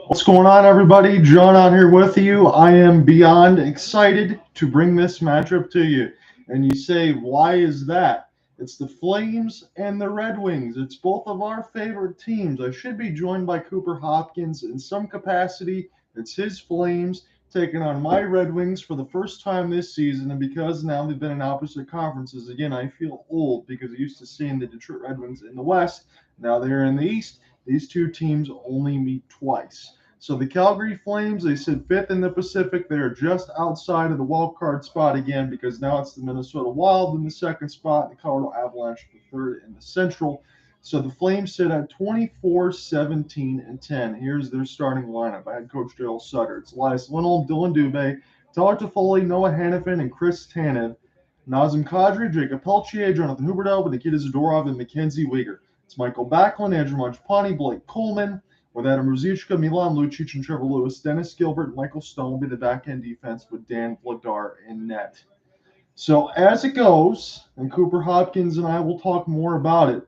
What's going on, everybody? John out here with you. I am beyond excited to bring this matchup to you. And you say, why is that? It's the Flames and the Red Wings. It's both of our favorite teams. I should be joined by Cooper Hopkins in some capacity. It's his Flames taking on my Red Wings for the first time this season. And because now they've been in opposite conferences, again, I feel old because I used to seeing the Detroit Red Wings in the West. Now they're in the East. These two teams only meet twice. So the Calgary Flames, they sit fifth in the Pacific. They're just outside of the wild card spot again because now it's the Minnesota Wild in the second spot, the Colorado Avalanche the third in the Central. So the Flames sit at 24, 17, and 10. Here's their starting lineup. I had Coach Darryl Sutter. It's Elias Lindholm, Dillon Dube, Tyler Toffoli, Noah Hannafin, and Chris Tanev. Nazem Kadri, Jacob Peltier, Jonathan Huberdeau, Nikita Zadorov, and Mackenzie Weegar. It's Mikael Backlund, Andrew Mangiapane, Blake Coleman, with Adam Ruzicka, Milan Lucic, and Trevor Lewis. Dennis Gilbert and Michael Stone will be the back-end defense with Dan Vladar in net. So as it goes, and Cooper Hopkins and I will talk more about it,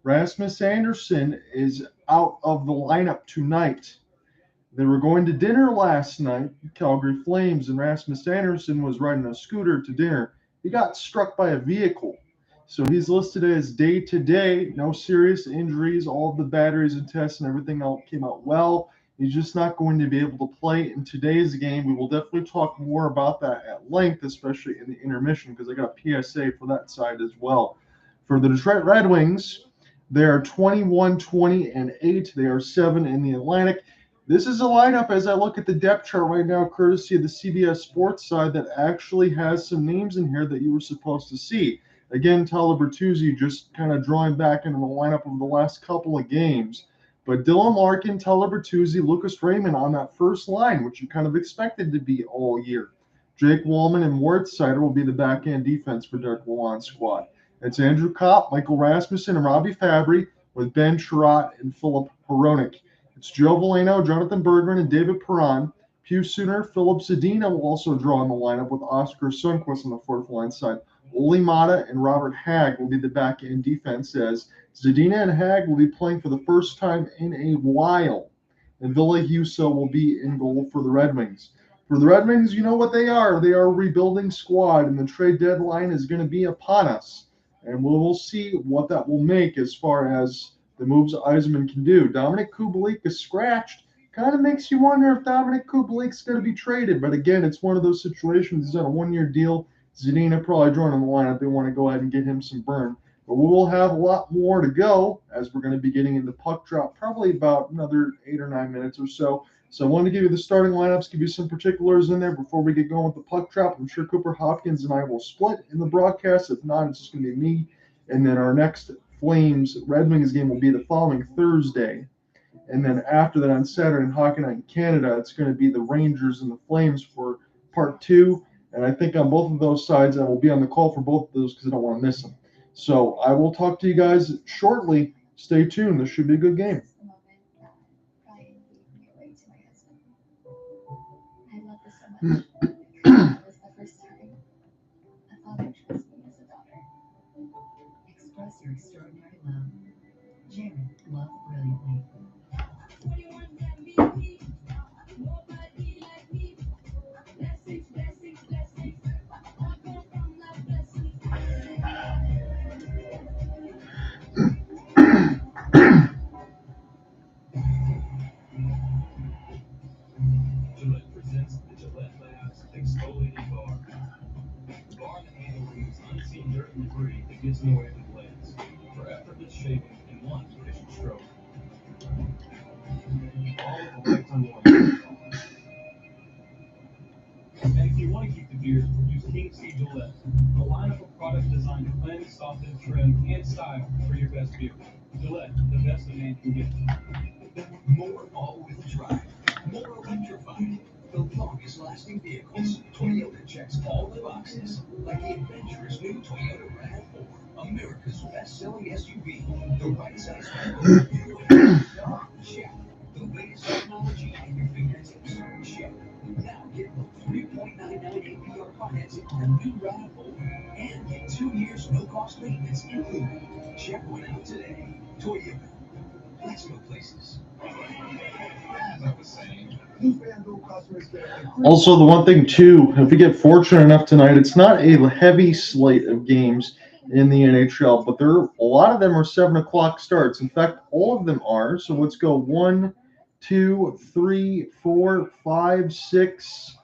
Rasmus Andersson is out of the lineup tonight. They were going to dinner last night, Calgary Flames, and Rasmus Andersson was riding a scooter to dinner. He got struck by a vehicle. So he's listed as day-to-day, no serious injuries. All of the batteries and tests and everything else came out well. He's just not going to be able to play in today's game. We will definitely talk more about that at length, especially in the intermission, because I got a PSA for that side as well. For the Detroit Red Wings, they are 21, 20, and 8. They are 7 in the Atlantic. This is a lineup, as I look at the depth chart right now, courtesy of the CBS Sports side, that actually has some names in here that you were supposed to see. Again, Tyler Bertuzzi just kind of drawing back into the lineup over the last couple of games. But Dylan Larkin, Tyler Bertuzzi, Lucas Raymond on that first line, which you kind of expected to be all year. Jake Wallman and Moritz Seider will be the back-end defense for Derek Lalonde's squad. It's Andrew Copp, Michael Rasmussen, and Robbie Fabry with Ben Sherratt and Filip Hronek. It's Joe Veleno, Jonathan Berggren, and David Perron. Pius Suter, Philip Zadina will also draw in the lineup with Oscar Sundqvist on the fourth line side. Ole Maata and Robert Hagg will be the back-end defense as Zadina and Hagg will be playing for the first time in a while. And Ville Husso will be in goal for the Red Wings. For the Red Wings, you know what they are. They are a rebuilding squad, and the trade deadline is going to be upon us. And we'll see what that will make as far as the moves Yzerman can do. Dominik Kubalik is scratched. Kind of makes you wonder if Dominik Kubalik's going to be traded. But again, it's one of those situations. He's on a one-year deal. Zadina probably joining the lineup. They want to go ahead and get him some burn. But we will have a lot more to go as we're going to be getting into puck drop, probably about another 8 or 9 minutes or so. So I wanted to give you the starting lineups, give you some particulars in there before we get going with the puck drop. I'm sure Cooper Hopkins and I will split in the broadcast. If not, it's just going to be me. And then our next Flames Red Wings game will be the following Thursday. And then after that on Saturday in Hockey Night in Canada, it's going to be the Rangers and the Flames for part 2. And I think on both of those sides, I will be on the call for both of those because I don't want to miss them. So I will talk to you guys shortly. Stay tuned. This should be a good game. Express your extraordinary love. Jared loved brilliantly. Gillette presents the Gillette Labs Exfoliating Bar. The bar that handles unseen dirt and debris that gets in the way of the blades for effortless shaving in one efficient stroke. All of the lifetime warranty. And if you want to keep the beard, use King C Gillette, a lineup of products designed to cleanse, soften, trim, and style for your best beard. Gillette, the best a man can get. More all-wheel drive, more electrified, the longest lasting vehicles. Toyota checks all the boxes, like the adventurous new Toyota RAV4, America's best-selling SUV, the right size family. Check. The latest technology at your fingertips. Check. Now get the 3.99 financing on a new RAV4 and get 2 years no-cost maintenance included. Check one out today. Toyota. Let's go places. As I was saying, New FanDuel customers get a Also, the one thing too, if we get fortunate enough tonight, it's not a heavy slate of games in the NHL, but a lot of them are 7 o'clock starts. In fact, all of them are. So let's go 1, 2, 3, 4, 5, 6.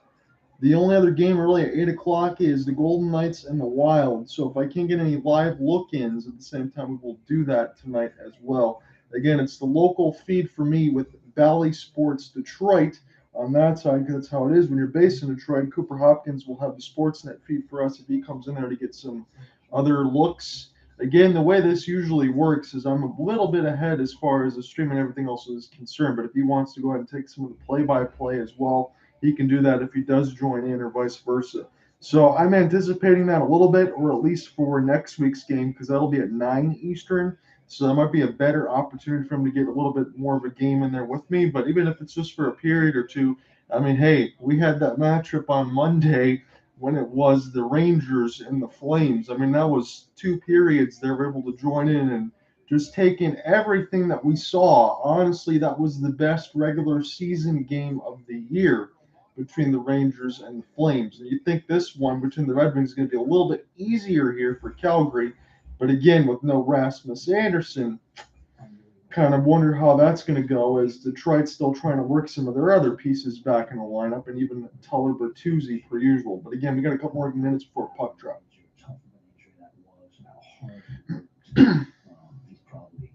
The only other game really at 8 o'clock is the Golden Knights and the Wild. So if I can't get any live look-ins at the same time, we will do that tonight as well. Again, it's the local feed for me with Valley Sports Detroit on that side, because that's how it is. When you're based in Detroit, Cooper Hopkins will have the Sportsnet feed for us if he comes in there to get some other looks. Again, the way this usually works is I'm a little bit ahead as far as the stream and everything else is concerned, but if he wants to go ahead and take some of the play-by-play as well, he can do that if he does join in or vice versa. So I'm anticipating that a little bit, or at least for next week's game, because that'll be at 9 Eastern. So that might be a better opportunity for him to get a little bit more of a game in there with me. But even if it's just for a period or two, I mean, hey, we had that matchup on Monday when it was the Rangers and the Flames. I mean, that was 2 periods they were able to join in and just take in everything that we saw. Honestly, that was the best regular season game of the year between the Rangers and the Flames. And you'd think this one between the Red Wings is going to be a little bit easier here for Calgary. But again, with no Rasmus Andersson, kind of wonder how that's going to go, as Detroit's still trying to work some of their other pieces back in the lineup, and even Tuller Bertuzzi per usual. But again, we got a couple more minutes before puck drop. He's probably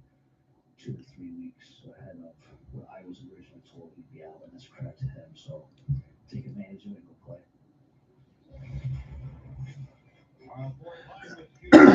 2 or 3 weeks ahead of what I was originally told he'd be out, and that's credit to him. So take advantage of it and go play. and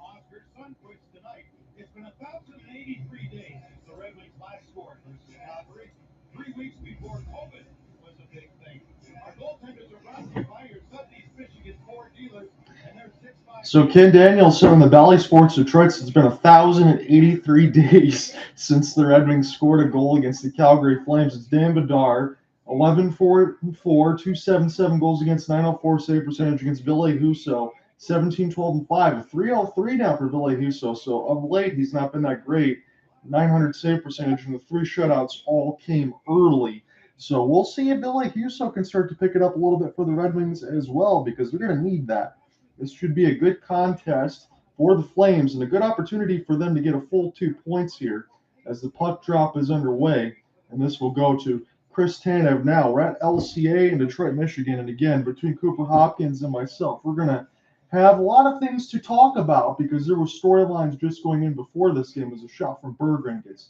Oscar Sundquist tonight. It's been 1,083 days since the Red Wings last scored versus Calgary. 3 weeks before COVID was a big thing. Our goaltenders are Rasmus Andersson, Sunday's Michigan 4 dealers, and they're 6'5". So Ken Danielson on the Valley Sports Detroit, it's been 1,083 days since the Red Wings scored a goal against the Calgary Flames. It's Dan Bedard, 11-4-4, 277 goals against, 904 save percentage against Ville Husso, 17-12-5, a 303 now for Ville Husso. So of late, he's not been that great. 900 save percentage, and the 3 shutouts all came early. So we'll see if Ville Husso can start to pick it up a little bit for the Red Wings as well, because they're going to need that. This should be a good contest for the Flames and a good opportunity for them to get a full 2 points here as the puck drop is underway. And this will go to Chris Tanev now. We're at LCA in Detroit, Michigan. And again, between Cooper Hopkins and myself, we're going to have a lot of things to talk about, because there were storylines just going in before this game. As a shot from Berggren gets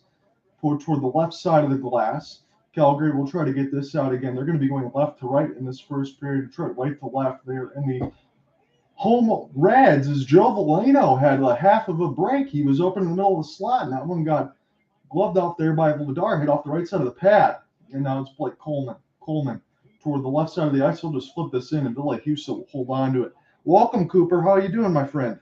put toward the left side of the glass. Calgary will try to get this out again. They're going to be going left to right in this first period. Detroit right to left there in the home Reds, as Joe Veleno had a half of a break. He was open in the middle of the slot, and that one got gloved off there by Vladar, hit off the right side of the pad. And now it's Blake Coleman toward the left side of the ice. He'll just flip this in, and Ville Husso will hold on to it. Welcome, Cooper. How are you doing, my friend?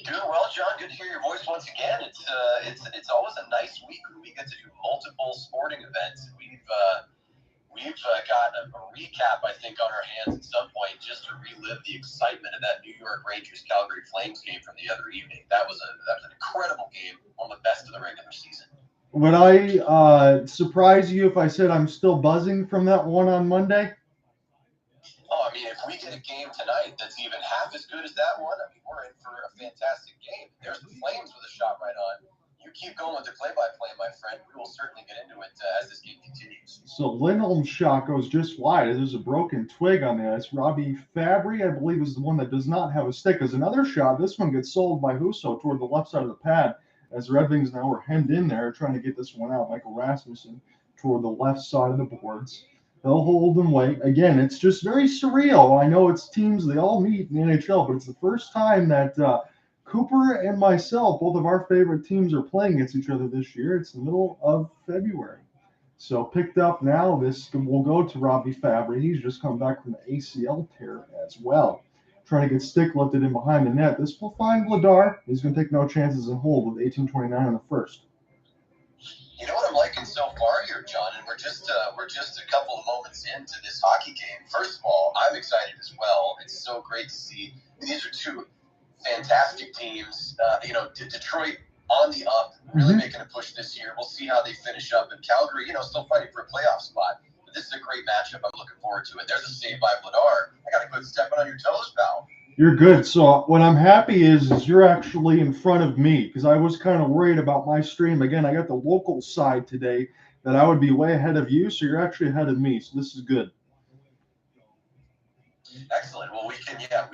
Doing well, John. Good to hear your voice once again. It's always a nice week when we get to do multiple sporting events. We've got a recap, I think, on our hands at some point, just to relive the excitement of that New York Rangers Calgary Flames game from the other evening. That was an incredible game, one of the best of the regular season. Would I surprise you if I said I'm still buzzing from that one on Monday? Oh, I mean, if we get a game tonight that's even half as good as that one, I mean, we're in for a fantastic game. There's the Flames with a shot right on. You keep going with the play-by-play, my friend. We will certainly get into it as this game continues. So Lindholm's shot goes just wide. There's a broken twig on the ice. Robbie Fabry, I believe, is the one that does not have a stick. There's another shot. This one gets sold by Husso toward the left side of the pad, as the Red Wings now are hemmed in there trying to get this one out. Michael Rasmussen toward the left side of the boards. They'll hold them wait. Again, it's just very surreal. I know it's teams, they all meet in the NHL, but it's the first time that Cooper and myself, both of our favorite teams, are playing against each other this year. It's the middle of February. So picked up now, this will go to Robbie Fabry. He's just come back from the ACL tear as well. Trying to get stick lifted in behind the net. This will find Vladar. He's going to take no chances and hold with 18:29 in the first. You know what I'm liking looking so far here, John, and we're just a couple of moments into this hockey game. First of all, I'm excited as well. It's so great to see. These are two fantastic teams. Detroit on the up, really making a push this year. We'll see how they finish up. And Calgary, still fighting for a playoff spot. But this is a great matchup. I'm looking forward to it. There's a save by Vladar. I got to quit stepping on your toes, pal. You're good. So what I'm happy is you're actually in front of me, because I was kind of worried about my stream. Again, I got the local side today that I would be way ahead of you, so you're actually ahead of me. So this is good. Excellent. Well, we've had that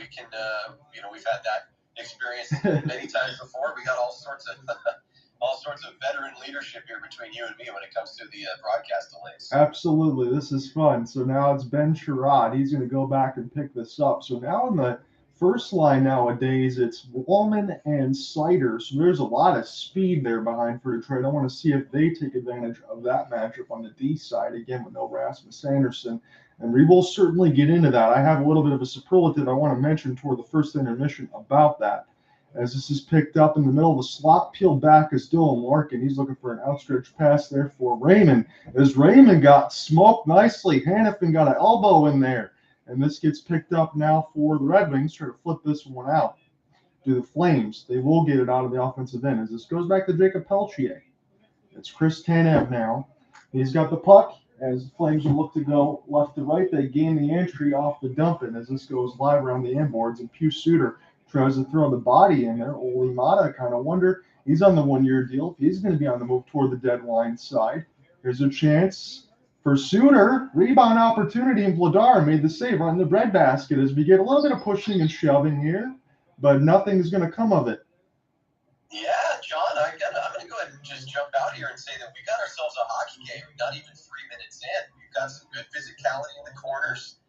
experience many times before. We got all sorts of veteran leadership here between you and me when it comes to the broadcast delays. Absolutely. This is fun. So now it's Ben Sherrod. He's going to go back and pick this up. So now in the first line nowadays, it's Woolman and Seider. So there's a lot of speed there behind for Detroit. I want to see if they take advantage of that matchup on the D side, again, with no Rasmus Andersson. And we will certainly get into that. I have a little bit of a superlative I want to mention toward the first intermission about that. As this is picked up in the middle of the slot, peeled back is Dylan Larkin. He's looking for an outstretched pass there for Raymond. As Raymond got smoked nicely, Hanifin got an elbow in there. And this gets picked up now for the Red Wings, trying to flip this one out to the Flames. They will get it out of the offensive end. As this goes back to Jacob Pelchier. It's Chris Tanev now. He's got the puck. As the Flames will look to go left to right, they gain the entry off the dump in as this goes live around the inboards. And Pew Suter tries to throw the body in there. Oli Maata kind of wonder. He's on the one-year deal. He's going to be on the move toward the deadline side. Here's a chance for Suter. Rebound opportunity, and Vladar made the save right in the breadbasket as we get a little bit of pushing and shoving here, but nothing's going to come of it. Yeah, John, I'm going to go ahead and just jump out here and say that we got ourselves a hockey game, not even 3 minutes in. We've got some good physicality in the corners.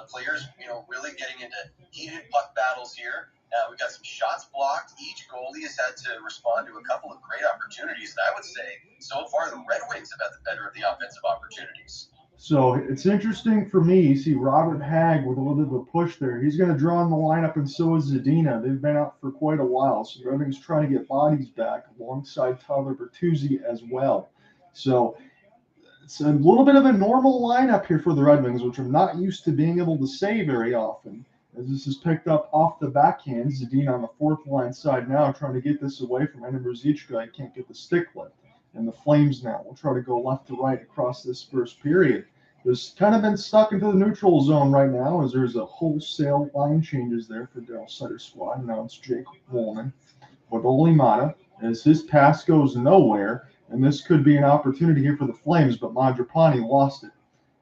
Players, really getting into heated puck battles here. We've got some shots blocked. Each goalie has had to respond to a couple of great opportunities. And I would say, so far, the Red Wings have had the better of the offensive opportunities. So it's interesting for me. You see Robert Hagg with a little bit of a push there. He's going to draw in the lineup, and so is Zadina. They've been out for quite a while. So the Red Wings trying to get bodies back alongside Tyler Bertuzzi as well. So it's a little bit of a normal lineup here for the Red Wings, which I'm not used to being able to say very often. As this is picked up off the backhand, Zadina on the fourth line side now trying to get this away from Enem Ruzicka. He can't get the stick lift. And the Flames now will try to go left to right across this first period. There's kind of been stuck into the neutral zone right now as there's a wholesale line changes there for Darryl Sutter's squad. And now it's Jake Woolman with Oli Maata as his pass goes nowhere. And this could be an opportunity here for the Flames, but Mangiapane lost it.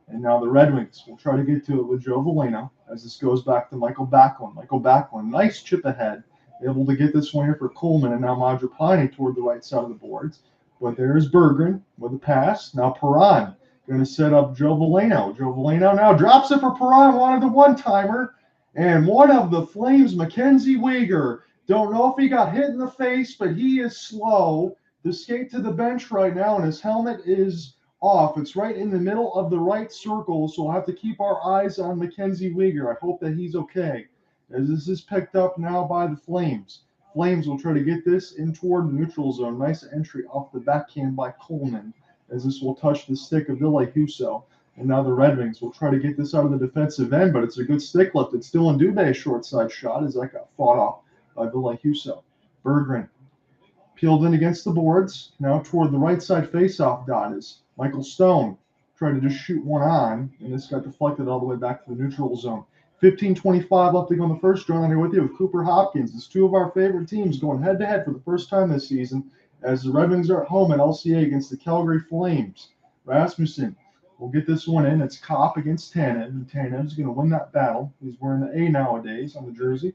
And now the Red Wings will try to get to it with Joe Veleno as this goes back to Mikael Backlund. Mikael Backlund, nice chip ahead, able to get this one here for Coleman, and now Mangiapane toward the right side of the boards. But there's Berggren with a pass. Now Perron going to set up Joe Veleno. Joe Veleno now drops it for Perron, wanted the one-timer. And one of the Flames, Mackenzie Weegar. Don't know if he got hit in the face, but he is slow to skate to the bench right now, and his helmet is off. It's right in the middle of the right circle, so we'll have to keep our eyes on Mackenzie Weegar. I hope that he's okay. As this is picked up now by the Flames. Flames will try to get this in toward the neutral zone. Nice entry off the backhand by Coleman, as this will touch the stick of Ville Husso. And now the Red Wings will try to get this out of the defensive end, but it's a good stick lift. It's Dillon Dube short side shot as that got fought off by Ville Husso. Berggren peeled in against the boards. Now toward the right side faceoff dot is Michael Stone. Tried to just shoot one on, and this got deflected all the way back to the neutral zone. 15:25 left to go in the first. John, I'm here with you with Cooper Hopkins. It's two of our favorite teams going head-to-head for the first time this season as the Red Wings are at home at LCA against the Calgary Flames. Rasmussen will get this one in. It's Copp against Tanev, and Tanev's going to win that battle. He's wearing the A nowadays on the jersey.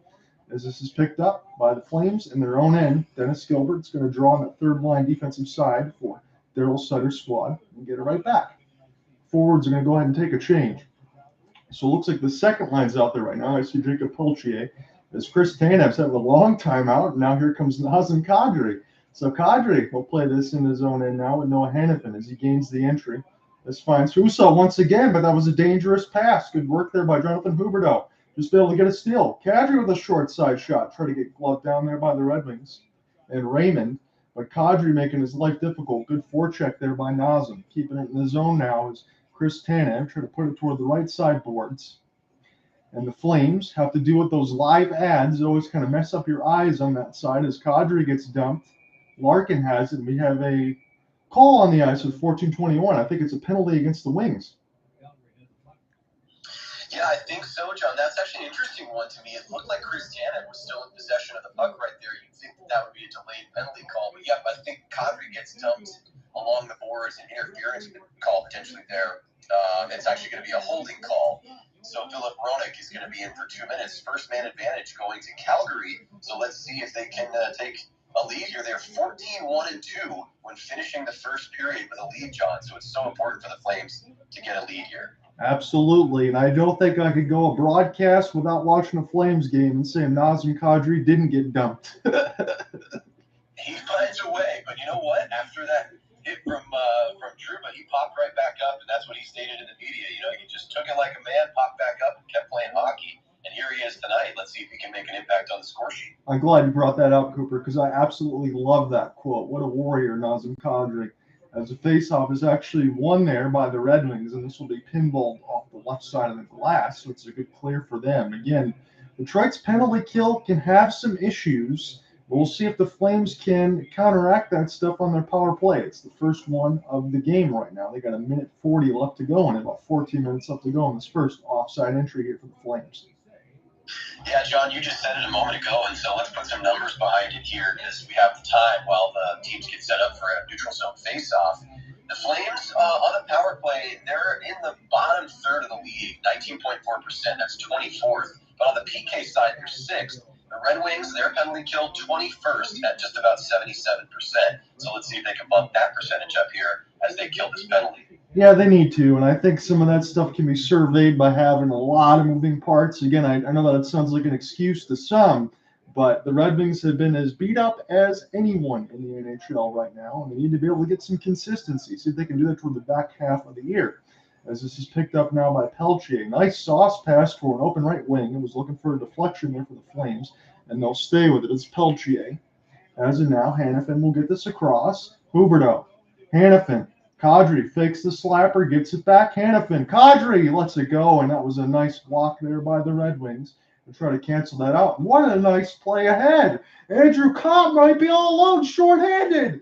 As this is picked up by the Flames in their own end, Dennis Gilbert's going to draw on that third-line defensive side for Darryl Sutter's squad and get it right back. Forwards are going to go ahead and take a change. So it looks like the second line's out there right now. I see Jacob Pelchier as Chris Tanev's having a long time out. And now here comes Nazem Kadri. So Kadri will play this in his own end now with Noah Hanifin as he gains the entry. This finds Husso once again, but that was a dangerous pass. Good work there by Jonathan Huberdeau. Just be able to get a steal. Kadri with a short side shot. Try to get gloved down there by the Red Wings. And Raymond. But Kadri making his life difficult. Good forecheck there by Nazem. Keeping it in the zone now is Chris Tanev trying to put it toward the right side boards. And the Flames have to deal with those live ads. They always kind of mess up your eyes on that side as Kadri gets dumped. Larkin has it. And we have a call on the ice with 14:21. I think it's a penalty against the Wings. Yeah, I think so, John. That's actually an interesting one to me. It looked like Chris Tanev was still in possession of the puck right there. You'd think that would be a delayed penalty call. But, yeah, I think Kadri gets dumped along the boards and interference call potentially there. It's actually going to be a holding call. So Filip Hronek is going to be in for 2 minutes. First man advantage going to Calgary. So let's see if they can take a lead here. They're 14-1-2 when finishing the first period with a lead, John. So it's so important for the Flames to get a lead here. Absolutely, and I don't think I could go a broadcast without watching a Flames game and saying Nazem Kadri didn't get dumped. He finds a way, but you know what? After that hit from Trouba, he popped right back up, and that's what he stated in the media. You know, he just took it like a man, popped back up, and kept playing hockey, and here he is tonight. Let's see if he can make an impact on the score sheet. I'm glad you brought that up, Cooper, because I absolutely love that quote. What a warrior, Nazem Kadri. As the faceoff is actually won there by the Red Wings, and this will be pinballed off the left side of the glass, so it's a good clear for them. Again, Detroit's penalty kill can have some issues. We'll see if the Flames can counteract that stuff on their power play. It's the first one of the game right now. They got a minute 40 left to go and about 14 minutes left to go in this first offside entry here for the Flames. Yeah, John, you just said it a moment ago, and so let's put some numbers behind it here because we have the time while the teams get set up for a neutral zone face-off. The Flames, on the power play, they're in the bottom third of the league, 19.4%. That's 24th. But on the PK side, they're 6th. The Red Wings, their penalty kill, 21st at just about 77%. So let's see if they can bump that percentage up here as they kill this penalty. Yeah, they need to, and I think some of that stuff can be surveyed by having a lot of moving parts. Again, I know that it sounds like an excuse to some, but the Red Wings have been as beat up as anyone in the NHL right now, and they need to be able to get some consistency, see if they can do that toward the back half of the year. As this is picked up now by Peltier. Nice sauce pass for an open right wing. It was looking for a deflection there for the Flames, and they'll stay with it. It's Peltier. As of now, Hanifin will get this across. Huberdeau. Hanifin. Kadri fakes the slapper, gets it back. Hanifin. Kadri lets it go, and that was a nice block there by the Red Wings to try to cancel that out. What a nice play ahead. Andrew Copp might be all alone, shorthanded.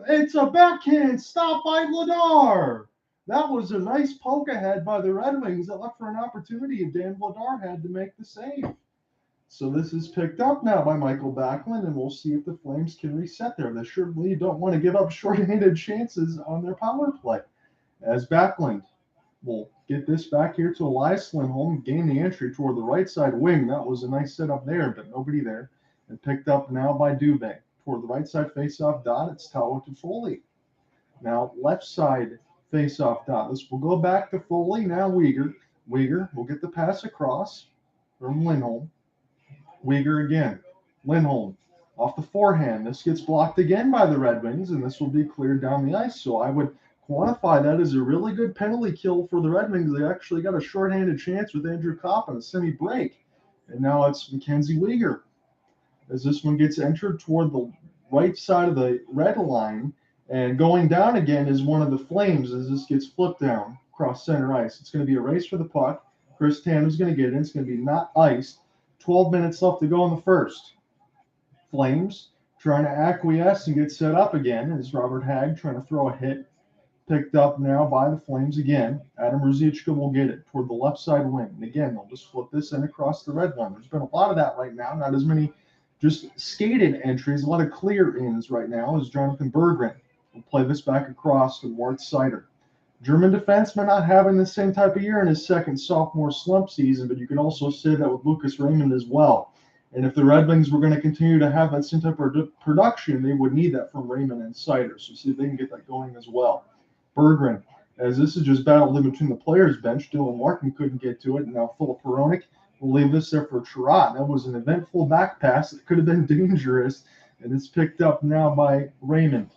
It's a backhand stop by Vladar. That was a nice poke ahead by the Red Wings that left for an opportunity if Dan Vladar had to make the save. So this is picked up now by Mikael Backlund, and we'll see if the Flames can reset there. They surely don't want to give up short-handed chances on their power play. As Backlund will get this back here to Elias Lindholm, gain the entry toward the right side wing. That was a nice setup there, but nobody there. And picked up now by Dube. Toward the right side face-off dot, it's Toffoli. Now left side face-off dot. This will go back to Foley. Now Weegar. Weegar will get the pass across from Lindholm. Weegar again. Lindholm off the forehand. This gets blocked again by the Red Wings, and this will be cleared down the ice. So I would quantify that as a really good penalty kill for the Red Wings. They actually got a shorthanded chance with Andrew Copp on a semi-break. And now it's Mackenzie Weegar. As this one gets entered toward the right side of the red line, and going down again is one of the Flames as this gets flipped down across center ice. It's going to be a race for the puck. Chris Tanever's going to get it. It's going to be not iced. 12 minutes left to go in the first. Flames trying to acquiesce and get set up again as Robert Hagg trying to throw a hit. Picked up now by the Flames again. Adam Ruzicka will get it toward the left side wing. And again, they'll just flip this in across the red line. There's been a lot of that right now. Not as many just skated entries. A lot of clear ins right now as Jonathan Berggren will play this back across to Moritz Seider. German defenseman not having the same type of year in his second sophomore slump season, but you can also say that with Lucas Raymond as well. And if the Red Wings were going to continue to have that same type of production, they would need that from Raymond and Seider. So see if they can get that going as well. Berggren, as this is just battled in between the players' bench, Dylan Larkin couldn't get to it, and now Filip Hronek will leave this there for Chirot. That was an eventful back pass that could have been dangerous, and it's picked up now by Raymond.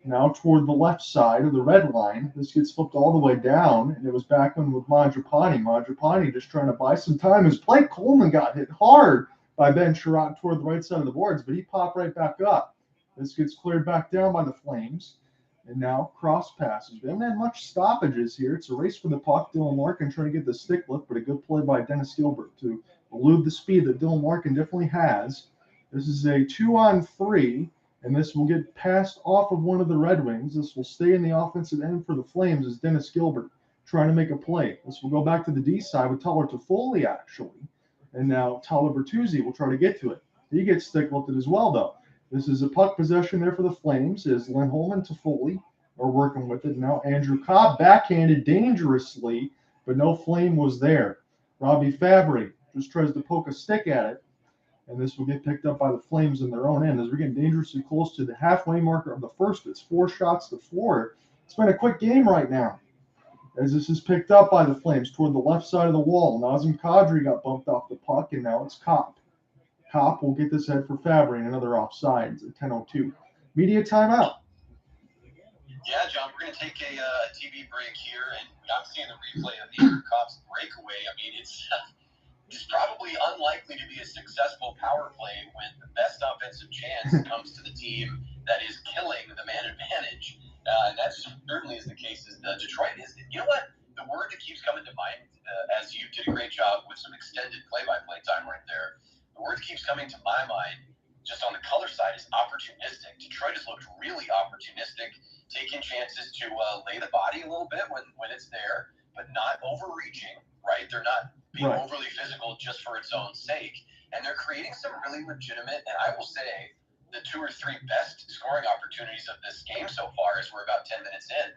Now toward the left side of the red line, this gets flipped all the way down, and it was back on with Mangiapane. Mangiapane just trying to buy some time as Blake Coleman got hit hard by Ben Chirot toward the right side of the boards, but he popped right back up. This gets cleared back down by the Flames. And now cross passes. We haven't had much stoppages here. It's a race for the puck. Dylan Larkin trying to get the stick lift, but a good play by Dennis Gilbert to elude the speed that Dylan Larkin definitely has. This is a 2-on-3, and this will get passed off of one of the Red Wings. This will stay in the offensive end for the Flames as Dennis Gilbert trying to make a play. This will go back to the D side with Tyler Toffoli, actually. And now Tyler Bertuzzi will try to get to it. He gets stick lifted as well, though. This is a puck possession there for the Flames as Lindholm and Toffoli are working with it. Now Andrew Copp backhanded dangerously, but no Flame was there. Robbie Fabry just tries to poke a stick at it, and this will get picked up by the Flames in their own end as we're getting dangerously close to the halfway marker of the first. It's 4 shots to 4. It's been a quick game right now as this is picked up by the Flames toward the left side of the wall. Nazem Kadri got bumped off the puck, and now it's Copp. Copp will get this head for Fabry and another offside. It's at 10:02. Media timeout. Yeah, John, we're going to take a TV break here, and I'm seeing the replay of Andrew Copp's breakaway. I mean, it's probably unlikely to be a successful power play when the best offensive chance comes to the team that is killing the man advantage. And that certainly is the case as Detroit is. You know what? The word that keeps coming to mind, as you did a great job with some extended play-by-play time right there, the word that keeps coming to my mind just on the color side is opportunistic. Detroit has looked really opportunistic, taking chances to lay the body a little bit when it's there, but not overreaching, right? They're not being overly physical just for its own sake. And they're creating some really legitimate, and I will say, the 2 or 3 best scoring opportunities of this game so far as we're about 10 minutes in.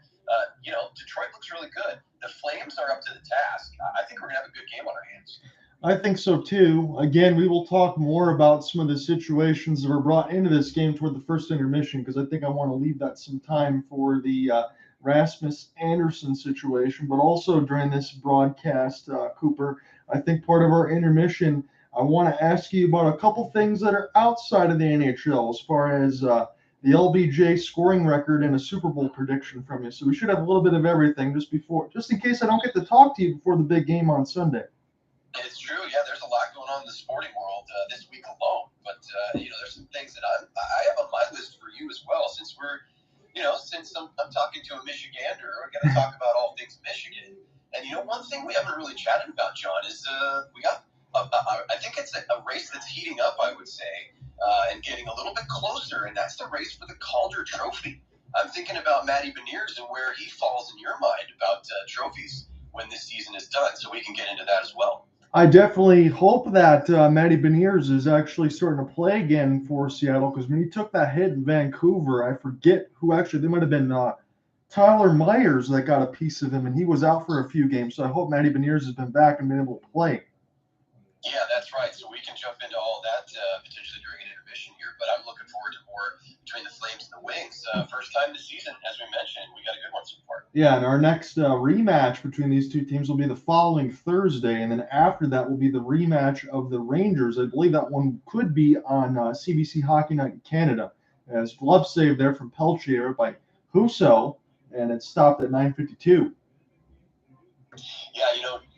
Detroit looks really good. The Flames are up to the task. I think we're going to have a good game on our hands. I think so too. Again, we will talk more about some of the situations that were brought into this game toward the first intermission because I think I want to leave that some time for the Rasmus Andersson situation. But also during this broadcast, Cooper, I think part of our intermission, I want to ask you about a couple things that are outside of the NHL as far as the LBJ scoring record and a Super Bowl prediction from you. So we should have a little bit of everything just in case I don't get to talk to you before the big game on Sunday. It's true. Yeah, there's a lot going on in the sporting world this week alone. But, there's some things that I have on my list for you as well. Since I'm talking to a Michigander, we're going to talk about all things Michigan. And, one thing we haven't really chatted about, John, is we got, I think it's a race that's heating up, I would say, and getting a little bit closer. And that's the race for the Calder Trophy. I'm thinking about Matty Beniers and where he falls in your mind about trophies when this season is done. So we can get into that as well. I definitely hope that Matty Beniers is actually starting to play again for Seattle because when he took that hit in Vancouver, I forget who actually, they might have been Tyler Myers that got a piece of him, and he was out for a few games. So I hope Matty Beniers has been back and been able to play. Yeah, that's right. So we can jump into all that potentially during an intermission here, but I'm looking forward to more between the Flames and the Wings. First time this season, as we mentioned, we got a good one so far. Yeah, and our next rematch between these two teams will be the following Thursday, and then after that will be the rematch of the Rangers. I believe that one could be on CBC Hockey Night in Canada. As glove save there from Pelchier by Husso, and it stopped at 9:52. Yeah,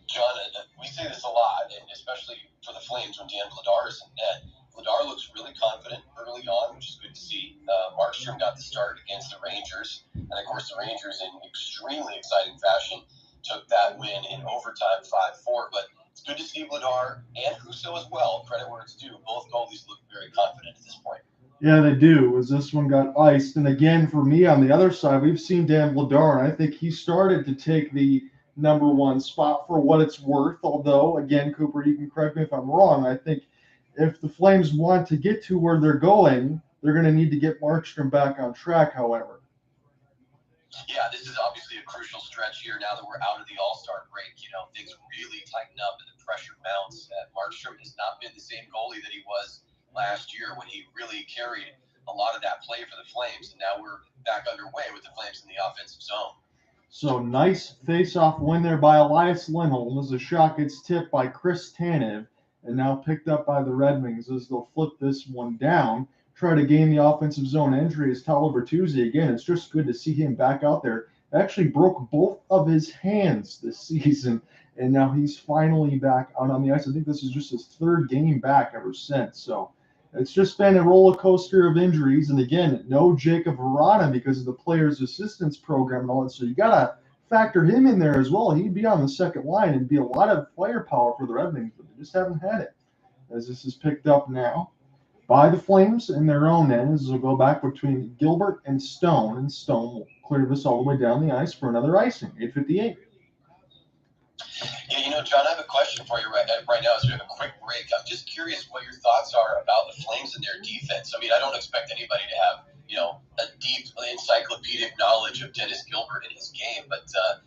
John, we say this a lot, and especially for the Flames when Dan Vladar is in net. Vladar looks really confident early on, which is good to see. Markstrom got the start against the Rangers, and of course the Rangers in extremely exciting fashion took that win in overtime 5-4. But it's good to see Vladar and Husso as well. Credit where it's due. Both goalies look very confident at this point. Yeah, they do, as this one got iced. And again, for me on the other side, we've seen Dan Vladar, and I think he started to take the number 1 spot for what it's worth. Although, again, Cooper, you can correct me if I'm wrong. I think if the Flames want to get to where they're going, they're going to need to get Markstrom back on track, however. Yeah, this is obviously a crucial stretch here now that we're out of the All-Star break. Things really tighten up and the pressure mounts. Markstrom has not been the same goalie that he was last year when he really carried a lot of that play for the Flames. And now we're back underway with the Flames in the offensive zone. So nice face-off win there by Elias Lindholm as the shot gets tipped by Chris Tanev and now picked up by the Red Wings as they'll flip this one down, try to gain the offensive zone entry as Tyler Bertuzzi. Again, it's just good to see him back out there. Actually broke both of his hands this season, and now he's finally back out on the ice. I think this is just his 3rd game back ever since. So It's just been a roller coaster of injuries. And again, no Jacob Hronek because of the players' assistance program and all that. So you got to factor him in there as well. He'd be on the second line and be a lot of firepower for the Red Wings, but they just haven't had it. As this is picked up now by the Flames in their own end, as will go back between Gilbert and Stone will clear this all the way down the ice for another icing. 8:58. Yeah, John, I have a question for you right now as we have a quick break. I'm just curious what your thoughts are about the Flames and their defense. I mean, I don't expect anybody to have, a deep encyclopedic knowledge of Dennis Gilbert in his game, but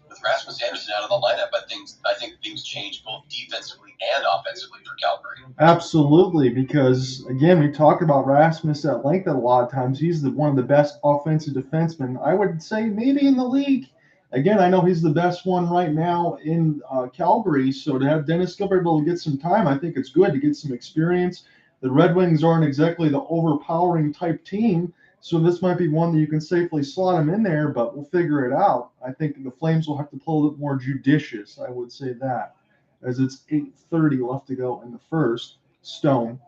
with Rasmus Andersson out of the lineup, I think things change both defensively and offensively for Calgary. Absolutely, because again, we talk about Rasmus at length a lot of times. He's one of the best offensive defensemen, I would say, maybe in the league. Again, I know he's the best one right now in Calgary, so to have Dennis Gilbert able to get some time, I think it's good to get some experience. The Red Wings aren't exactly the overpowering type team, so this might be one that you can safely slot him in there, but we'll figure it out. I think the Flames will have to play a little more judicious, I would say that, as it's 8:30 left to go in the first. Stone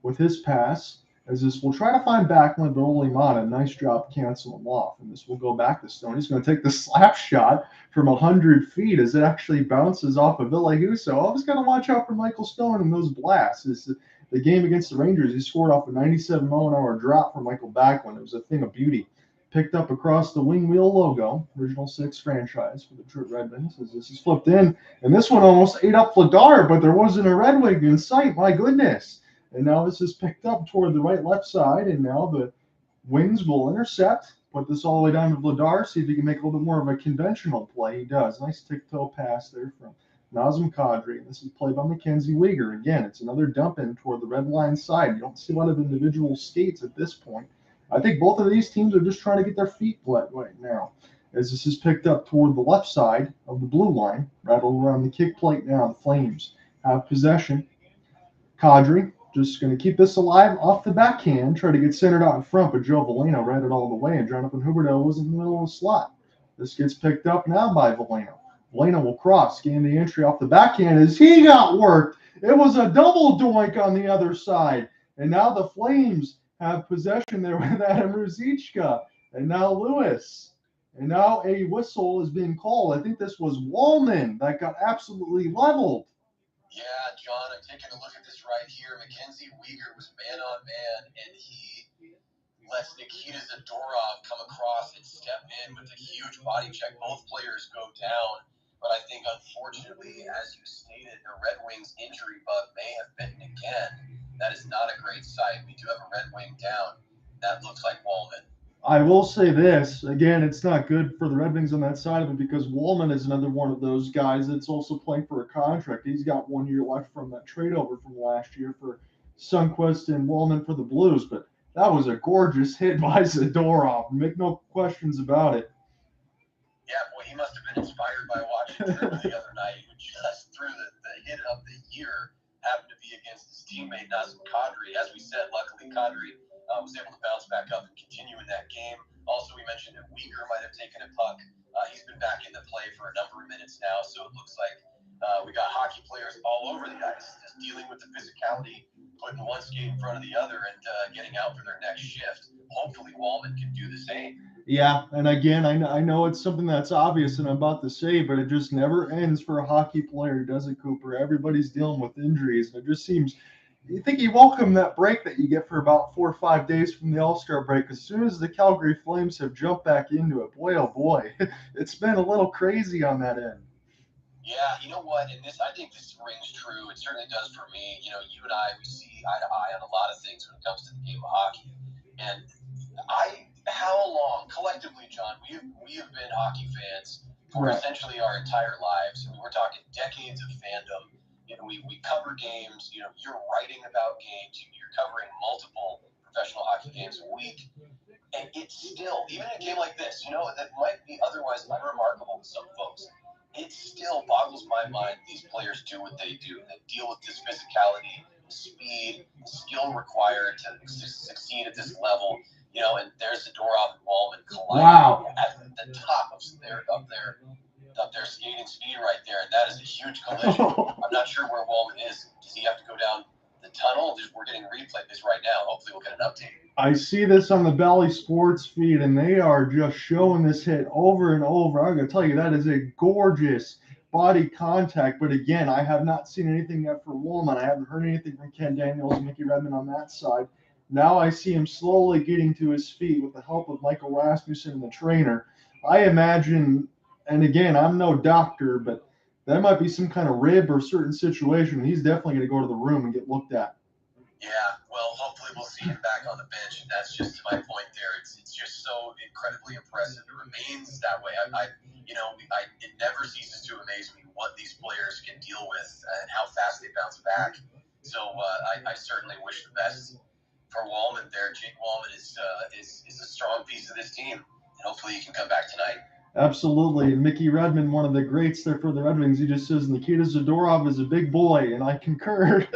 with his pass. As this will try to find Backlund, but only Maata. Nice job canceling him off. And this will go back to Stone. He's going to take the slap shot from 100 feet as it actually bounces off of Ville Husso. Always got to watch out for Michael Stone and those blasts. It's the game against the Rangers, he scored off a 97-mile-an-hour drop from Mikael Backlund. It was a thing of beauty. Picked up across the wing wheel logo, original 6 franchise for the Detroit Red Wings. As this is flipped in, and this one almost ate up Vladar, but there wasn't a Red Wing in sight. My goodness. And now this is picked up toward the right-left side, and now the Wings will intercept, put this all the way down to Vladar, see if he can make a little bit more of a conventional play. He does. Nice tick-toe pass there from Nazem Kadri. And this is played by Mackenzie Weegar. Again, it's another dump-in toward the red line side. You don't see a lot of individual skates at this point. I think both of these teams are just trying to get their feet wet right now. As this is picked up toward the left side of the blue line, rattled around the kick plate now. The Flames have possession. Kadri just going to keep this alive off the backhand, try to get centered out in front, but Joe Veleno read it all the way, and Jonathan Huberdeau was in the middle of the slot. This gets picked up now by Veleno. Veleno will cross, gain the entry off the backhand as he got worked. It was a double doink on the other side, and now the Flames have possession there with Adam Ruzicka, and now Lewis. And now a whistle is being called. I think this was Wallman that got absolutely leveled. Yeah, John, I'm taking a look at this right here. Mackenzie Weegar was man-on-man, and he lets Nikita Zadorov come across and step in with a huge body check. Both players go down, but I think, unfortunately, as you stated, the Red Wings injury bug may have bitten again. That is not a great sight. We do have a Red Wing down. That looks like Wallman. I will say this, again, it's not good for the Red Wings on that side of it because Wallman is another one of those guys that's also playing for a contract. He's got 1 year left from that trade over from last year for Sundqvist and Wallman for the Blues, but that was a gorgeous hit by Zadorov. Make no questions about it. Yeah, boy, he must have been inspired by watching Drew the other night, who just threw the hit of the year, happened to be against his teammate Nazem Kadri. As we said, luckily Kadri was able to bounce back up and continue in that game. Also, we mentioned that Weegar might have taken a puck. He's been back in the play for a number of minutes now, so it looks like we got hockey players all over the ice, just dealing with the physicality, putting one skate in front of the other, and getting out for their next shift. Hopefully, Wallman can do the same. Yeah, and again, I know it's something that's obvious and I'm about to say, but it just never ends for a hockey player, does it, Cooper? Everybody's dealing with injuries, and it just seems – you think you welcome that break that you get for about 4 or 5 days from the All-Star break. As soon as the Calgary Flames have jumped back into it, boy, oh boy, it's been a little crazy on that end. Yeah, you know what? And I think this rings true. It certainly does for me. You and I, we see eye to eye on a lot of things when it comes to the game of hockey. And how long, collectively, John, we have been hockey fans for essentially our entire lives. I mean, we're talking decades of fandom. We cover games. You're writing about games. You're covering multiple professional hockey games a week. And it's still, even in a game like this, that might be otherwise unremarkable to some folks, it still boggles my mind these players do what they do. They deal with this physicality, speed, skill required to succeed at this level. And there's Zadorov and Wallman colliding at the top of their skating speed right there, and that is a huge collision. I'm not sure where Wallman is. Does he have to go down the tunnel. We're getting replays right now. Hopefully we'll get an update. I see this on the Bally Sports feed, and they are just showing this hit over and over. I'm going to tell you, that is a gorgeous body contact. But again, I have not seen anything yet for Woolman. I haven't heard anything from Ken Daniels and Mickey Redmond on that side. Now I see him slowly getting to his feet with the help of Michael Rasmussen and the trainer. I imagine, and again, I'm no doctor, but that might be some kind of rib or certain situation. He's definitely going to go to the room and get looked at. Yeah, well, hopefully we'll see him back on the bench, and that's just my point there. It's just so incredibly impressive. It remains that way. It never ceases to amaze me what these players can deal with and how fast they bounce back. So I certainly wish the best for Wallman there. Jake Wallman is a strong piece of this team, and hopefully he can come back tonight. Absolutely. And Mickey Redmond, one of the greats there for the Red Wings, he just says Nikita Zadorov is a big boy, and I concur.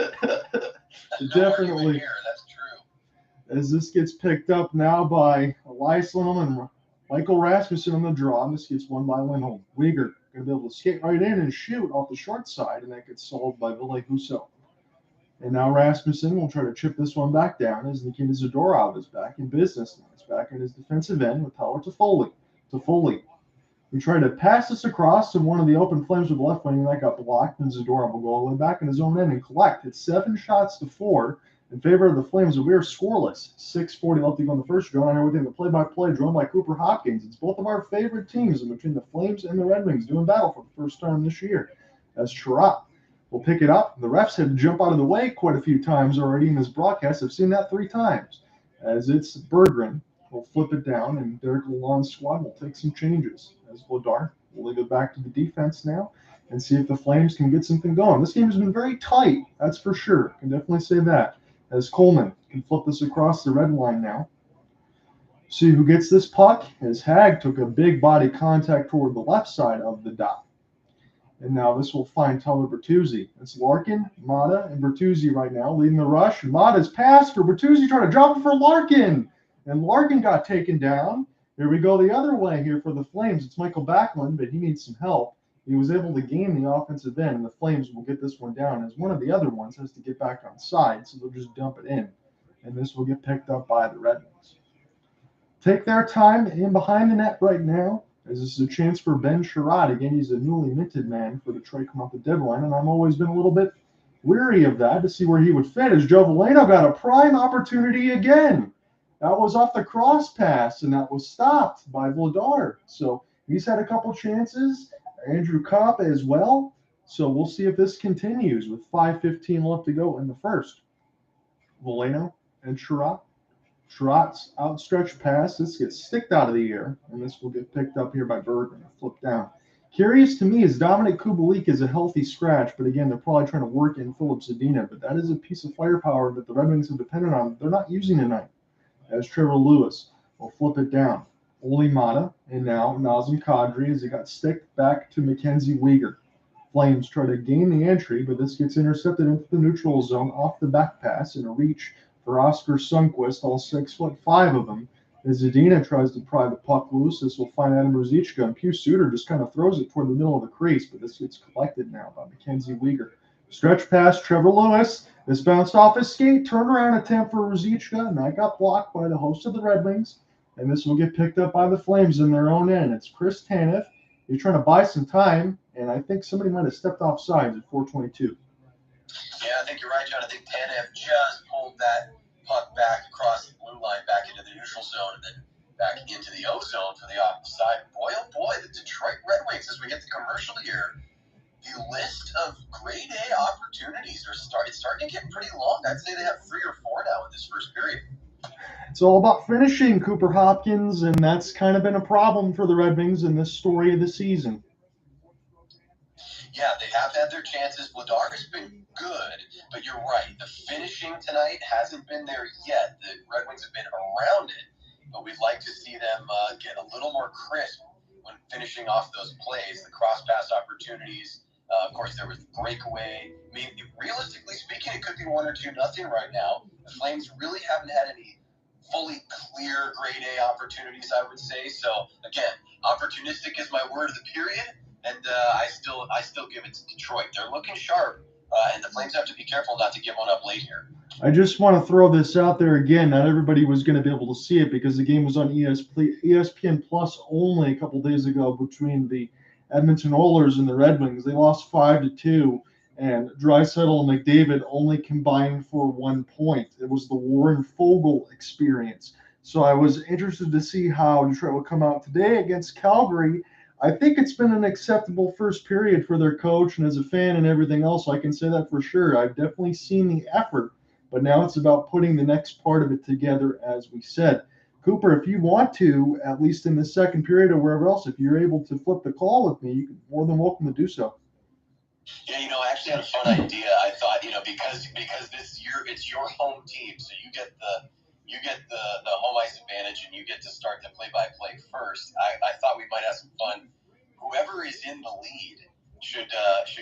Definitely. That's true. As this gets picked up now by Elias Lindholm and Michael Rasmussen on the draw, and this gets won by Lindholm. Weegar going to be able to skate right in and shoot off the short side, and that gets solved by Ville Husso. And now Rasmussen will try to chip this one back down as Nikita Zadorov is back in business now. He's back in his defensive end with Tyler Toffoli. We tried to pass this across to one of the open Flames with the left wing, and that got blocked, and Zadorov will go all the way back in his own end and collect. It's 7 shots to 4 in favor of the Flames, and we are scoreless. 6:40 left to go in the first. Going on here with the play-by-play drawn by Cooper Hopkins. It's both of our favorite teams in between the Flames and the Red Wings doing battle for the first time this year. As Chirot will pick it up. The refs had to jump out of the way quite a few times already in this broadcast. I've seen that 3 times. As it's Berggren will flip it down, and Derek LaLonde's squad will take some changes. As Vladar will leave it back to the defense now and see if the Flames can get something going. This game has been very tight, that's for sure. Can definitely say that. As Coleman can flip this across the red line now. See who gets this puck, as Hag took a big body contact toward the left side of the dot. And now this will find Tyler Bertuzzi. It's Larkin, Maata, and Bertuzzi right now leading the rush. Maata's pass for Bertuzzi, trying to drop it for Larkin. And Larkin got taken down. Here we go the other way here for the Flames. It's Mikael Backlund, but he needs some help. He was able to gain the offensive end, and the Flames will get this one down as one of the other ones has to get back on side, so they'll just dump it in. And this will get picked up by the Red Wings. Take their time in behind the net right now, as this is a chance for Ben Chirot. Again, he's a newly minted man for Detroit come off the deadline, and I've always been a little bit weary of that to see where he would fit, as Joe Veleno got a prime opportunity again. That was off the cross pass, and that was stopped by Vladar. So he's had a couple chances. Andrew Copp as well. So we'll see if this continues with 5:15 left to go in the first. Veleno and Chirot. Chirot's outstretched pass. This gets sticked out of the air, and this will get picked up here by Berggren. Flip down. Curious to me is Dominik Kubalik is a healthy scratch, but again, they're probably trying to work in Filip Zadina. But that is a piece of firepower that the Red Wings have depended on. They're not using tonight. As Trevor Lewis will flip it down. Oli Maata, and now Nazem Kadri as he got sticked back to Mackenzie Weegar. Flames try to gain the entry, but this gets intercepted into the neutral zone off the back pass and a reach for Oscar Sundqvist, all 6'5" of them. As Zadina tries to pry the puck loose, this will find Adam Ruzicka, and Pius Suter just kind of throws it toward the middle of the crease, but this gets collected now by Mackenzie Weegar. Stretch pass, Trevor Lewis. This bounced off his skate, turnaround attempt for Ruzicka, and that got blocked by the host of the Red Wings. And this will get picked up by the Flames in their own end. It's Chris Tanev. He's trying to buy some time, and I think somebody might have stepped off sides at 4:22. Yeah, I think you're right, John. I think Tanev just pulled that puck back across the blue line, back into the neutral zone, and then back into the O zone for the opposite side. Boy, oh boy, the Detroit Red Wings, as we get the commercial here, the list of grade A opportunities it's starting to get pretty long. I'd say they have 3 or 4 now in this first period. It's all about finishing, Cooper Hopkins, and that's kind of been a problem for the Red Wings in this story of the season. Yeah, they have had their chances. Vladar has been good, but you're right. The finishing tonight hasn't been there yet. The Red Wings have been around it, but we'd like to see them get a little more crisp when finishing off those plays, the cross-pass opportunities. Of course, there was breakaway. I mean, realistically speaking, it could be 1 or 2-0 right now. The Flames really haven't had any fully clear grade A opportunities, I would say. So, again, opportunistic is my word of the period, and I still give it to Detroit. They're looking sharp, and the Flames have to be careful not to give one up late here. I just want to throw this out there again. Not everybody was going to be able to see it because the game was on ESPN Plus only a couple days ago between the Edmonton Oilers and the Red Wings. They lost 5-2, and Draisaitl and McDavid only combined for 1 point. It was the Warren Foegele experience. So I was interested to see how Detroit would come out today against Calgary. I think it's been an acceptable first period for their coach, and as a fan and everything else, I can say that for sure. I've definitely seen the effort. But now it's about putting the next part of it together, as we said. Cooper, if you want to, at least in the second period or wherever else, if you're able to flip the call with me, you're more than welcome to do so. Yeah, I actually had a fun idea. I thought, because this year it's your home team, so you get the home ice advantage, and you get to start the play-by-play first. I thought we might have some fun. Whoever is in the lead should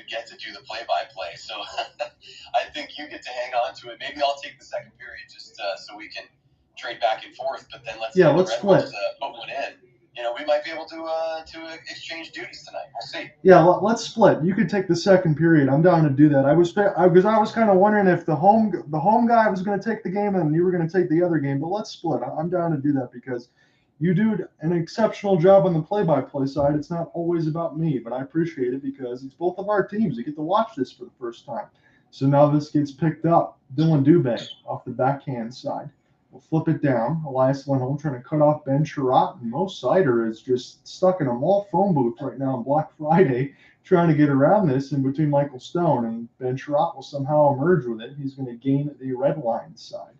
get to do the play-by-play. So I think you get to hang on to it. Maybe I'll take the second period just so we can trade back and forth. But then let's split. Put one in. We might be able to exchange duties tonight. We'll see. Yeah, let's split. You could take the second period. I'm down to do that. Because I was kind of wondering if the home guy was going to take the game and you were going to take the other game. But let's split. I'm down to do that because you do an exceptional job on the play-by-play side. It's not always about me, but I appreciate it because it's both of our teams. You get to watch this for the first time. So now this gets picked up. Dillon Dube off the backhand side. We'll flip it down. Elias Lindholm trying to cut off Ben Sherratt, and Moritz Seider is just stuck in a mall phone booth right now on Black Friday trying to get around this in between Michael Stone, and Ben Sherratt will somehow emerge with it. He's going to gain the red line side.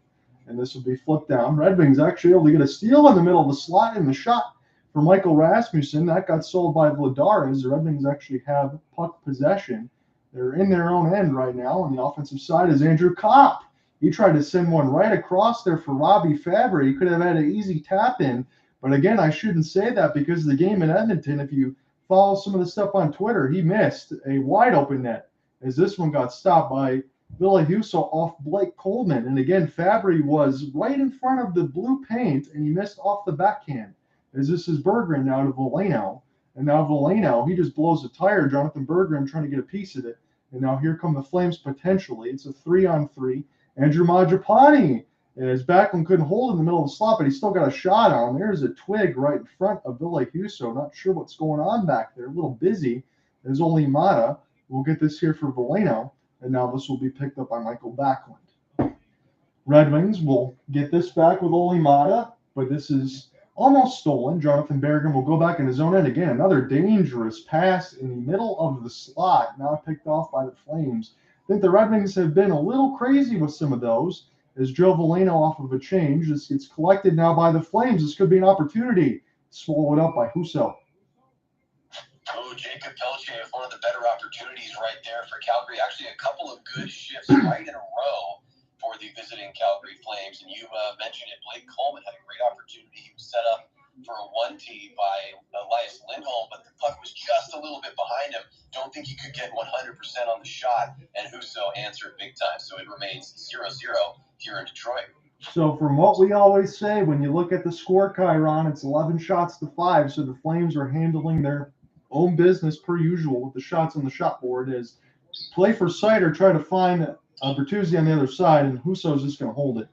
And this will be flipped down. Red Wings actually able to get a steal in the middle of the slot in the shot for Michael Rasmussen. That got sold by Vladar as the Red Wings actually have puck possession. They're in their own end right now. On the offensive side is Andrew Copp. He tried to send one right across there for Robbie Fabry. He could have had an easy tap in. But again, I shouldn't say that because the game in Edmonton, if you follow some of the stuff on Twitter, he missed a wide open net as this one got stopped by Ville Husso off Blake Coleman. And again, Fabry was right in front of the blue paint, and he missed off the backhand. As this is Berggren now to Veleno. And now Veleno, he just blows a tire. Jonathan Berggren trying to get a piece of it. And now here come the Flames potentially. It's a 3-on-3. Andrew Mangiapane, as Backlund couldn't hold in the middle of the slot, but he still got a shot on. There's a twig right in front of Ville Husso. Not sure what's going on back there. A little busy. There's only Maata. We'll get this here for Veleno. And now this will be picked up by Mikael Backlund. Red Wings will get this back with Olli Maata, but this is almost stolen. Jonathan Berggren will go back in his own end again. Another dangerous pass in the middle of the slot, now picked off by the Flames. I think the Red Wings have been a little crazy with some of those. As Joe Veleno off of a change, this gets collected now by the Flames. This could be an opportunity. Swallowed up by Husso. Oh, Jacob Pelletier with one of the better opportunities right there for Calgary. Actually, a couple of good shifts right in a row for the visiting Calgary Flames. And you mentioned it, Blake Coleman had a great opportunity. He was set up for a 1-T by Elias Lindholm, but the puck was just a little bit behind him. Don't think he could get 100% on the shot, and Husso answered big time. So it remains 0-0 here in Detroit. So from what we always say, when you look at the score, Chiron, it's 11 shots to 5. So the Flames are handling their own business per usual with the shots on the shot board. Is play for Seider, try to find Bertuzzi on the other side, and Husso's just going to hold it.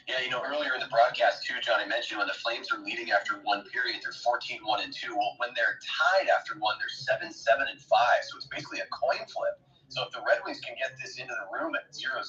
Yeah, earlier in the broadcast too, John, I mentioned when the Flames are leading after one period, they're 14-1-2. Well, when they're tied after one, they're 7-7-5. So it's basically a coin flip. So if the Red Wings can get this into the room at 0-0,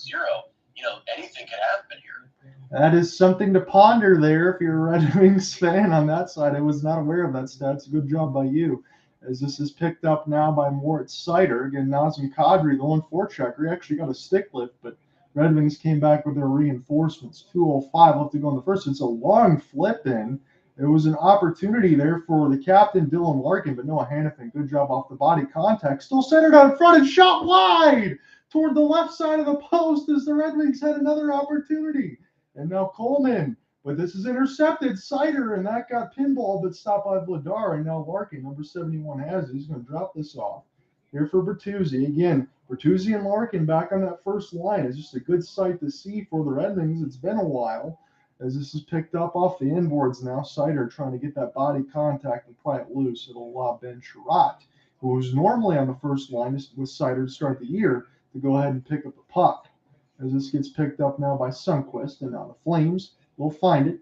anything could happen here. That is something to ponder there if you're a Red Wings fan on that side. I was not aware of that stat. It's a good job by you. As this is picked up now by Moritz Seider. Again, Nazem Kadri, the one forechecker, he actually got a stick lift, but Red Wings came back with their reinforcements. 2:05 left to go in the first. It's a long flip in. It was an opportunity there for the captain, Dylan Larkin, but Noah Hannafin, good job off the body contact. Still centered out in front and shot wide toward the left side of the post as the Red Wings had another opportunity. And now Coleman, but this is intercepted. Seider, and that got pinball, but stopped by Vladar. And now Larkin, number 71, has it. He's going to drop this off. Here for Bertuzzi. Again, Bertuzzi and Larkin back on that first line. It's just a good sight to see for the Red Wings. It's been a while as this is picked up off the inboards now. Seider trying to get that body contact and pry it loose. It'll allow Ben Sherratt. who's normally on the first line with Seider to start the year, to go ahead and pick up the puck. As this gets picked up now by Sundqvist, and now the Flames will find it.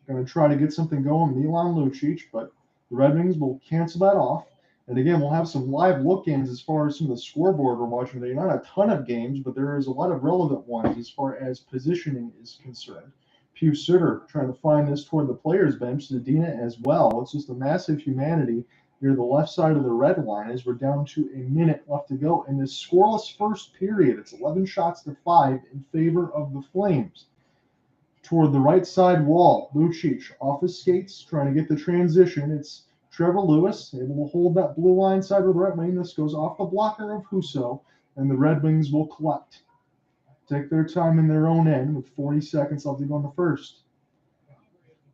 Going to try to get something going with Milan Lucic, but the Red Wings will cancel that off. And again, we'll have some live look-ins as far as some of the scoreboard we're watching today. Not a ton of games, but there is a lot of relevant ones as far as positioning is concerned. Pius Sutter trying to find this toward the players' bench. Zadina as well. It's just a massive humanity near the left side of the red line as we're down to a minute left to go in this scoreless first period. It's 11 shots to 5 in favor of the Flames. Toward the right side wall, Lucic off his skates, trying to get the transition. It's Trevor Lewis able to hold that blue line side with the right wing. This goes off the blocker of Husso, and the Red Wings will collect. Take their time in their own end with 40 seconds left to go in the first.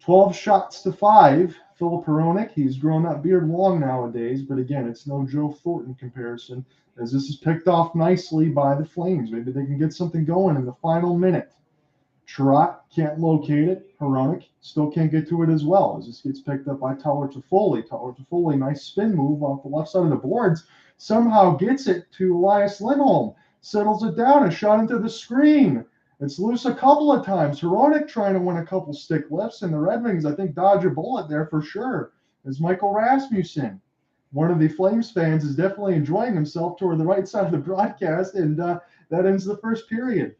12 shots to 5. Filip Hronek, he's grown that beard long nowadays, but again, it's no Joe Thornton comparison, as this is picked off nicely by the Flames. Maybe they can get something going in the final minute. Trot can't locate it. Hronek still can't get to it as well, as this gets picked up by Tyler Toffoli. Tyler Toffoli, nice spin move off the left side of the boards, somehow gets it to Elias Lindholm, settles it down, and shot into the screen. It's loose a couple of times. Hronek trying to win a couple stick lifts, and the Red Wings, I think, dodge a bullet there for sure. As Michael Rasmussen, one of the Flames fans, is definitely enjoying himself toward the right side of the broadcast, and that ends the first period.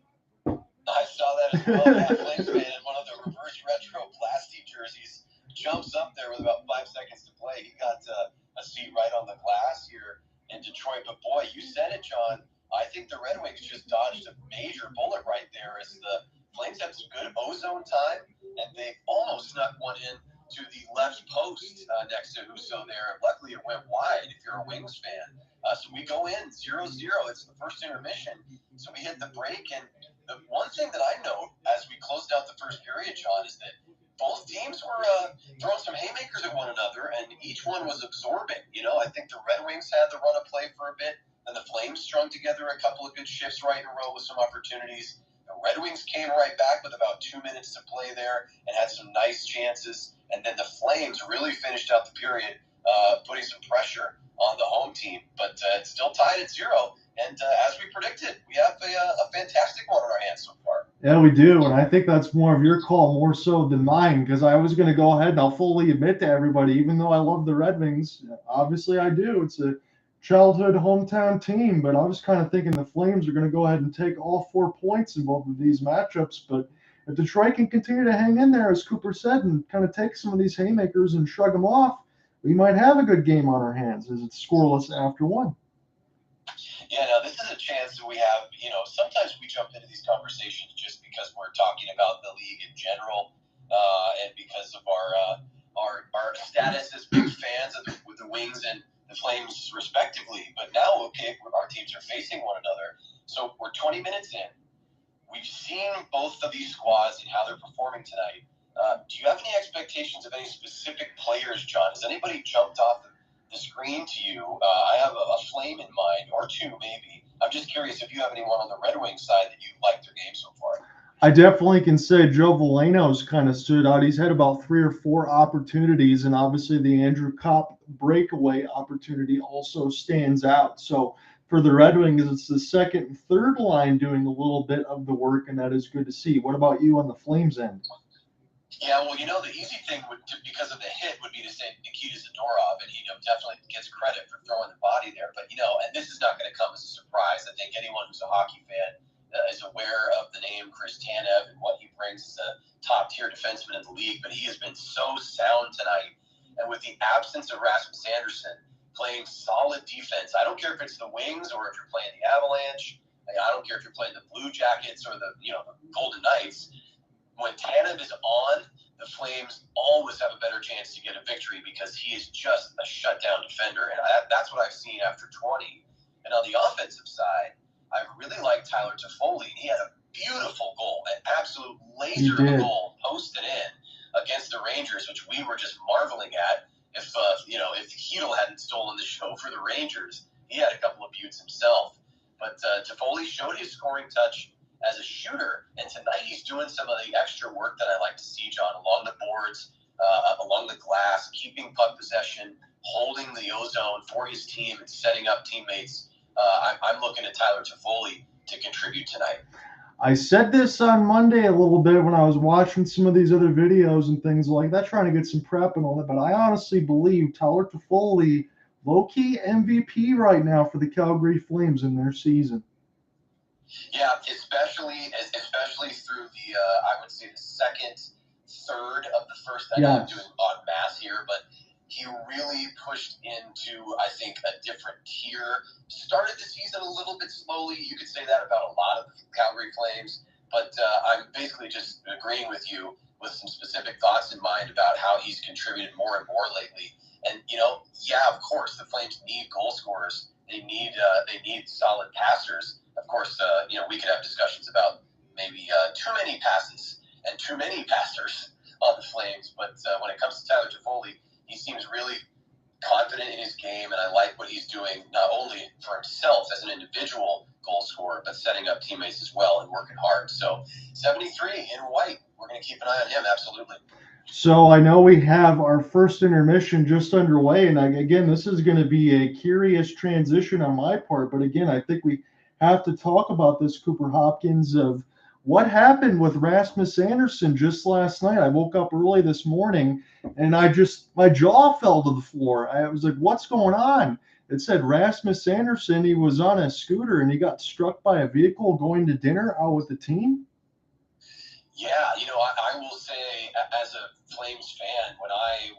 I saw that as well. Yeah, Flames fan in one of the reverse retro plastic jerseys jumps up there with about 5 seconds to play. He got a seat right on the glass here in Detroit. But boy, you said it, John. I think the Red Wings just dodged a major bullet right there as the Flames had some good ozone time, and they almost snuck one in to the left post next to Husso there. Luckily, it went wide if you're a Wings fan. So we go in 0-0. It's the first intermission. So we hit the break, and the one thing that I note as we closed out the first period, John, is that both teams were throwing some haymakers at one another, and each one was absorbing. You know, I think the Red Wings had the run of play for a bit, and the Flames strung together a couple of good shifts right in a row with some opportunities. The Red Wings came right back with about 2 minutes to play there and had some nice chances. And then the Flames really finished out the period, putting some pressure on the home team. But it's still tied at 0. And as we predicted, we have a fantastic one on our hands so far. Yeah, we do, and I think that's more of your call more so than mine, because I was going to go ahead and I'll fully admit to everybody, even though I love the Red Wings, obviously I do. It's a childhood hometown team, but I was kind of thinking the Flames are going to go ahead and take all 4 points in both of these matchups. But if Detroit can continue to hang in there, as Cooper said, and kind of take some of these haymakers and shrug them off, we might have a good game on our hands as it's scoreless after 1. Yeah, now this is a chance that we have, you know, sometimes we jump into these conversations just because we're talking about the league in general and because of our status as big fans of the Wings and the Flames respectively. But now, okay, our teams are facing one another. So we're 20 minutes in. We've seen both of these squads and how they're performing tonight. Do you have any expectations of any specific players, John? Has anybody jumped off the screen to you? I have a Flame in mind, or 2 maybe. I'm just curious if you have anyone on the Red Wings side that you've liked their game so far. I definitely can say Joe Veleno's kind of stood out. He's had about 3 or 4 opportunities, and obviously the Andrew Copp breakaway opportunity also stands out. So for the Red Wings, it's the second and third line doing a little bit of the work, and that is good to see. What about you on the Flames end? Yeah, well, you know, the easy thing because of the hit would be to say Nikita Zadorov, and he definitely gets credit for throwing the body there. But, you know, and this is not going to come as a surprise. I think anyone who's a hockey fan is aware of the name Chris Tanev and what he brings as a top-tier defenseman in the league. But he has been so sound tonight. And with the absence of Rasmus Andersson playing solid defense, I don't care if it's the Wings or if you're playing the Avalanche. I don't care if you're playing the Blue Jackets or the Golden Knights. When Tanev is on, the Flames always have a better chance to get a victory because he is just a shutdown defender. And that's what I've seen after 20. And on the offensive side, I really like Tyler Toffoli. He had a beautiful goal, an absolute laser of a goal posted in against the Rangers, which we were just marveling at. If Hedl hadn't stolen the show for the Rangers, he had a couple of buttes himself. But Toffoli showed his scoring touch as a shooter, and tonight he's doing some of the extra work that I like to see, John, along the boards, along the glass, keeping puck possession, holding the ozone for his team and setting up teammates. I'm looking at Tyler Toffoli to contribute tonight. I said this on Monday a little bit when I was watching some of these other videos and things like that, trying to get some prep and all that, but I honestly believe Tyler Toffoli, low-key MVP right now for the Calgary Flames in their season. Yeah, especially through the I would say the second third of the first. I know I'm doing en masse here, but he really pushed into, I think, a different tier. Started the season a little bit slowly. You could say that about a lot of the Calgary Flames, but I'm basically just agreeing with you with some specific thoughts in mind about how he's contributed more and more lately. And, of course, the Flames need goal scorers. They need solid passers. Of course, we could have discussions about maybe too many passes and too many passers on the Flames. But when it comes to Tyler Toffoli, he seems really confident in his game, and I like what he's doing, not only for himself as an individual goal scorer, but setting up teammates as well and working hard. So 73 in white. We're going to keep an eye on him, absolutely. So I know we have our first intermission just underway, and again, this is going to be a curious transition on my part, but again, I think we have to talk about this, Cooper Hopkins, of what happened with Rasmus Andersson just last night. I woke up early this morning, and my jaw fell to the floor. I was like, what's going on? It said Rasmus Andersson, he was on a scooter, and he got struck by a vehicle going to dinner out with the team. Yeah, I will say, as a Flames fan, when I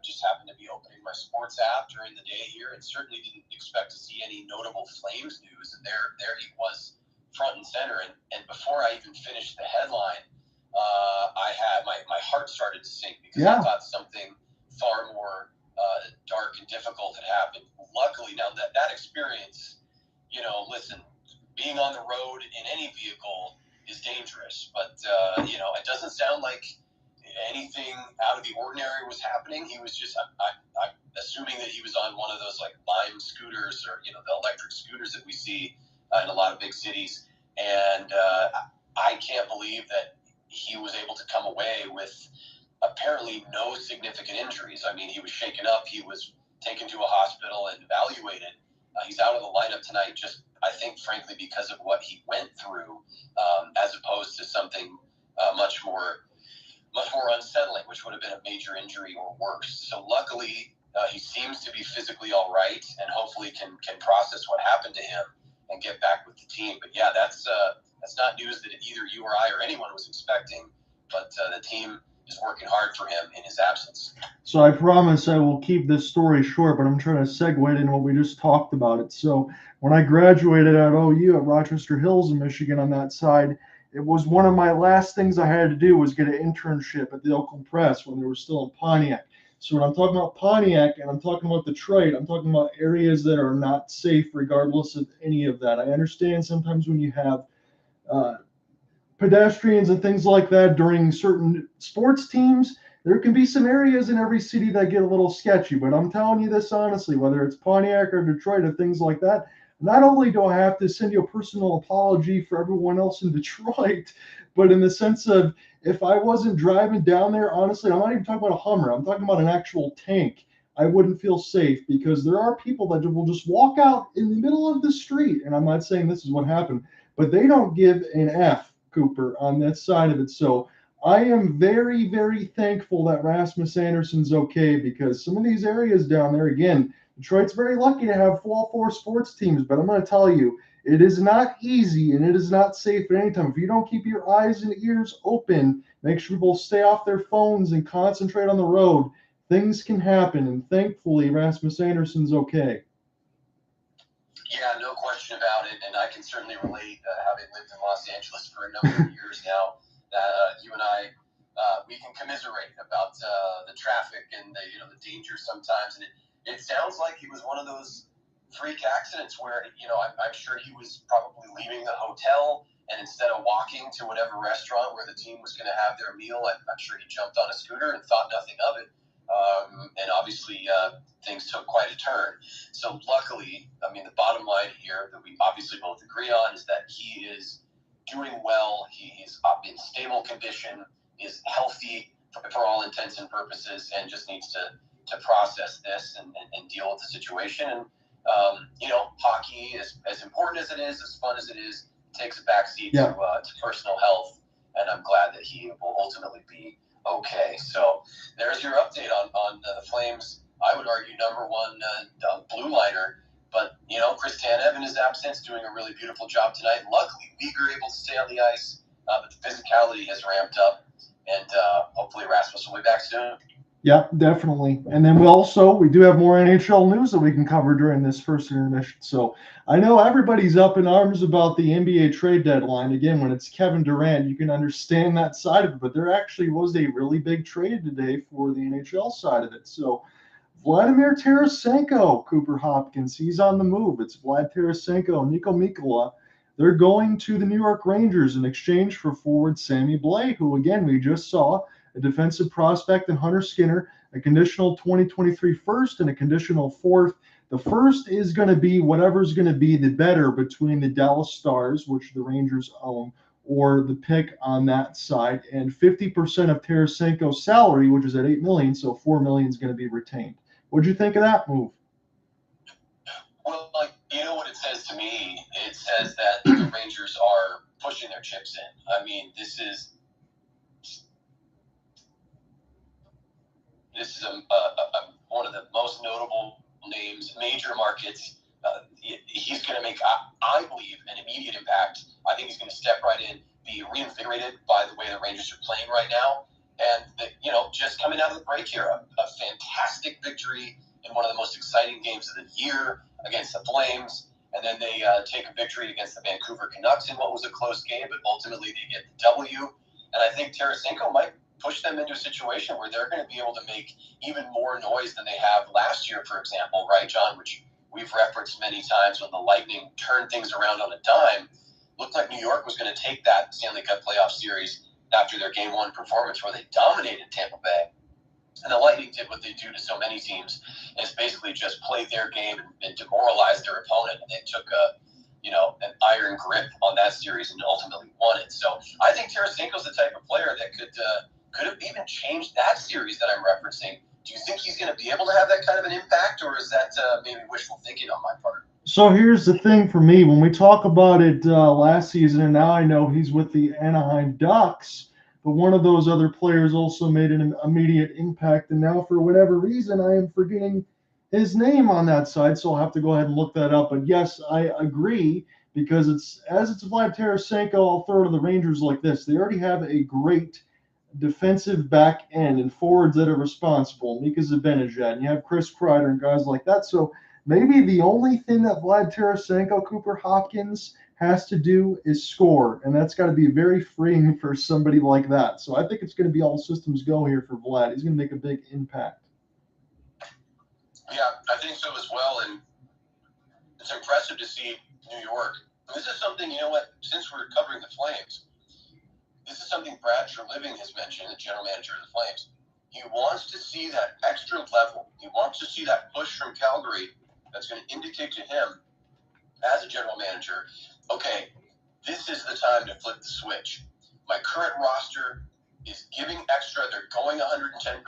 just happened to be opening my sports app during the day here, and certainly didn't expect to see any notable Flames news, and there he was front and center, and before I even finished the headline, I had my heart started to sink because I thought something far more dark and difficult had happened. Luckily, now that experience, listen, being on the road in any vehicle is dangerous, but it doesn't sound like anything out of the ordinary was happening. He was just, I'm assuming that he was on one of those like Lime scooters or the electric scooters that we see in a lot of big cities, and I can't believe that he was able to come away with apparently no significant injuries. I mean, he was shaken up, he was taken to a hospital and evaluated. He's out of the lineup tonight, just I think, frankly, because of what he went through, as opposed to something much more unsettling, which would have been a major injury or worse. So luckily, he seems to be physically all right, and hopefully can process what happened to him and get back with the team. But yeah, that's not news that either you or I or anyone was expecting. But the team is working hard for him in his absence. So I promise I will keep this story short, but I'm trying to segue it into what we just talked about it. So when I graduated at OU at Rochester Hills in Michigan on that side, it was one of my last things I had to do was get an internship at the Oakland Press when they were still in Pontiac. So when I'm talking about Pontiac and I'm talking about Detroit, I'm talking about areas that are not safe regardless of any of that. I understand sometimes when you have pedestrians and things like that during certain sports teams, there can be some areas in every city that get a little sketchy. But I'm telling you this honestly, whether it's Pontiac or Detroit or things like that, not only do I have to send you a personal apology for everyone else in Detroit, but in the sense of if I wasn't driving down there, honestly, I'm not even talking about a Hummer, I'm talking about an actual tank, I wouldn't feel safe because there are people that will just walk out in the middle of the street. And I'm not saying this is what happened, but they don't give an F, Cooper, on that side of it. So I am very, very thankful that Rasmus Andersson's okay, because some of these areas down there, again, Detroit's very lucky to have all four sports teams, but I'm going to tell you, it is not easy and it is not safe at any time. If you don't keep your eyes and ears open, make sure people stay off their phones and concentrate on the road, things can happen. And thankfully, Rasmus Andersson's okay. Yeah, no question about it, and I can certainly relate, having lived in Los Angeles for a number of years now, that you and I, we can commiserate about the traffic and the danger sometimes. And it sounds like he was one of those freak accidents where, I'm sure he was probably leaving the hotel, and instead of walking to whatever restaurant where the team was going to have their meal, I'm sure he jumped on a scooter and thought nothing of it. And obviously, things took quite a turn. So luckily, I mean, the bottom line here that we obviously both agree on is that he is doing well. He is in stable condition, is healthy for all intents and purposes, and just needs to to process this and deal with the situation. And hockey, as important as it is, as fun as it is, takes a backseat to personal health. And I'm glad that he will ultimately be okay. So there's your update on the Flames. I would argue number one blue liner. But, Chris Tanev in his absence doing a really beautiful job tonight. Luckily, Weegar able to stay on the ice, but the physicality has ramped up. And hopefully Rasmus will be back soon. Yeah, definitely. And then we do have more NHL news that we can cover during this first intermission. So I know everybody's up in arms about the NBA trade deadline. Again, when it's Kevin Durant, you can understand that side of it. But there actually was a really big trade today for the NHL side of it. So Vladimir Tarasenko, Cooper Hopkins, he's on the move. It's Vlad Tarasenko, Nico Mikkola. They're going to the New York Rangers in exchange for forward Sammy Blais, who, again, we just saw a defensive prospect in Hunter Skinner, a conditional 2023 first and a conditional fourth. The first is going to be whatever's going to be the better between the Dallas Stars, which the Rangers own, or the pick on that side. And 50% of Tarasenko's salary, which is at $8 million, so $4 million is going to be retained. What'd you think of that move? Well, what it says to me? It says that the Rangers are pushing their chips in. I mean, this is one of the most notable names, major markets. He's going to make, I believe, an immediate impact. I think he's going to step right in, be reinvigorated by the way the Rangers are playing right now. And, just coming out of the break here, a fantastic victory in one of the most exciting games of the year against the Flames. And then they take a victory against the Vancouver Canucks in what was a close game, but ultimately they get the W. And I think Tarasenko might push them into a situation where they're going to be able to make even more noise than they have last year, for example, right, John, which we've referenced many times when the Lightning turned things around on a dime. Looked like New York was going to take that Stanley Cup playoff series after their Game 1 performance where they dominated Tampa Bay. And the Lightning did what they do to so many teams, is basically just play their game and demoralize their opponent. And they took an iron grip on that series and ultimately won it. So I think Tarasenko's the type of player that could have even changed that series that I'm referencing. Do you think he's going to be able to have that kind of an impact, or is that maybe wishful thinking on my part? So here's the thing for me. When we talk about it last season, and now I know he's with the Anaheim Ducks, but one of those other players also made an immediate impact, and now for whatever reason, I am forgetting his name on that side, so I'll have to go ahead and look that up. But yes, I agree, because it's Vlad Tarasenko, I'll throw to the Rangers like this. They already have a great defensive back end and forwards that are responsible, Mika Zibanejad, and you have Chris Kreider and guys like that. So maybe the only thing that Vlad Tarasenko, Cooper Hopkins has to do is score, and that's got to be very freeing for somebody like that. So I think it's going to be all systems go here for Vlad. He's going to make a big impact. Yeah, I think so as well, and it's impressive to see New York. This is something, since we're covering the Flames, this is something Brad Treliving has mentioned, the general manager of the Flames. He wants to see that extra level. He wants to see that push from Calgary that's going to indicate to him, as a general manager, okay, this is the time to flip the switch. My current roster is giving extra. They're going 110%.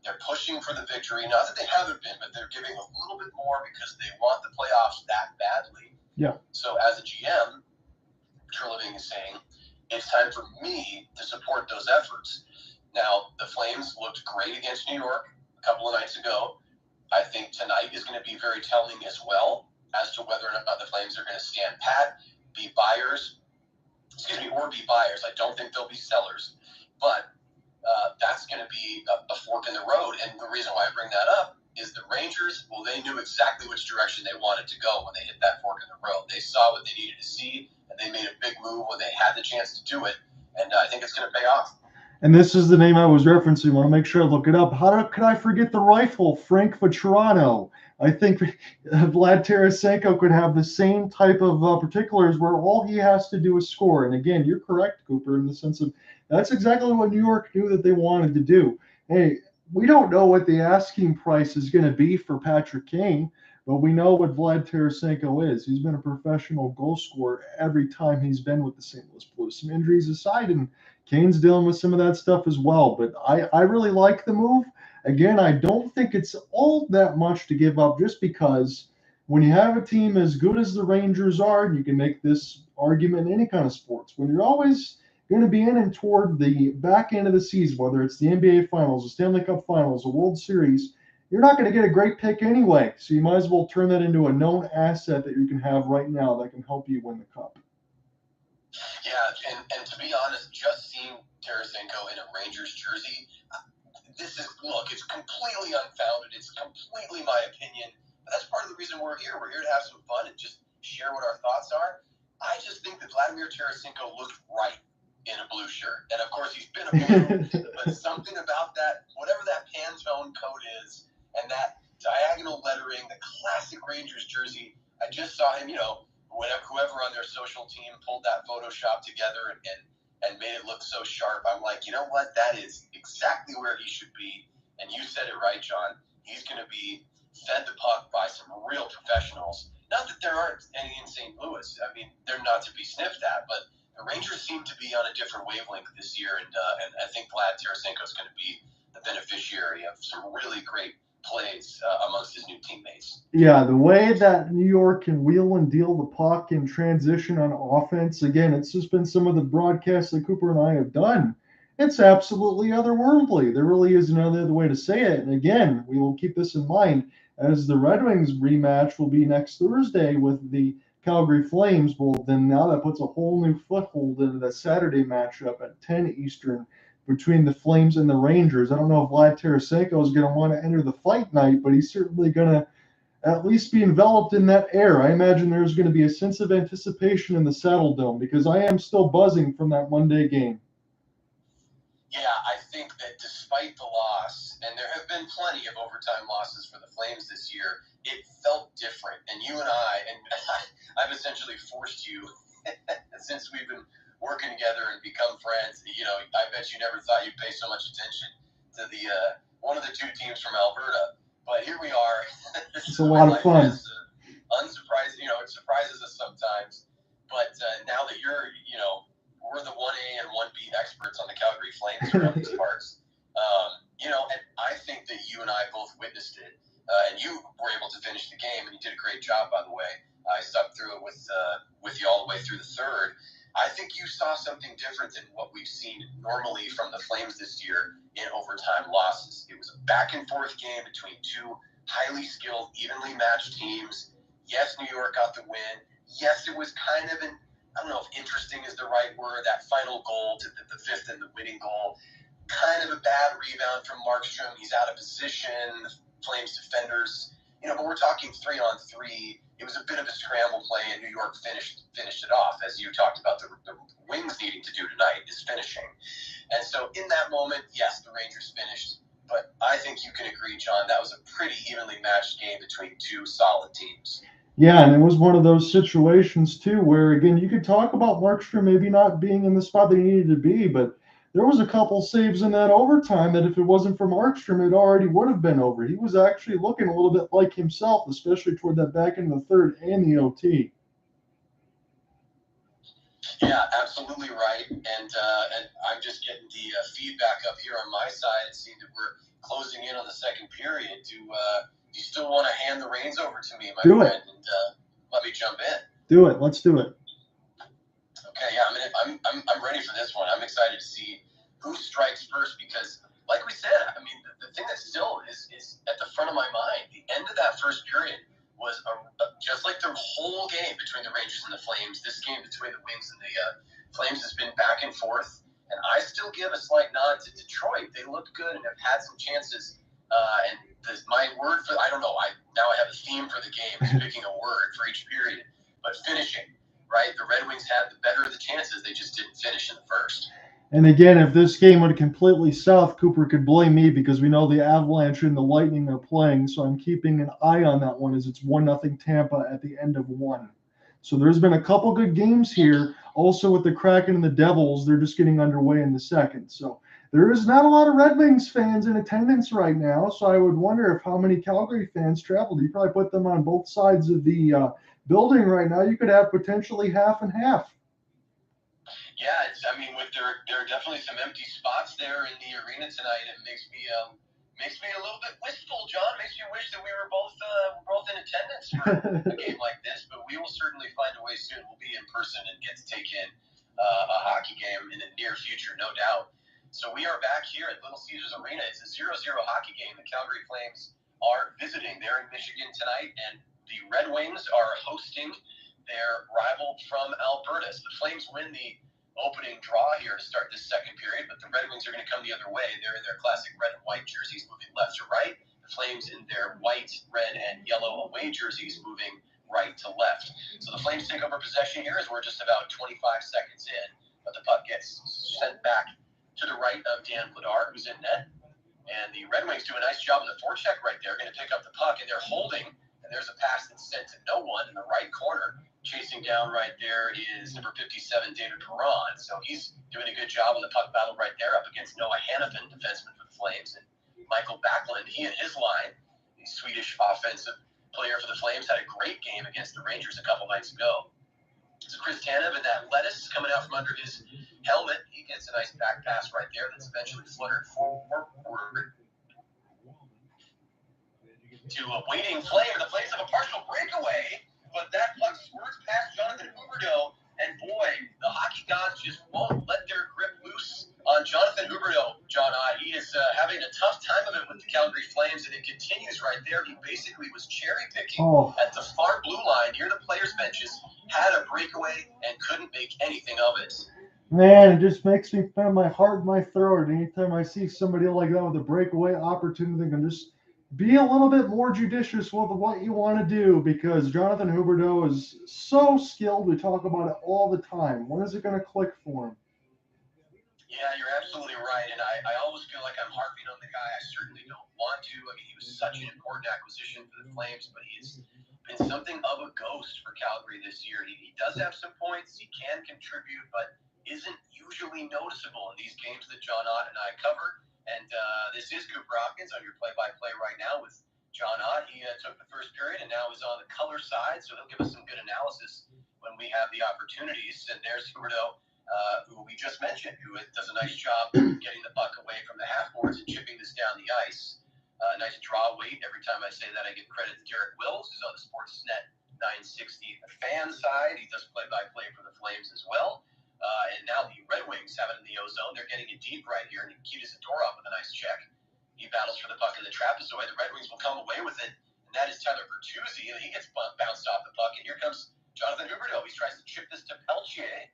They're pushing for the victory. Not that they haven't been, but they're giving a little bit more because they want the playoffs that badly. Yeah. So as a GM, Treliving is saying, it's time for me to support those efforts. Now, the Flames looked great against New York a couple of nights ago. I think tonight is going to be very telling as well as to whether or not the Flames are going to stand pat, be buyers. I don't think they'll be sellers. But that's going to be a fork in the road. And the reason why I bring that up is the Rangers, well, they knew exactly which direction they wanted to go when they hit that fork in the road. They saw what they needed to see, and they made a big move when they had the chance to do it. And I think it's going to pay off. And this is the name I was referencing. I want to make sure I look it up. How could I forget the rifle, Frank Vatrano? I think Vlad Tarasenko could have the same type of particulars where all he has to do is score. And again, you're correct, Cooper, in the sense of that's exactly what New York knew that they wanted to do. Hey, we don't know what the asking price is going to be for Patrick Kane, but we know what Vlad Tarasenko is. He's been a professional goal scorer every time he's been with the St. Louis Blues. Some injuries aside, and Kane's dealing with some of that stuff as well. But I really like the move. again, I don't think it's all that much to give up just because when you have a team as good as the Rangers are, and you can make this argument in any kind of sports, when you're always going to be in and toward the back end of the season, whether it's the NBA Finals, the Stanley Cup Finals, the World Series, you're not going to get a great pick anyway. So you might as well turn that into a known asset that you can have right now that can help you win the cup. Yeah, and to be honest, just seeing Tarasenko in a Rangers jersey, it's completely unfounded. It's completely my opinion. But that's part of the reason we're here. We're here to have some fun and just share what our thoughts are. I just think that Vladimir Tarasenko looked right in a blue shirt. And of course, he's been a blue, but something about that, whatever that Pantone coat is, and that diagonal lettering, the classic Rangers jersey, I just saw him, whoever on their social team pulled that Photoshop together and made it look so sharp. I'm like, you know what? That is exactly where he should be. And you said it right, John. He's going to be fed the puck by some real professionals. Not that there aren't any in St. Louis. I mean, they're not to be sniffed at, but the Rangers seem to be on a different wavelength this year, and I think Vlad Tarasenko is going to be the beneficiary of some really great plays amongst his new teammates. Yeah, the way that New York can wheel and deal the puck and transition on offense, again, it's just been some of the broadcasts that Cooper and I have done. It's absolutely otherworldly. There really is no other way to say it. And again, we will keep this in mind as the Red Wings rematch will be next Thursday with the Calgary Flames. Well, then now that puts a whole new foothold into the Saturday matchup at 10 Eastern between the Flames and the Rangers. I don't know if Vlad Tarasenko is going to want to enter the fight night, but he's certainly going to at least be enveloped in that air. I imagine there's going to be a sense of anticipation in the Saddle Dome because I am still buzzing from that Monday game. Yeah, I think that despite the loss, and there have been plenty of overtime losses for the Flames this year, it felt different. And you and I've essentially forced you, since we've been working together and become friends, I bet you never thought you'd pay so much attention to the one of the two teams from Alberta. But here we are. It's a lot of fun. Unsurprising, it surprises us sometimes. But now that you're, we're the 1A and 1B experts on the Calgary Flames around these parts. And I think that you and I both witnessed it, and you were able to finish the game, and you did a great job, by the way. I stuck through it with you all the way through the third. I think you saw something different than what we've seen normally from the Flames this year in overtime losses. It was a back-and-forth game between two highly skilled, evenly matched teams. Yes, New York got the win. Yes, it was kind of I don't know if interesting is the right word, that final goal to the fifth and the winning goal. Kind of a bad rebound from Markstrom. He's out of position. The Flames defenders, but we're talking 3-on-3. It was a bit of a scramble play, and New York finished it off, as you talked about the Wings needing to do tonight is finishing. And so in that moment, yes, the Rangers finished, but I think you can agree, John, that was a pretty evenly matched game between two solid teams. Yeah, and it was one of those situations, too, where, again, you could talk about Markstrom maybe not being in the spot that he needed to be, but there was a couple saves in that overtime that if it wasn't for Markstrom, it already would have been over. He was actually looking a little bit like himself, especially toward that back end of the third and the OT. Yeah, absolutely right. And I'm just getting the feedback up here on my side. It seems that we're closing in on the second period. Do you still want to hand the reins over to me, my friend, and let me jump in? Do it. Let's do it. Okay, yeah, I'm ready for this one. I'm excited to see who strikes first because, like we said, I mean, the thing that still is at the front of my mind, the end of that first period was just like the whole game between the Rangers and the Flames. This game between the Wings and the Flames has been back and forth, and I still give a slight nod to Detroit. They looked good and have had some chances. And my word for I don't know. I have a theme for the game, is picking a word for each period, but finishing. Right, the Red Wings had the better of the chances. They just didn't finish in the first. And again, if this game went completely south, Cooper could blame me because we know the Avalanche and the Lightning are playing. So I'm keeping an eye on that one as it's 1-0 Tampa at the end of one. So there's been a couple good games here. Also with the Kraken and the Devils, they're just getting underway in the second. So there is not a lot of Red Wings fans in attendance right now. So I would wonder if how many Calgary fans traveled. You probably put them on both sides of the building right now. You could have potentially half and half. Yeah, there are definitely some empty spots there in the arena tonight. It makes makes me a little bit wistful, John. Makes me wish that we were both in attendance for a game like this. But we will certainly find a way soon. We'll be in person and get to take in a hockey game in the near future, no doubt. So we are back here at Little Caesars Arena. It's a 0-0 hockey game. The Calgary Flames are visiting. They're in Michigan tonight, and the Red Wings are hosting their rival from Alberta. So the Flames win the opening draw here to start this second period, but the Red Wings are going to come the other way. They're in their classic red and white jerseys, moving left to right. The Flames in their white, red, and yellow away jerseys, moving right to left. So the Flames take over possession here as we're just about 25 seconds in, but the puck gets sent back to the right of Dan Vladar, who's in net. And the Red Wings do a nice job in the forecheck right there, going to pick up the puck, and they're holding, and there's a pass that's sent to no one in the right corner. Chasing down right there is number 57, David Perron. So he's doing a good job on the puck battle right there up against Noah Hannafin, defenseman for the Flames, and Mikael Backlund. He and his line, the Swedish offensive player for the Flames, had a great game against the Rangers a couple nights ago. So Chris Tanev and that lettuce coming out from under his helmet. He gets a nice back pass right there that's eventually fluttered forward to a waiting Flame. The Flames have a partial breakaway, but that puck squirts past Jonathan Huberdeau, and boy, the hockey gods just won't let their grip loose on Jonathan Huberdeau. John, he is having a tough time of it with the Calgary Flames, and it continues right there. He basically was cherry-picking at the far blue line near the players' benches, had a breakaway, and couldn't make anything of it. Man, it just makes me feel my heart in my throat anytime I see somebody like that with a breakaway opportunity. And just be a little bit more judicious with what you want to do, because Jonathan Huberdeau is so skilled. We talk about it all the time. When is it going to click for him? Yeah, you're absolutely right, and I always feel like I'm harping on the guy. I certainly don't want to. I mean, he was such an important acquisition for the Flames, but he's been something of a ghost for Calgary this year. He does have some points. He can contribute, but isn't usually noticeable in these games that John Ott and I cover. And this is Cooper Hopkins on your play-by-play right now with John Ott. He took the first period and now is on the color side, so he'll give us some good analysis when we have the opportunities. And there's Huberdeau, who we just mentioned, who does a nice job getting the puck away from the half-boards and chipping this down the ice. Nice draw weight. Every time I say that, I give credit to Derek Wills, who's on the Sportsnet 960 the fan side. He does play-by-play for the Flames as well. And now the Red Wings have it in the O-zone. They're getting it deep right here. Nikita Zadorov with a nice check. He battles for the puck in the trapezoid. The Red Wings will come away with it, and that is Tyler Bertuzzi. He gets bounced off the puck, and here comes Jonathan Huberdeau. He tries to chip this to Peltier,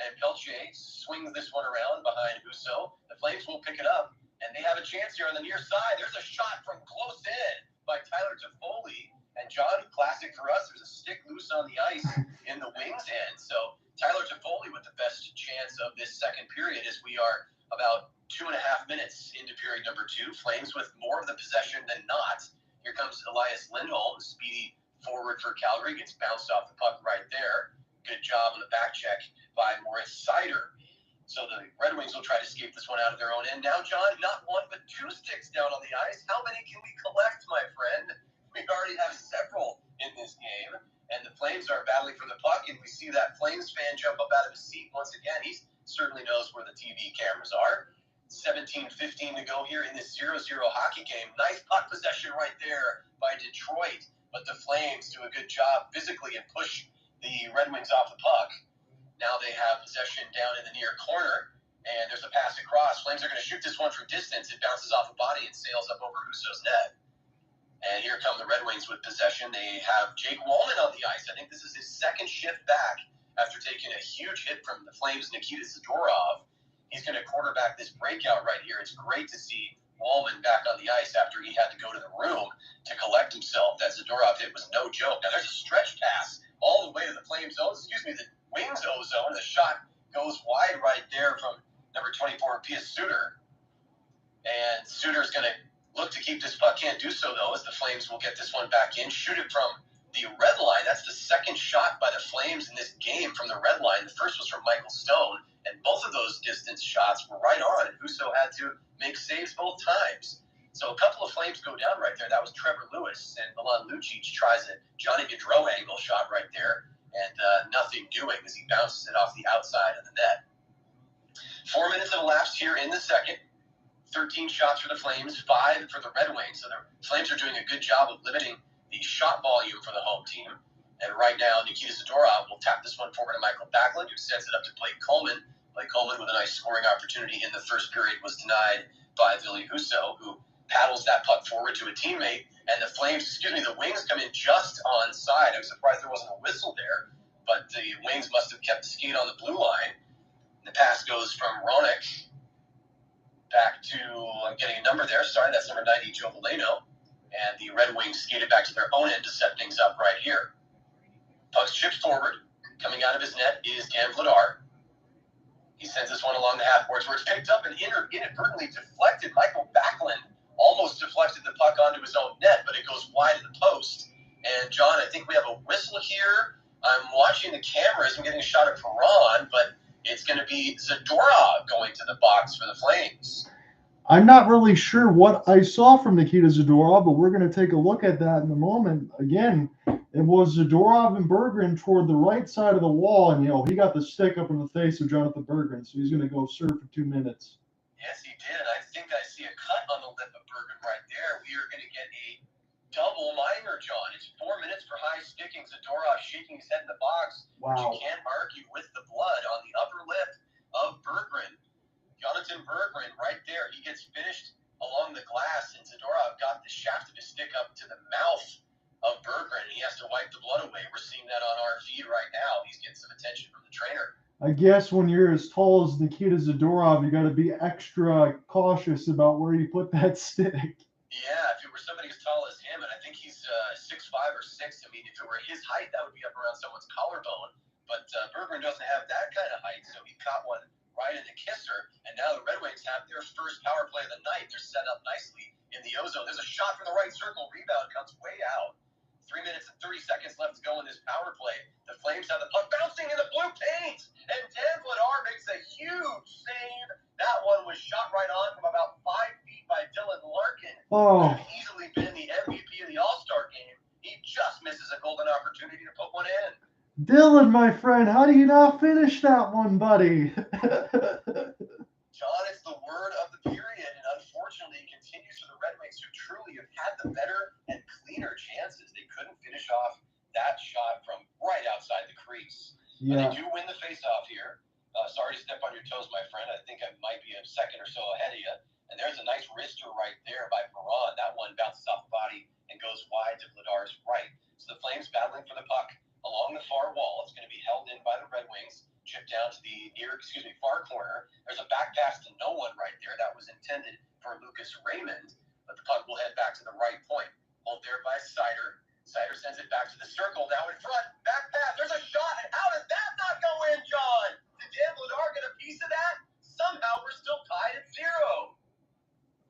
and Peltier swings this one around behind Husso. The Flames will pick it up, and they have a chance here on the near side. There's a shot from close in by Tyler Toffoli. And John, classic for us, there's a stick loose on the ice in the wings end. So Tyler Toffoli with the best chance of this second period as we are about 2.5 minutes into period number 2. Flames with more of the possession than not. Here comes Elias Lindholm, speedy forward for Calgary, gets bounced off the puck right there. Good job on the back check by Moritz Seider. So the Red Wings will try to escape this one out of their own end. Now, John, not one but 2 sticks down on the ice. How many can we collect, my friend? We already have several in this game, and the Flames are battling for the puck, and we see that Flames fan jump up out of his seat once again. He certainly knows where the TV cameras are. 17-15 to go here in this 0-0 hockey game. Nice puck possession right there by Detroit, but the Flames do a good job physically and push the Red Wings off the puck. Now they have possession down in the near corner, and there's a pass across. Flames are going to shoot this one from distance. It bounces off the body and sails up over Husso's net. And here come the Red Wings with possession. They have Jake Wallman on the ice. I think this is his second shift back after taking a huge hit from the Flames' Nikita Zadorov. He's going to quarterback this breakout right here. It's great to see Wallman back on the ice after he had to go to the room to collect himself. That Zadorov hit was no joke. Now there's a stretch pass all the way to the Flames' zone. The Wings' O-zone. The shot goes wide right there from number 24, Pius Suter. And Suter's going to look to keep this puck. Can't do so, though, as the Flames will get this one back in. Shoot it from the red line. That's the second shot by the Flames in this game from the red line. The first was from Michael Stone, and both of those distance shots were right on, and Husso had to make saves both times. So a couple of Flames go down right there. That was Trevor Lewis, and Milan Lucic tries a Johnny Gaudreau angle shot right there, and nothing doing as he bounces it off the outside of the net. 4 minutes have elapsed here in the second. 13 shots for the Flames, 5 for the Red Wings. So the Flames are doing a good job of limiting the shot volume for the home team. And right now, Nikita Zadorov will tap this one forward to Mikael Backlund, who sends it up to Blake Coleman. Blake Coleman with a nice scoring opportunity in the first period was denied by Ville Husso, who paddles that puck forward to a teammate. And the Wings come in just on side. I was surprised there wasn't a whistle there, but the Wings must have kept the skate on the blue line. The pass goes from Hronek back to, I'm getting a number there, sorry, that's number 90, Joe Valeno. And the Red Wings skated back to their own end to set things up right here. Puck's chipped forward. Coming out of his net is Dan Vladar. He sends this one along the half boards where it's picked up and inadvertently deflected. Mikael Backlund almost deflected the puck onto his own net, but it goes wide of the post. And, John, I think we have a whistle here. I'm watching the cameras. I'm getting a shot of Perron, but it's going to be Zadorov going to the box for the Flames. I'm not really sure what I saw from Nikita Zadorov, but we're going to take a look at that in a moment. Again, it was Zadorov and Berggren toward the right side of the wall, and, he got the stick up in the face of Jonathan Berggren, so he's going to go serve for 2 minutes. Yes, he did. I think I see a cut on the lip of Berggren right there. We are going to get a double minor, John. It's 4 minutes for high sticking. Zadorov shaking his head in the box, which you can't argue with the blood on the upper lip of Berggren. Jonathan Berggren right there. He gets finished along the glass, and Zadorov got the shaft of his stick up to the mouth of Berggren. He has to wipe the blood away. We're seeing that on our feed right now. He's getting some attention from the trainer. I guess when you're as tall as Nikita Zadorov, you got to be extra cautious about where you put that stick. Yeah, if it were somebody as tall as him, and I think he's 6'5" or 6", I mean, if it were his height, that would be up around someone's collarbone. But Berggren doesn't have that kind of height, so he caught one right in the kisser. And now the Red Wings have their first power play of the night. They're set up nicely in the ozone. There's a shot from the right circle. Rebound comes way out. 3 minutes and 30 seconds left to go in this power play. The Flames have the puck bouncing in the blue paint. And Dan Vladar makes a huge save. That one was shot right on from about 5 feet by Dylan Larkin. Oh. Could have easily been the MVP of the All-Star game. He just misses a golden opportunity to put one in. Dillon, my friend, how do you not finish that one, buddy? John, it's the word of the period, and unfortunately it continues for the Red Wings, who truly have had the better and cleaner chances. They couldn't finish off that shot from right outside the crease. Yeah. But they do win the face-off here. Sorry to step on your toes, my friend. I think I might be a second or so ahead of you. And there's a nice wrister right there by Perron. That one bounces off the body and goes wide to Vladar's right. So the Flames battling for the puck along the far wall. It's going to be held in by the Red Wings. Chipped down to the far corner. There's a back pass to no one right there. That was intended for Lucas Raymond, but the puck will head back to the right point. Hold there by Seider. Seider sends it back to the circle. Now in front. Back pass. There's a shot. And how did that not go in, John? Did Dan Vladar get a piece of that? Somehow we're still tied at 0.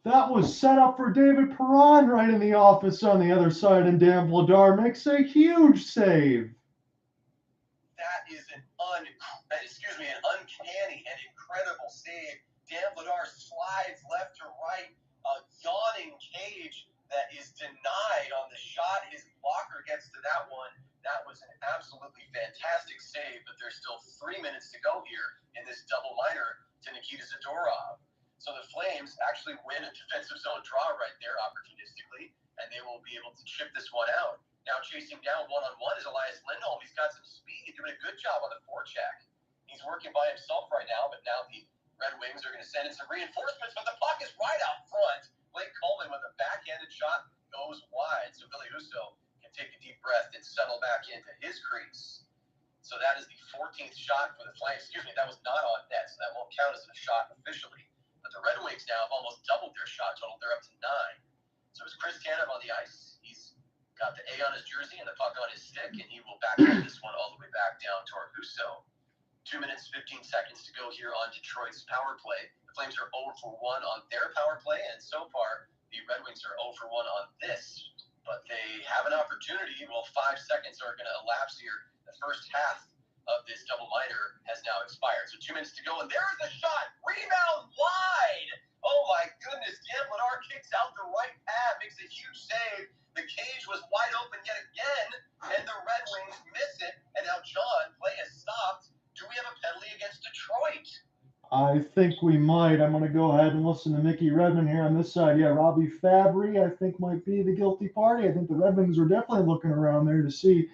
That was set up for David Perron right in the office on the other side, and Dan Vladar makes a huge save. That is an uncanny and incredible save. Dan Vladar slides left to right, a yawning cage that is denied on the shot. His blocker gets to that one. That was an absolutely fantastic save, but there's still 3 minutes to go here in this double minor to Nikita Zadorov. So the Flames actually win a defensive zone draw right there opportunistically, and they will be able to chip this one out. Now chasing down one-on-one is Elias Lindholm. He's got some speed, doing a good job on the forecheck. He's working by himself right now, but now the Red Wings are going to send in some reinforcements, but the puck is right out front. Blake Coleman with a backhanded shot goes wide, so Ville Husso can take a deep breath and settle back into his crease. So that is the 14th shot for the Flames. That was not on net, so that won't count as a shot officially. But the Red Wings now have almost doubled their shot total. They're up to 9. So it's Chris Tanev on the ice. He's got the A on his jersey and the puck on his stick, and he will back up this one all the way back down toward Husso. 2 minutes, 15 seconds to go here on Detroit's power play. The Flames are 0 for 1 on their power play, and so far the Red Wings are 0 for 1 on this. But they have an opportunity. Well, 5 seconds are going to elapse here. The first half of this double minor has now expired. So 2 minutes to go, and there's the shot. Rebound wide. Oh, my goodness. Dan Vladar kicks out the right pad, makes a huge save. The cage was wide open yet again, and the Red Wings miss it. And now, John, play has stopped. Do we have a penalty against Detroit? I think we might. I'm going to go ahead and listen to Mickey Redmond here on this side. Yeah, Robbie Fabry, I think, might be the guilty party. I think the Red Wings are definitely looking around there to see.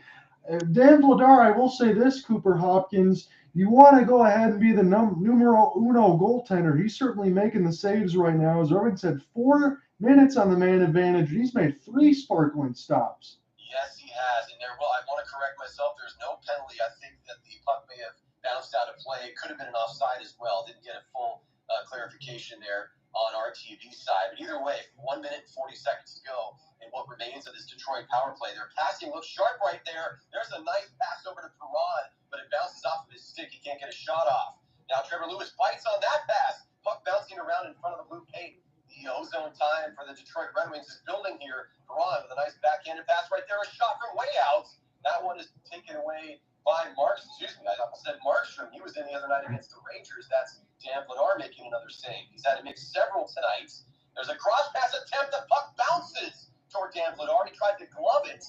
Dan Vladar, I will say this, Cooper Hopkins, you want to go ahead and be the numero uno goaltender. He's certainly making the saves right now. As Irving said, 4 minutes on the man advantage. He's made 3 sparkling stops. Yes, he has. And there, well, I want to correct myself. There's no penalty. I think that the puck may have bounced out of play. It could have been an offside as well. Didn't get a full clarification there on our TV side. But either way, 1 minute and 40 seconds to go in what remains of this Detroit power play. Their passing looks sharp right there. There's a nice pass over to Perron, but it bounces off of his stick. He can't get a shot off. Now Trevor Lewis bites on that pass. Puck bouncing around in front of the blue paint. The ozone time for the Detroit Red Wings is building here. Perron with a nice backhanded pass right there. A shot from way out. That one is taken away by I almost said Markstrom. He was in the other night against the Rangers. That's Dan Vladar making another save. He's had to make several tonight. There's a cross pass attempt. The puck bounces toward Dan Vladar. He tried to glove it,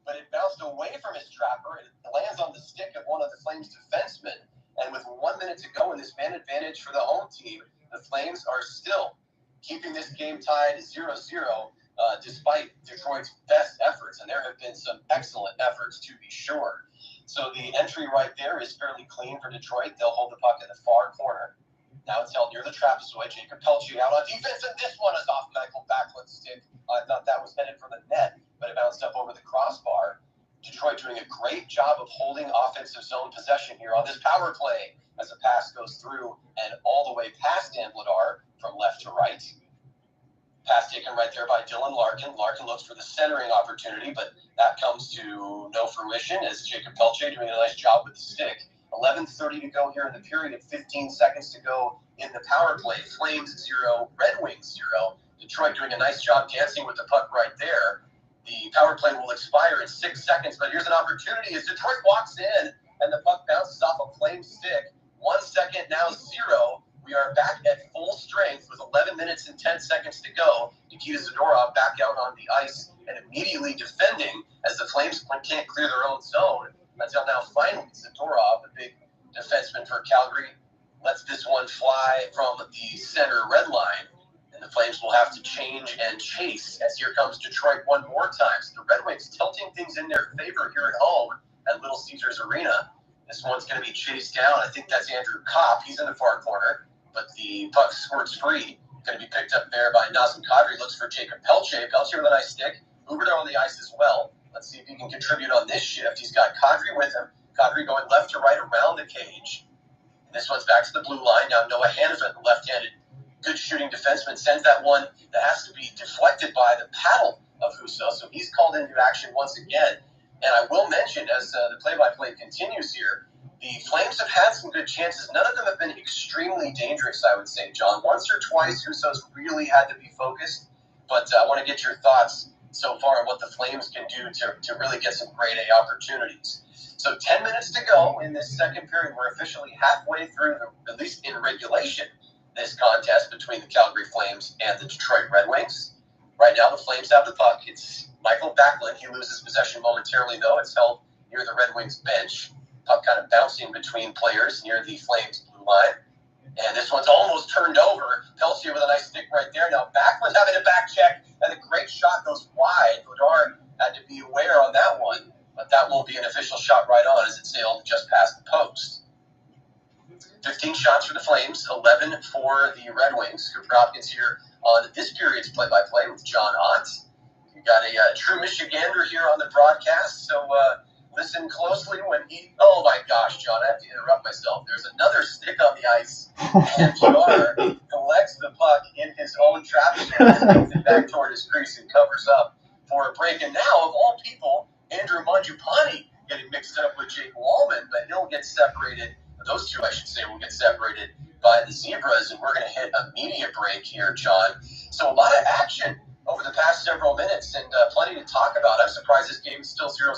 but it bounced away from his trapper. It lands on the stick of one of the Flames defensemen. And with 1 minute to go in this man advantage for the home team, the Flames are still keeping this game tied 0-0, despite Detroit's best efforts. And there have been some excellent efforts, to be sure. So the entry right there is fairly clean for Detroit. They'll hold the puck in the far corner. Now it's held near the trapezoid. Jacob Pelche out on defense, and this one is off Mikael Backlund's stick. I thought that was headed for the net, but it bounced up over the crossbar. Detroit doing a great job of holding offensive zone possession here on this power play as the pass goes through and all the way past Dan Vladar from left to right. Pass taken right there by Dylan Larkin. Larkin looks for the centering opportunity, but that comes to no fruition as Jacob Pelche doing a nice job with the stick. 11:30 to go here in the period, 15 seconds to go in the power play. Flames 0, Red Wings 0. Detroit doing a nice job dancing with the puck right there. The power play will expire in 6 seconds, but here's an opportunity as Detroit walks in and the puck bounces off a Flame stick. 1 second, now 0. We are back at full strength with 11 minutes and 10 seconds to go. Nikita Zadorov back out on the ice and immediately defending as the Flames can't clear their own zone. Until now, finally, Zadorov, the big defenseman for Calgary, lets this one fly from the center red line. And the Flames will have to change and chase as here comes Detroit one more time. So the Red Wings tilting things in their favor here at home at Little Caesars Arena. This one's going to be chased down. I think that's Andrew Copp. He's in the far corner, but the puck squirts free. Going to be picked up there by Nazem Kadri. Looks for Jacob Pelche. Pelche with a nice stick. Huberdeau on the ice as well. Let's see if he can contribute on this shift. He's got Kadri with him. Kadri going left to right around the cage. And this one's back to the blue line. Now Noah Hanifin, the left-handed good shooting defenseman, sends that one that has to be deflected by the paddle of Husso. So he's called into action once again. And I will mention, as the play-by-play continues here, the Flames have had some good chances. None of them have been extremely dangerous, I would say, John. Once or twice, Husso's really had to be focused. But I want to get your thoughts so far on what the Flames can do to really get some grade A opportunities. So 10 minutes to go in this second period. We're officially halfway through, at least in regulation, this contest between the Calgary Flames and the Detroit Red Wings. Right now, the Flames have the puck. It's Mikael Backlund. He loses possession momentarily, though. It's held near the Red Wings bench. Puck kind of bouncing between players near the Flames blue line. And this one's almost turned over. Pelche with a nice stick right there. Now Backlund having a back check, and a great shot goes wide. Vladar had to be aware on that one, but that won't be an official shot right on as it sailed just past the post. 15 shots for the Flames, 11 for the Red Wings. Cooper Hopkins here on this period's play-by-play with John Ott. We've got a true Michigander here on the broadcast, so listen closely when he... Oh, my gosh, John, I have to interrupt myself. There's another stick on the ice, and Jar collects the puck in his own trap and takes it back toward his crease and covers up for a break. And now, of all people, Andrew Mangiapane getting mixed up with Jake Wallman, but he'll get separated. Those two, I should say, will get separated by the Zebras, and we're going to hit a media break here, John. So a lot of action over the past several minutes and plenty to talk about. I'm surprised this game is still 0-0.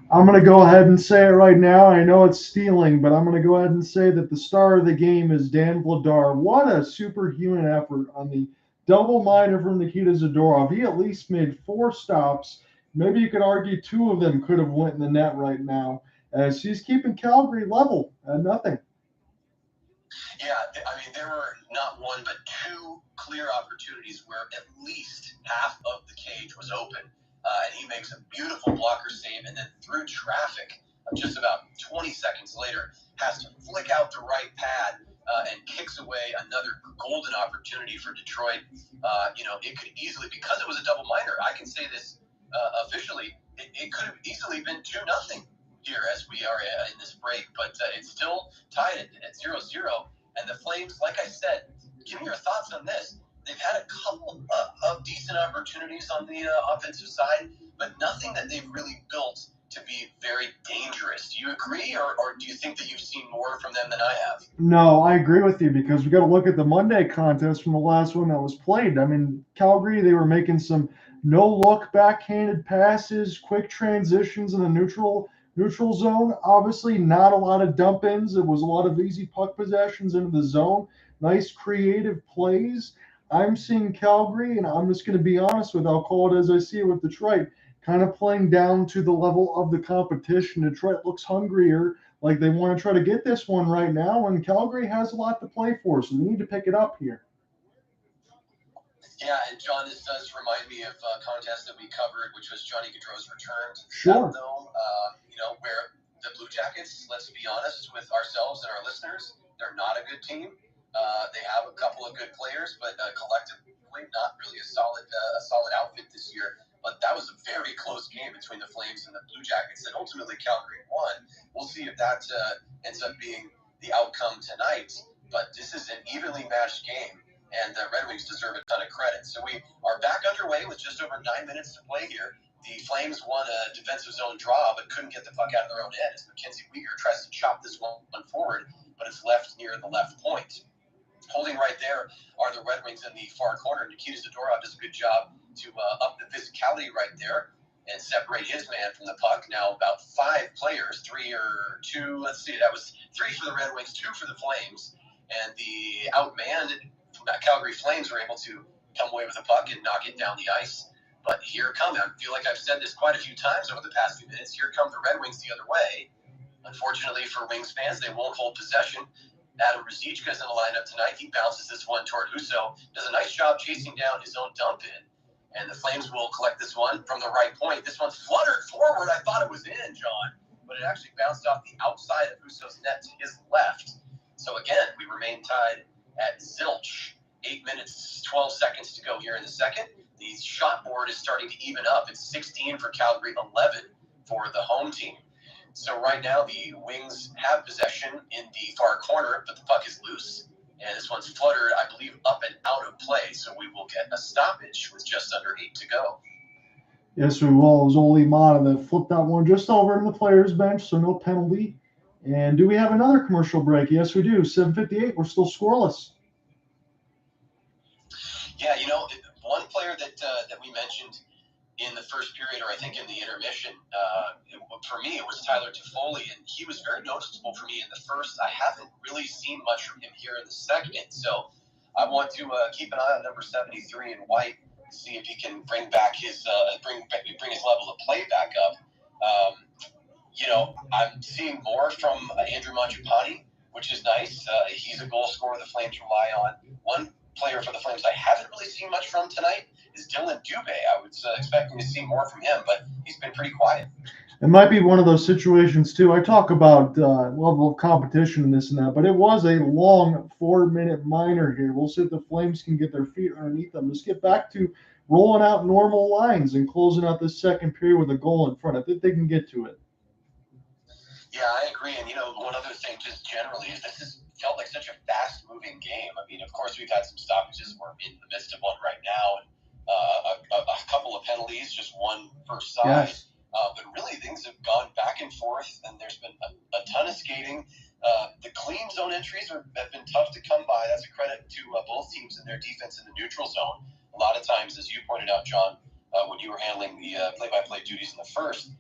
I'm going to go ahead and say it right now. I know it's stealing, but I'm going to go ahead and say that the star of the game is Dan Vladar. What a superhuman effort on the double-minor from Nikita Zadorov. He at least made 4 stops. Maybe you could argue 2 of them could have went in the net right now, as he's keeping Calgary level at nothing. Yeah, I mean, there were not one but two clear opportunities where at least half of the cage was open. And he makes a beautiful blocker save, and then through traffic, just about 20 seconds later, has to flick out the right pad and kicks away another golden opportunity for Detroit. It could easily, because it was a double minor, I can say this officially, it could have easily been 2-0 here as we are in this break, but it's still tied at 0-0. And the Flames, like I said, give me your thoughts on this. They've had a couple of decent opportunities on the offensive side, but nothing that they've really built to be very dangerous. Do you agree, or do you think that you've seen more from them than I have? No, I agree with you because we got to look at the Monday contest from the last one that was played. I mean, Calgary, they were making some no-look backhanded passes, quick transitions in the neutral zone. Obviously, not a lot of dump-ins. It was a lot of easy puck possessions into the zone. Nice creative plays. I'm seeing Calgary, and I'm just going to be honest with, I'll call it as I see it with Detroit, kind of playing down to the level of the competition. Detroit looks hungrier, like they want to try to get this one right now, and Calgary has a lot to play for, so they need to pick it up here. Yeah, and John, this does remind me of a contest that we covered, which was Johnny Gaudreau's return to the Sure. South Dome, where the Blue Jackets, let's be honest with ourselves and our listeners, they're not a good team. They have a couple of good players, but collectively not really a solid outfit this year. But that was a very close game between the Flames and the Blue Jackets, and ultimately Calgary won. We'll see if that ends up being the outcome tonight. But this is an evenly matched game, and the Red Wings deserve a ton of credit. So we are back underway with just over 9 minutes to play here. The Flames won a defensive zone draw, but couldn't get the puck out of their own end as Mackenzie Weegar tries to chop this one forward, but it's left near the left point. Holding right there are the Red Wings in the far corner. Nikita Zadorov does a good job to up the physicality right there and separate his man from the puck. Now about 5 players, 3 or 2, let's see, that was 3 for the Red Wings, 2 for the Flames, and the outmanned Calgary Flames were able to come away with the puck and knock it down the ice. But here come, I feel like I've said this quite a few times over the past few minutes, here come the Red Wings the other way. Unfortunately for Wings fans, they won't hold possession. Adam Ruzicka is in the lineup tonight. He bounces this one toward Husso, does a nice job chasing down his own dump in. And the Flames will collect this one from the right point. This one's fluttered forward. I thought it was in, John, but it actually bounced off the outside of Husso's net to his left. So again, we remain tied at zilch. 8 minutes, 12 seconds to go here in the second. The shot board is starting to even up. It's 16 for Calgary, 11 for the home team. So right now the Wings have possession in the far corner, but the puck is loose. And this one's fluttered, I believe, up and out of play. So we will get a stoppage with just under 8 to go. Yes, we will. It was only Maata that flipped that one just over in the players' bench, so no penalty. And do we have another commercial break? Yes, we do. 7:58. We're still scoreless. Yeah, one player that we mentioned in the first period, or I think in the intermission, for me, it was Tyler Toffoli, and he was very noticeable for me in the first. I haven't really seen much from him here in the second, so I want to keep an eye on number 73 in white, see if he can bring back his bring his level of play back up. I'm seeing more from Andrew Mangiapane, which is nice. He's a goal scorer the Flames rely on. One player for the Flames I haven't really seen much from tonight is Dillon Dube. I was expecting to see more from him, but he's been pretty quiet. It might be one of those situations, too. I talk about level of competition and this and that, but it was a long 4-minute minor here. We'll see if the Flames can get their feet underneath them. Let's get back to rolling out normal lines and closing out this second period with a goal in front. I think they can get to it. Yeah, I agree. And, one other thing just generally is this has felt like such a fast-moving game. I mean, of course, we've had some stoppages. We're in the midst of one right now. And a couple of penalties, just one first side. Yes. But really, things have gone back and forth, and there's been a ton of skating. The clean zone entries have been tough to come by. That's a credit to both teams in their defense in the neutral zone. A lot of times, as you pointed out, John, when you were handling the play-by-play duties in the first,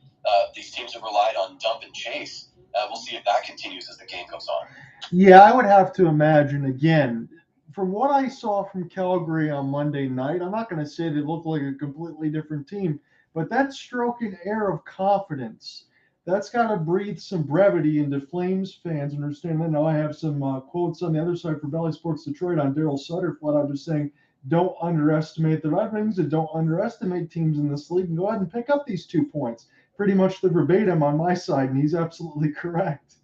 these teams have relied on dump and chase. We'll see if that continues as the game goes on. Yeah, I would have to imagine, again, from what I saw from Calgary on Monday night, I'm not going to say they look like a completely different team, but that stroke and air of confidence that's got to breathe some brevity into Flames fans. Understand that. Now I have some quotes on the other side for Bally Sports Detroit on Darryl Sutter, flat out just saying, don't underestimate the Red Wings and don't underestimate teams in this league, and go ahead and pick up these 2 points. Pretty much the verbatim on my side, and he's absolutely correct.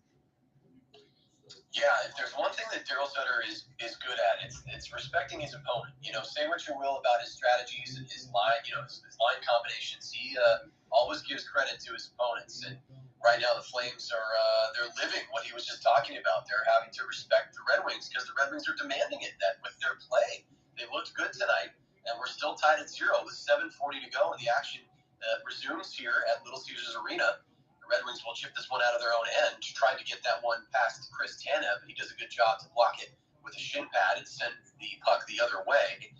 Yeah, if there's one thing that Darryl Sutter is good at, it's respecting his opponent. Say what you will about his strategies and his line, his line combinations. He always gives credit to his opponents. And right now, the Flames are they're living what he was just talking about. They're having to respect the Red Wings because the Red Wings are demanding it. That with their play, they looked good tonight, and we're still tied at 0 with 7:40 to go, and the action resumes here at Little Caesars Arena. Red Wings will chip this one out of their own end, trying to get that one past Chris Tanev, but he does a good job to block it with a shin pad and send the puck the other way.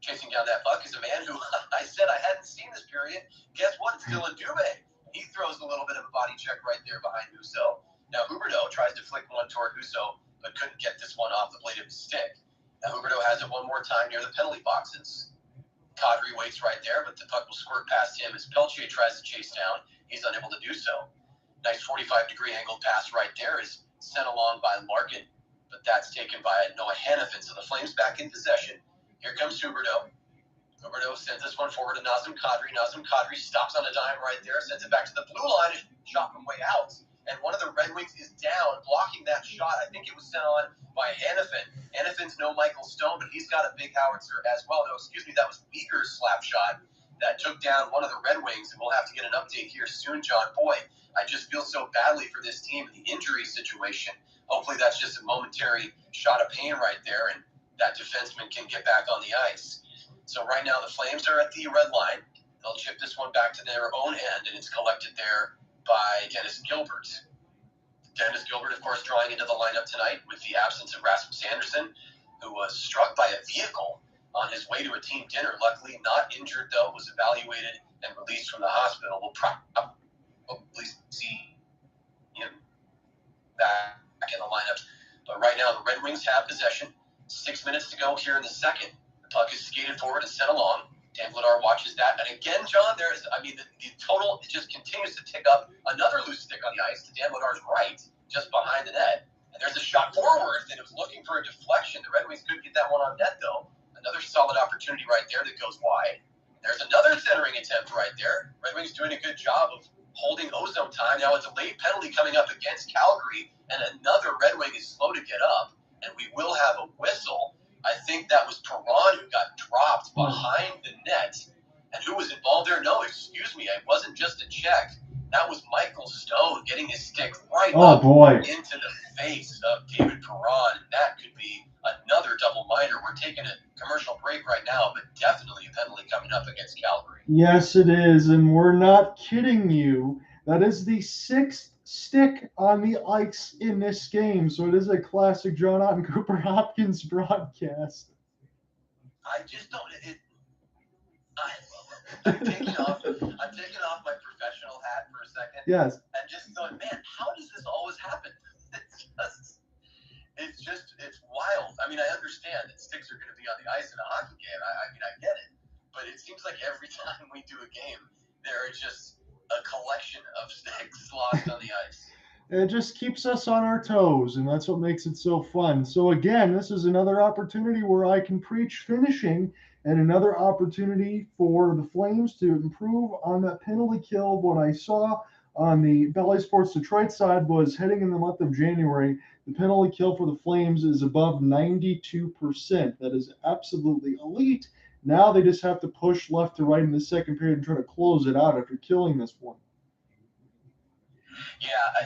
Chasing down that puck is a man who I said I hadn't seen this period. Guess what? It's Dillon Dube. He throws a little bit of a body check right there behind Huberdeau. Now Huberdeau tries to flick one toward Huberdeau, but couldn't get this one off the blade of his stick. Now Huberdeau has it one more time near the penalty boxes. Kadri waits right there, but the puck will squirt past him as Peltier tries to chase down. He's unable to do so. Nice 45-degree angled pass right there is sent along by Larkin, but that's taken by Noah Hannafin. So the Flames back in possession. Here comes Huberdeau. Huberdeau sends this one forward to Nazem Kadri. Nazem Kadri stops on a dime right there, sends it back to the blue line, and shot from way out. And one of the Red Wings is down, blocking that shot. I think it was sent on by Hannafin. Hannafin's no Michael Stone, but he's got a big howitzer as well. No, excuse me, that was Weegar's slap shot that took down one of the Red Wings, and we'll have to get an update here soon, John. Boy, I just feel so badly for this team in the injury situation. Hopefully that's just a momentary shot of pain right there, and that defenseman can get back on the ice. So right now the Flames are at the red line. They'll chip this one back to their own end, and it's collected there by Dennis Gilbert. Dennis Gilbert, of course, drawing into the lineup tonight with the absence of Rasmus Andersson, who was struck by a vehicle on his way to a team dinner. Luckily not injured, though, was evaluated and released from the hospital. We'll probably see him back in the lineup. But right now, the Red Wings have possession. 6 minutes to go here in the second. The puck is skated forward and sent along. Dan Vladar watches that. And again, John, the total just continues to tick up. Another loose stick on the ice to Dan Vladar's right, just behind the net. And there's a shot forward that was looking for a deflection. The Red Wings couldn't get that one on net, though. Another solid opportunity right there that goes wide. There's another centering attempt right there. Red Wings doing a good job of holding ozone time. Now it's a late penalty coming up against Calgary, and another Red Wing is slow to get up, and we will have a whistle. I think that was Perron who got dropped behind the net. And who was involved there? No, excuse me, it wasn't just a check. That was Michael Stone getting his stick right up into the face of David Perron. That could be another double minor. We're taking a commercial break right now, but definitely a penalty coming up against Calgary. Yes, it is, and we're not kidding you. That is the 6th stick on the ice in this game, so it is a classic John Otten Cooper Hopkins broadcast. I just don't. I'm taking off my professional hat for a second. Yes. And just going, man, how does this always happen? It's wild. I mean, I understand that sticks are going to be on the ice in a hockey game. I get it. But it seems like every time we do a game, there are just a collection of sticks lost on the ice. It just keeps us on our toes, and that's what makes it so fun. So again, this is another opportunity where I can preach finishing, and another opportunity for the Flames to improve on that penalty kill. What I saw on the Bally Sports Detroit side was heading in the month of January, the penalty kill for the Flames is above 92%. That is absolutely elite. Now they just have to push left to right in the second period and try to close it out after killing this one. Yeah,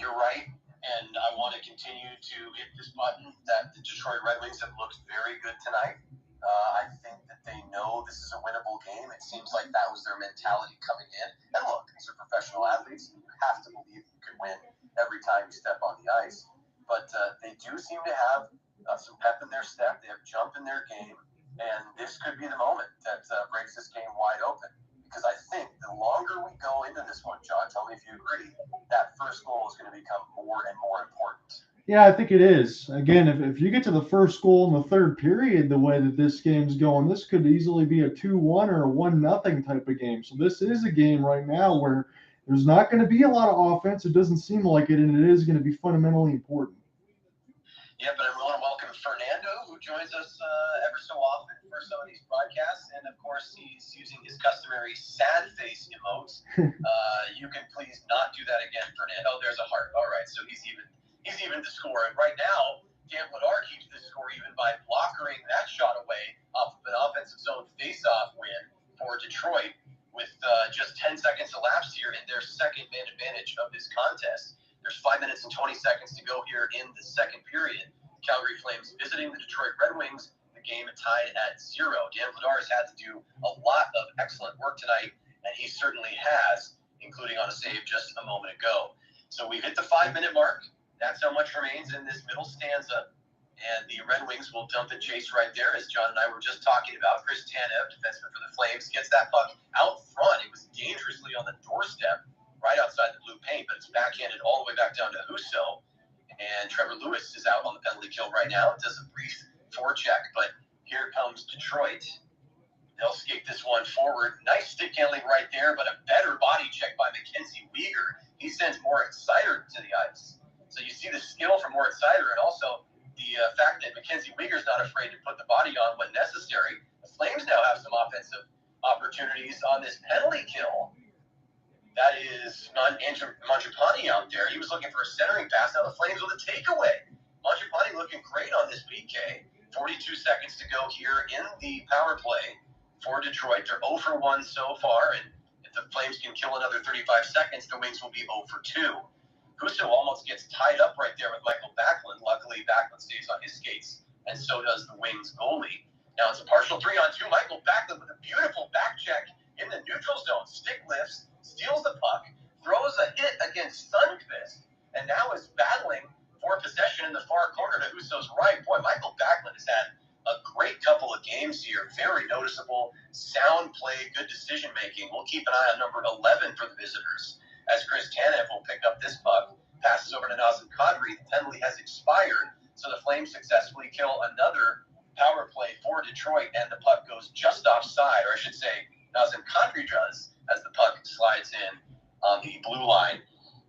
you're right, and I want to continue to hit this button that the Detroit Red Wings have looked very good tonight. I think that they know this is a winnable game. It seems like that was their mentality coming in. And look, these are professional athletes. You have to believe you can win every time you step on the ice. But they do seem to have some pep in their step. They have jump in their game. And this could be the moment that breaks this game wide open. Because I think the longer we go into this one, John, tell me if you agree, that first goal is going to become more and more important. Yeah, I think it is. Again, if you get to the first goal in the third period, the way that this game's going, this could easily be a 2-1 or a 1-0 type of game. So this is a game right now where there's not going to be a lot of offense. It doesn't seem like it, and it is going to be fundamentally important. Yeah, but I want to welcome Fernando, who joins us ever so often for some of these broadcasts, and of course he's using his customary sad face emotes. You can please not do that again, Fernando. Oh, there's a heart. All right, so he's even the score, and right now Dan Vladar keeps the score even by blockering that shot away off of an offensive zone face-off win for Detroit with just 10 seconds elapsed here in their second man advantage of this contest. There's 5 minutes and 20 seconds to go here in the second period. Calgary Flames visiting the Detroit Red Wings. The game tied at 0. Dan Vladar has had to do a lot of excellent work tonight, and he certainly has, including on a save just a moment ago. So we've hit the 5-minute mark. That's how much remains in this middle stanza. And the Red Wings will dump and chase right there, as John and I were just talking about. Chris Tanev, defenseman for the Flames, gets that puck out front. It was dangerously on the doorstep, right outside the blue paint, but it's backhanded all the way back down to Huberdeau. And Trevor Lewis is out on the penalty kill right now. It does a brief forecheck, but here comes Detroit. They'll skate this one forward. Nice stick handling right there, but a better body check by Mackenzie Weegar. He sends Moritz Seider to the ice. So you see the skill from Moritz Seider, and also the fact that Mackenzie Weegar's not afraid to put the body on when necessary. The Flames now have some offensive opportunities on this penalty kill. That is Mangiapane out there. He was looking for a centering pass. Now the Flames with a takeaway. Mangiapane looking great on this PK. 42 seconds to go here in the power play for Detroit. They're 0 for 1 so far, and if the Flames can kill another 35 seconds, the Wings will be 0 for 2. Huberdeau almost gets tied up right there with Mikael Backlund. Luckily, Backlund stays on his skates, and so does the Wings goalie. Now it's a partial 3-on-2. Mikael Backlund with a beautiful back check in the neutral zone. Stick lifts, steals the puck, throws a hit against Sundqvist, and now is battling for possession in the far corner to Huberdeau's right. Boy, Mikael Backlund has had a great couple of games here. Very noticeable, sound play, good decision-making. We'll keep an eye on number 11 for the visitors, as Chris Tanev will pick up this puck. Passes over to Nazem Kadri. The penalty has expired, so the Flames successfully kill another power play for Detroit, and the puck goes just offside, or I should say Nazem Kadri does, as the puck slides in on the blue line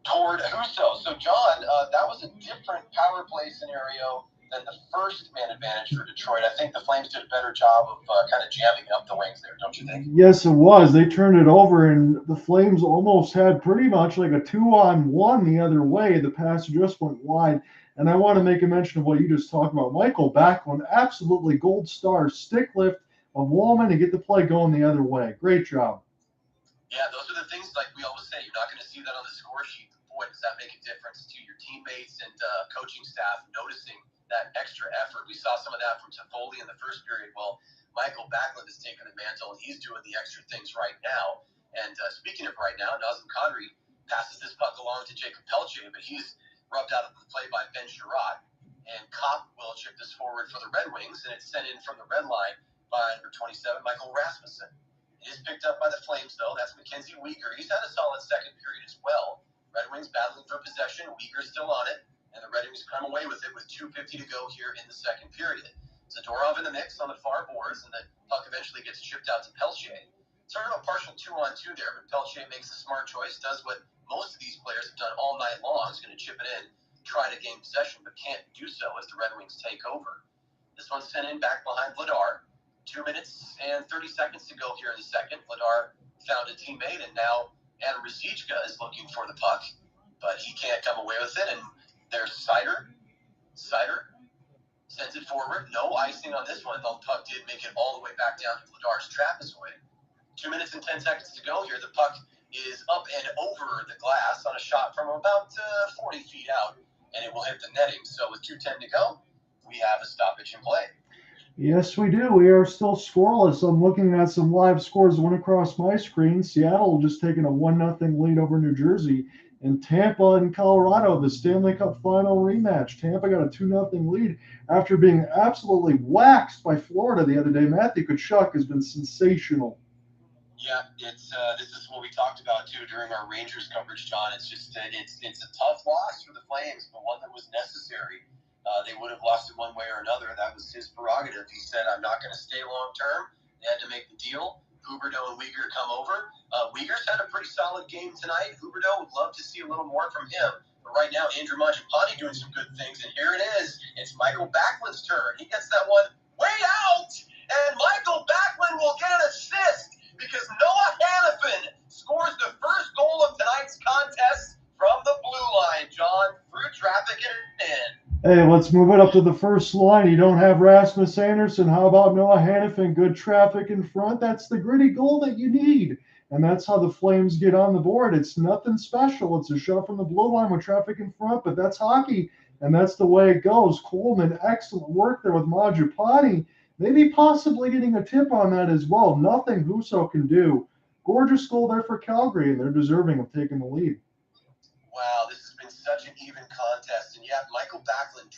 toward Huberdeau. So, John, that was a different power play scenario than the first man advantage for Detroit. I think the Flames did a better job of kind of jamming up the Wings there, don't you think? Yes, it was. They turned it over, and the Flames almost had pretty much like a 2-on-1 the other way. The pass just went wide. And I want to make a mention of what you just talked about. Mikael Backlund, absolutely gold star, stick lift of Wallman to get the play going the other way. Great job. Yeah, those are the things, like we always say, you're not going to see that on the score sheet. Boy, does that make a difference to your teammates and coaching staff noticing that extra effort. We saw some of that from Toffoli in the first period. Well, Mikael Backlund has taken the mantle, and he's doing the extra things right now. And speaking of right now, Nazem Kadri passes this puck along to Jacob Pelche, but he's rubbed out of the play by Ben Sherratt. And Copp will chip this forward for the Red Wings, and it's sent in from the red line by number 27, Michael Rasmussen. It is picked up by the Flames, though. That's Mackenzie Weegar. He's had a solid second period as well. Red Wings battling for possession. Weegar's still on it, and the Red Wings come away with it with 2:50 to go here in the second period. Zadorov in the mix on the far boards, and the puck eventually gets chipped out to Pelche. Sort of a partial 2-on-2 there, but Pelche makes a smart choice, does what most of these players have done all night long. He's going to chip it in, try to gain possession, but can't do so as the Red Wings take over. This one's sent in back behind Vladar. 2 minutes and 30 seconds to go here in the second. Vladar found a teammate, and now Adam Ruzicka is looking for the puck, but he can't come away with it, and there's Seider. Seider sends it forward. No icing on this one. The puck did make it all the way back down to Vladar's trapezoid. 2 minutes and 10 seconds to go here. The puck is up and over the glass on a shot from about 40 feet out, and it will hit the netting. So with 2:10 to go, we have a stoppage in play. Yes, we do. We are still scoreless. I'm looking at some live scores that went across my screen. Seattle just taking a 1-0 lead over New Jersey. And Tampa and Colorado, the Stanley Cup final rematch. Tampa got a 2-0 lead after being absolutely waxed by Florida the other day. Matthew Tkachuk has been sensational. Yeah, it's this is what we talked about too during our Rangers coverage, John. It's just it's a tough loss for the Flames, but one that was necessary. They would have lost it one way or another. That was his prerogative. He said, "I'm not going to stay long term." They had to make the deal. Huberdeau and Uyghur come over. Uyghur's had a pretty solid game tonight. Huberdeau would love to see a little more from him. But right now, Andrew Mangiapane doing some good things. And here it is. It's Mikael Backlund's turn. He gets that one way out. And Mikael Backlund will get an assist because Noah Hannafin scores the first goal of tonight's contest from the blue line, John, through traffic and in. Hey, let's move it up to the first line. You don't have Rasmus Andersson. How about Noah Hannafin? Good traffic in front. That's the gritty goal that you need. And that's how the Flames get on the board. It's nothing special. It's a shot from the blue line with traffic in front, but that's hockey, and that's the way it goes. Coleman, excellent work there with Mangiapane. Maybe possibly getting a tip on that as well. Nothing Husso can do. Gorgeous goal there for Calgary, and they're deserving of taking the lead. Wow, this has been such an even contest. And yet, Mikael Backlund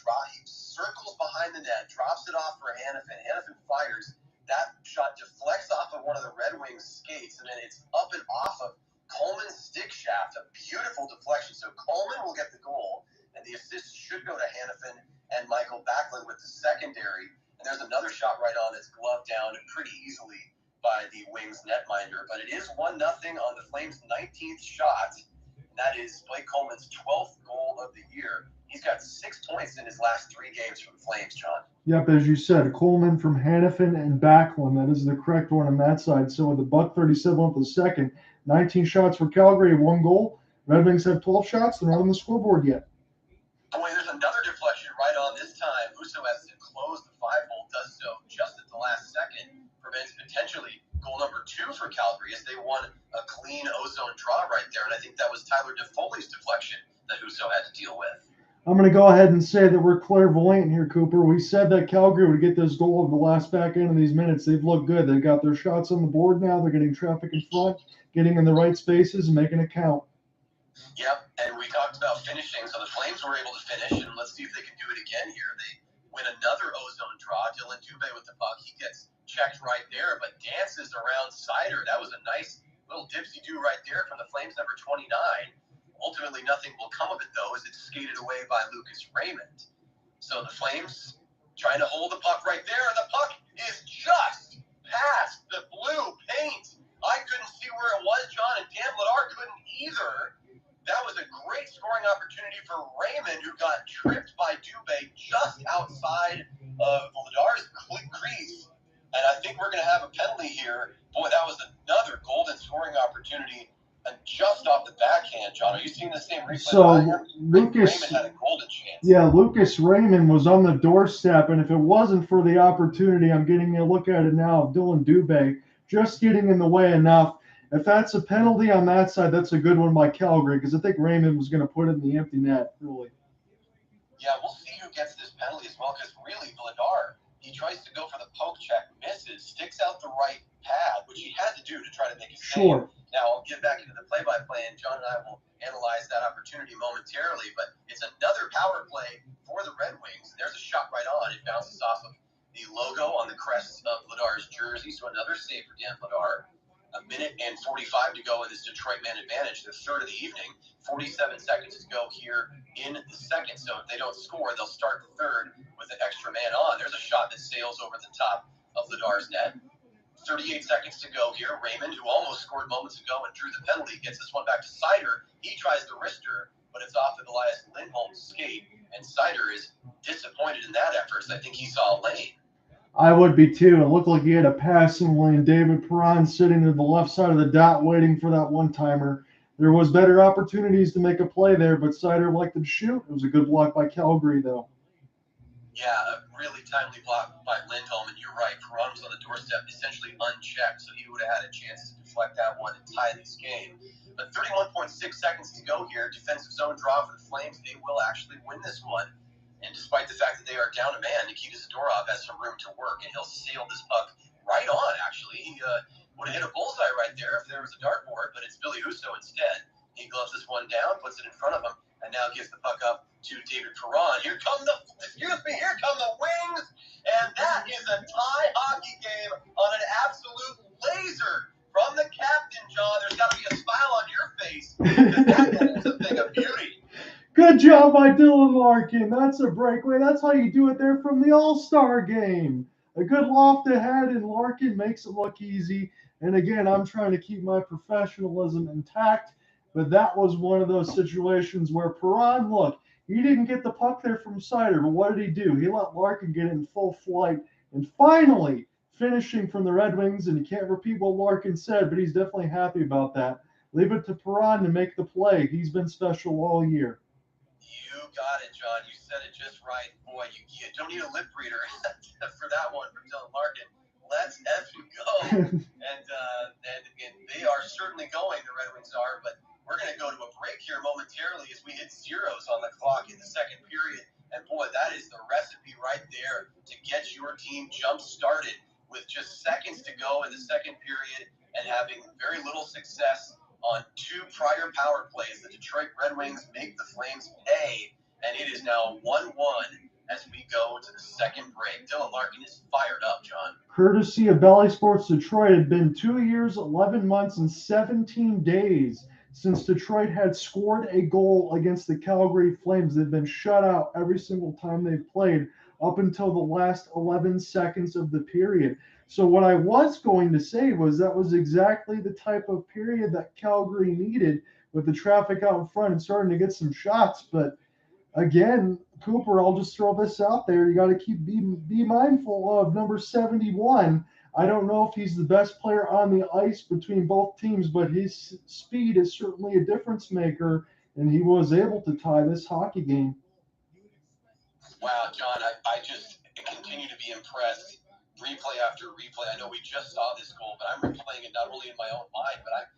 circles behind the net, drops it off for Hannafin. Hannafin fires. That shot deflects off of one of the Red Wings' skates, and then it's up and off of Coleman's stick shaft. A beautiful deflection. So Coleman will get the goal, and the assist should go to Hannafin and Mikael Backlund with the secondary. And there's another shot right on that's gloved down pretty easily by the Wings netminder. But it is 1-0 on the Flames' 19th shot. And that is Blake Coleman's 12th goal of the year. He's got 6 points in his last 3 games for the Flames, John. Yep, as you said, Coleman from Hannafin and Backlund. That is the correct one on that side. So with the $1.37 of the second, 19 shots for Calgary, 1 goal. Red Wings have 12 shots. They're not on the scoreboard yet. Boy, there's another deflection right on this time. Husso has to close the 5-hole, does so just at the last second. Prevents potentially goal number 2 for Calgary as they won a clean ozone draw right there. And I think that was Tyler Toffoli's deflection that Husso had to deal with. I'm going to go ahead and say that we're clairvoyant here, Cooper. We said that Calgary would get this goal over the last back end of these minutes. They've looked good. They've got their shots on the board now. They're getting traffic in front, getting in the right spaces, and making it count. Yep, and we talked about finishing. So the Flames were able to finish, and let's see if they can do it again here. They win another ozone draw. Dillon Dube with the puck. He gets checked right there, but dances around Seider. That was a nice little dipsy-do right there from the Flames number 29. Ultimately, nothing will come of it, though, as it's skated away by Raymond. So the Flames trying to hold the puck right there, and the puck is just past the blue paint. I couldn't see where it was, John, and Dan Vladar couldn't either. That was a great scoring opportunity for Raymond, who got tripped by Dube just outside of Vladar's crease. And I think we're going to have a penalty here. Boy, that was another golden scoring opportunity. And just off the backhand, John, are you seeing the same replay? So Lucas, Raymond had a golden chance. Yeah, Lucas Raymond was on the doorstep, and if it wasn't for the opportunity, I'm getting a look at it now of Dillon Dube just getting in the way enough. If that's a penalty on that side, that's a good one by Calgary because I think Raymond was going to put it in the empty net, really. Yeah, we'll see who gets this penalty as well because really, Vladar, he tries to go for the poke check, misses, sticks out the right pad, which he had to do to try to make it Sure. save. Now, I'll get back into the play-by-play, and John and I will analyze that opportunity momentarily, but it's another power play for the Red Wings. There's a shot right on. It bounces off of the logo on the crest of Vladar's jersey, so another save for Dan Vladar. 1:45 to go in this Detroit man advantage, the third of the evening. 47 seconds to go here in the second, so if they don't score, they'll start the third with an extra man on. There's a shot that sails over the top of Vladar's net. 38 seconds to go here. Raymond, who almost scored moments ago and drew the penalty, gets this one back to Seider. He tries the wrister, but it's off of Elias Lindholm's skate, and Seider is disappointed in that effort. I think he saw a lane. I would be too. It looked like he had a passing lane. David Perron sitting to the left side of the dot waiting for that one-timer. There was better opportunities to make a play there, but Seider liked to shoot. It was a good block by Calgary, though. Yeah, a really timely block by Lindholm, and you're right. Perron was on the doorstep, essentially unchecked, so he would have had a chance to deflect that one and tie this game. But 31.6 seconds to go here. Defensive zone draw for the Flames. They will actually win this one. And despite the fact that they are down a man, Nikita Zadorov has some room to work, and he'll sail this puck right on, actually. He would have hit a bullseye right there if there was a dartboard, but it's Billy Husso instead. He gloves this one down, puts it in front of him, and now gives the puck up to David Perron. Here come the Wings, and that is a tie hockey game on an absolute laser from the captain, John. There's got to be a smile on your face, because that goal was a thing of beauty. Good job by Dylan Larkin. That's a breakaway. That's how you do it there from the All-Star game. A good loft ahead, and Larkin makes it look easy. And again, I'm trying to keep my professionalism intact, but that was one of those situations where Perron, look, he didn't get the puck there from Seider, but what did he do? He let Larkin get in full flight, and finally finishing from the Red Wings, and you can't repeat what Larkin said, but he's definitely happy about that. Leave it to Perron to make the play. He's been special all year. You got it, John. You said it just right. Boy, you don't need a lip reader for that one from Dillon Larkin. Let's effing go. and they are certainly going, the Red Wings are, but we're going to go to a break here momentarily as we hit zeros on the clock in the second period. And boy, that is the recipe right there to get your team jump started with just seconds to go in the second period and having very little success on two prior power plays. The Detroit Red Wings make the Flames pay, and it is now 1-1 as we go to the second break. Dillon Larkin is fired up, John. Courtesy of Bally Sports Detroit, it had been 2 years, 11 months, and 17 days since Detroit had scored a goal against the Calgary Flames. They've been shut out every single time they've played up until the last 11 seconds of the period. So what I was going to say was that was exactly the type of period that Calgary needed with the traffic out in front and starting to get some shots. But again, Cooper, I'll just throw this out there. You got to be mindful of number 71. I don't know if he's the best player on the ice between both teams, but his speed is certainly a difference maker, and he was able to tie this hockey game. Wow, John, I just continue to be impressed. Replay after replay. I know we just saw this goal, but I'm replaying it not only in my own mind, but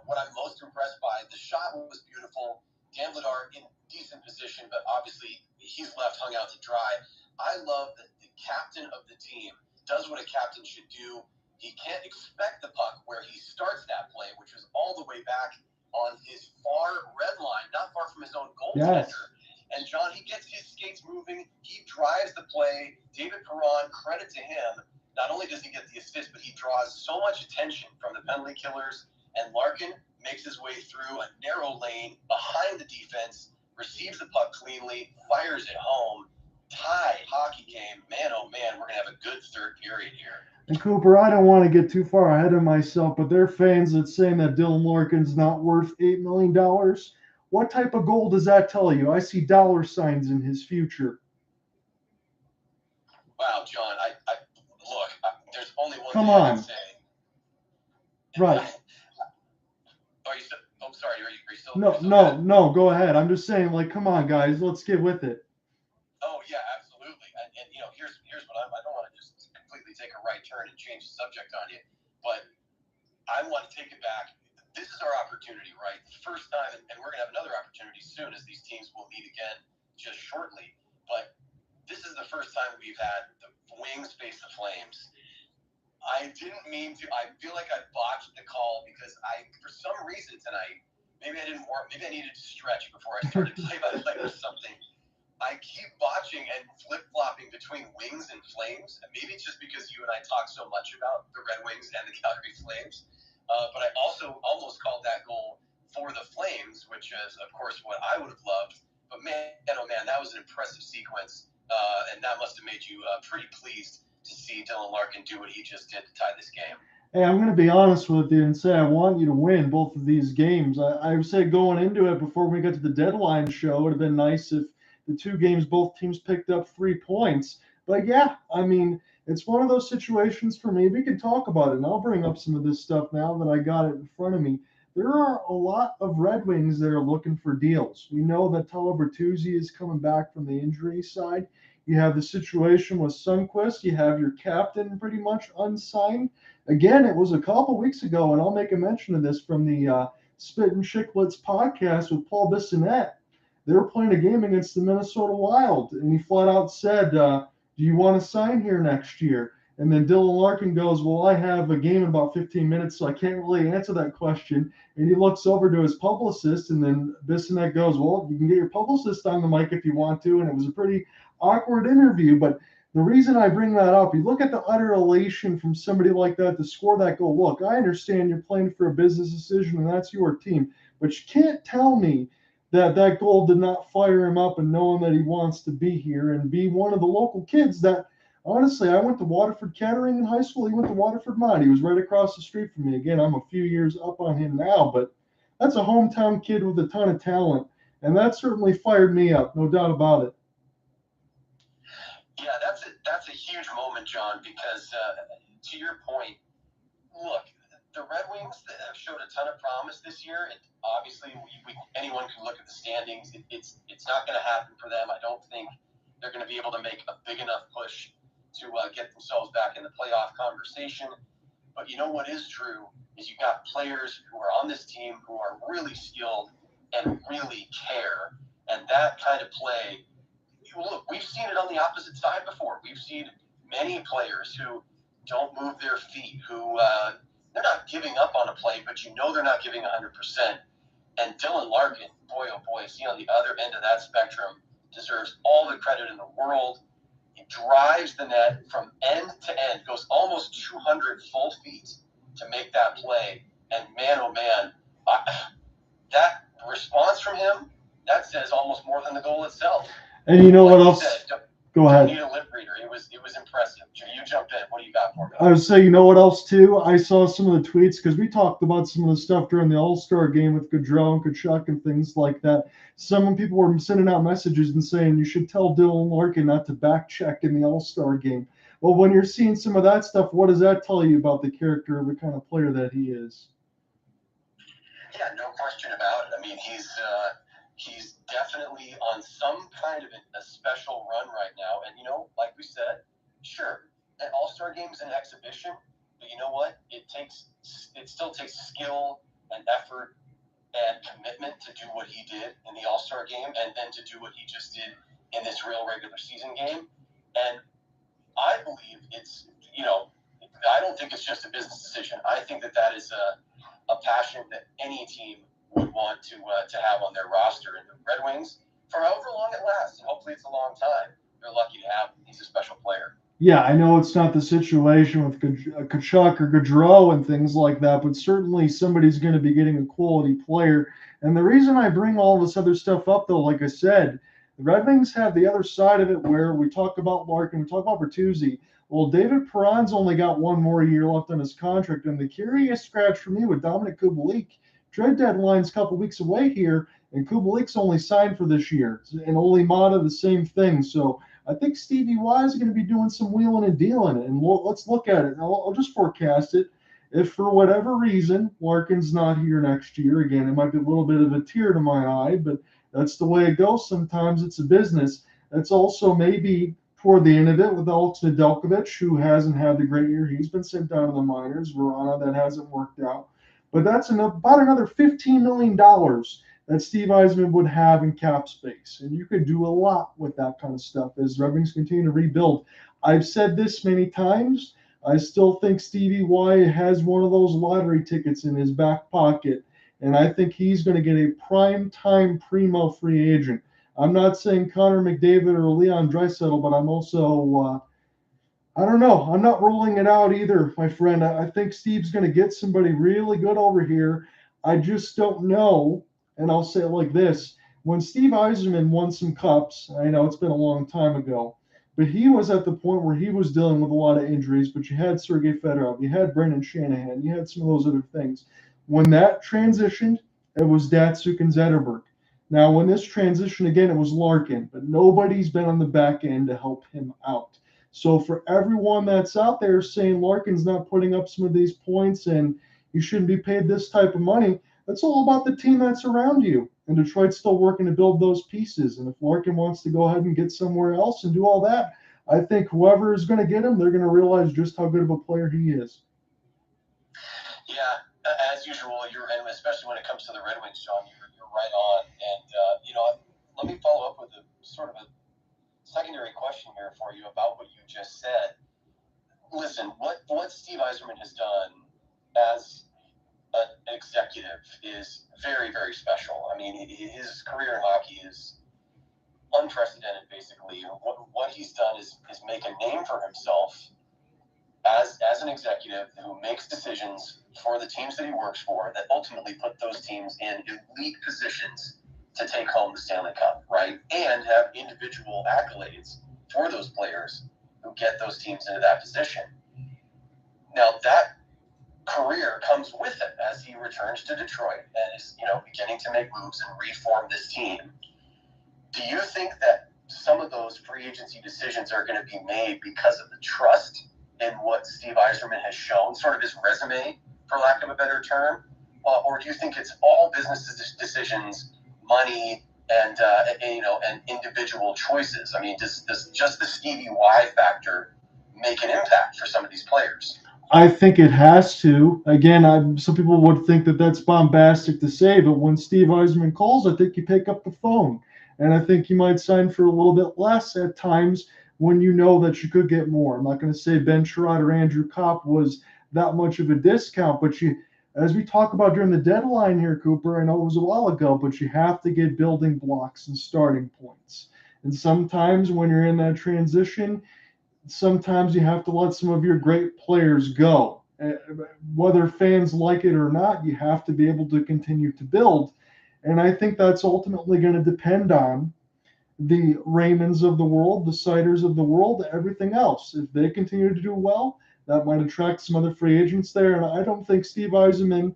what I'm most impressed by, the shot was beautiful. Dan Vladar in decent position, but obviously he's left hung out to dry. I love that the captain of the team does what a captain should do. He can't expect the puck where he starts that play, which was all the way back on his far red line, not far from his own goaltender. Yes. And John, he gets his skates moving. He drives the play. David Perron, credit to him. Not only does he get the assist, but he draws so much attention from the penalty killers. And Larkin makes his way through a narrow lane behind the defense, receives the puck cleanly, fires it home. Tie hockey game. Man, oh man, we're going to have a good third period here. And Cooper, I don't want to get too far ahead of myself, but there are fans that saying that Dillon Larkin's not worth $8 million. What type of goal does that tell you? I see dollar signs in his future. Wow, John, look, there's only one Come thing I on. can say. Right. Are you still, I'm sorry, are you still? No, go ahead. I'm just saying, like, come on, guys, let's get with it. Oh, yeah, absolutely. And here's what I don't want to just completely take a right turn and change the subject on you, but I want to take it back. This is our opportunity, right? First time, and we're going to have another opportunity soon as these teams will meet again just shortly. But this is the first time we've had the Wings face the Flames. I didn't mean to. I feel like I botched the call because for some reason tonight, maybe I needed to stretch before I started play-by-play or something. I keep botching and flip-flopping between Wings and Flames. And maybe it's just because you and I talk so much about the Red Wings and the Calgary Flames. But I also almost called that goal for the Flames, which is, of course, what I would have loved. But man, oh man, that was an impressive sequence. And that must have made you pretty pleased to see Dillon Larkin do what he just did to tie this game. Hey, I'm going to be honest with you and say I want you to win both of these games. I said going into it before we got to the deadline show, it would have been nice if the two games both teams picked up 3 points. But yeah, I mean, it's one of those situations for me. We can talk about it, and I'll bring up some of this stuff now that I got it in front of me. There are a lot of Red Wings that are looking for deals. We know that Bertuzzi is coming back from the injury side. You have the situation with Sundqvist. You have your captain pretty much unsigned. Again, it was a couple weeks ago, and I'll make a mention of this from the Spit and Chicklets podcast with Paul Bissonnette. They were playing a game against the Minnesota Wild, and he flat out said, do you want to sign here next year? And then Dillon Larkin goes, well, I have a game in about 15 minutes, so I can't really answer that question. And he looks over to his publicist, and then Bissonnette goes, well, you can get your publicist on the mic if you want to. And it was a pretty awkward interview. But the reason I bring that up, you look at the utter elation from somebody like that to score that goal. Look, I understand you're playing for a business decision, and that's your team. But you can't tell me that goal did not fire him up and knowing that he wants to be here and be one of the local kids that Honestly, I went to Waterford Kettering in high school. He went to Waterford Mont. He was right across the street from me. Again, I'm a few years up on him now, but that's a hometown kid with a ton of talent, and that certainly fired me up, no doubt about it. Yeah, that's a huge moment, John, because to your point, look, the Red Wings have showed a ton of promise this year. Obviously, anyone can look at the standings. It's not going to happen for them. I don't think they're going to be able to make a big enough push to get themselves back in the playoff conversation. But you know what is true is you've got players who are on this team who are really skilled and really care. And that kind of play, look, we've seen it on the opposite side before. We've seen many players who don't move their feet, who they're not giving up on a play, but you know they're not giving 100%. And Dylan Larkin, boy, oh boy, is he on the other end of that spectrum, deserves all the credit in the world. He drives the net from end to end, goes almost 200 full feet to make that play. And man, oh man, that response from him, that says almost more than the goal itself. And you know what else? Go ahead. Need a lip reader. It was impressive. You jump in. What do you got for me? I would say, you know what else too? I saw some of the tweets because we talked about some of the stuff during the All-Star game with Gaudreau and Tkachuk and things like that. Some people were sending out messages and saying you should tell Dylan Larkin not to back check in the All-Star game. Well, when you're seeing some of that stuff, what does that tell you about the character of the kind of player that he is? Yeah, no question about it. I mean, he's definitely on some kind of a special run right now. And, you know, like we said, sure, an All-Star game is an exhibition, but you know what? It still takes skill and effort and commitment to do what he did in the All-Star game and then to do what he just did in this real regular season game. And I believe it's, you know, I don't think it's just a business decision. I think that is a passion that any team would want to have on their roster. And the Red Wings, for however long it lasts, and hopefully it's a long time, they're lucky to have him. He's a special player. Yeah, I know it's not the situation with Tkachuk or Gaudreau and things like that, but certainly somebody's going to be getting a quality player. And the reason I bring all this other stuff up, though, like I said, the Red Wings have the other side of it where we talk about Larkin, we talk about Bertuzzi. Well, David Perron's only got one more year left on his contract. And the curious scratch for me with Dominik Kubalik, trade deadline's a couple weeks away here, and Kubalik's only signed for this year. And Oli Maata, the same thing. So I think Stevie Y is going to be doing some wheeling and dealing. And let's look at it. I'll just forecast it. If for whatever reason Larkin's not here next year, again, it might be a little bit of a tear to my eye, but that's the way it goes. Sometimes it's a business. It's also maybe toward the end of it with Alex Nedeljkovic, who hasn't had the great year. He's been sent down to the minors. Verona, that hasn't worked out. But that's about another $15 million that Steve Yzerman would have in cap space. And you could do a lot with that kind of stuff as Red Wings continue to rebuild. I've said this many times. I still think Stevie Y has one of those lottery tickets in his back pocket. And I think he's going to get a prime-time primo free agent. I'm not saying Connor McDavid or Leon Draisaitl, but I'm also, I don't know. I'm not ruling it out either, my friend. I think Steve's going to get somebody really good over here. I just don't know. And I'll say it like this. When Steve Yzerman won some cups, I know it's been a long time ago, but he was at the point where he was dealing with a lot of injuries, but you had Sergei Fedorov, you had Brendan Shanahan, you had some of those other things. When that transitioned, it was Datsuk and Zetterberg. Now, when this transitioned again, it was Larkin, but nobody's been on the back end to help him out. So for everyone that's out there saying Larkin's not putting up some of these points and you shouldn't be paid this type of money, that's all about the team that's around you. And Detroit's still working to build those pieces. And if Larkin wants to go ahead and get somewhere else and do all that, I think whoever is going to get him, they're going to realize just how good of a player he is. Yeah, as usual, and especially when it comes to the Red Wings, John, you're right on. And, let me follow up with a sort of a secondary question here for you about what you just said. Listen, what Steve Yzerman has done as an executive is very, very special. I mean, his career in hockey is unprecedented, basically. What he's done is make a name for himself as an executive who makes decisions for the teams that he works for that ultimately put those teams in elite positions to take home the Stanley Cup, right? And have individual accolades for those players who get those teams into that position. Now, that career comes with it as he returns to Detroit and is, beginning to make moves and reform this team. Do you think that some of those free agency decisions are going to be made because of the trust in what Steve Yzerman has shown, sort of his resume, for lack of a better term? Or do you think it's all business decisions, money, and individual choices? I mean, does just the Stevie Y factor make an impact for some of these players? I think it has to. Again, some people would think that that's bombastic to say, but when Steve Yzerman calls, I think you pick up the phone. And I think you might sign for a little bit less at times when you know that you could get more. I'm not going to say Ben Sherrod or Andrew Copp was that much of a discount, but as we talk about during the deadline here, Cooper, I know it was a while ago, but you have to get building blocks and starting points. And sometimes when you're in that transition, sometimes you have to let some of your great players go. Whether fans like it or not, you have to be able to continue to build. And I think that's ultimately going to depend on the Raymonds of the world, the Seiders of the world, everything else. If they continue to do well, that might attract some other free agents there. And I don't think Steve Yzerman,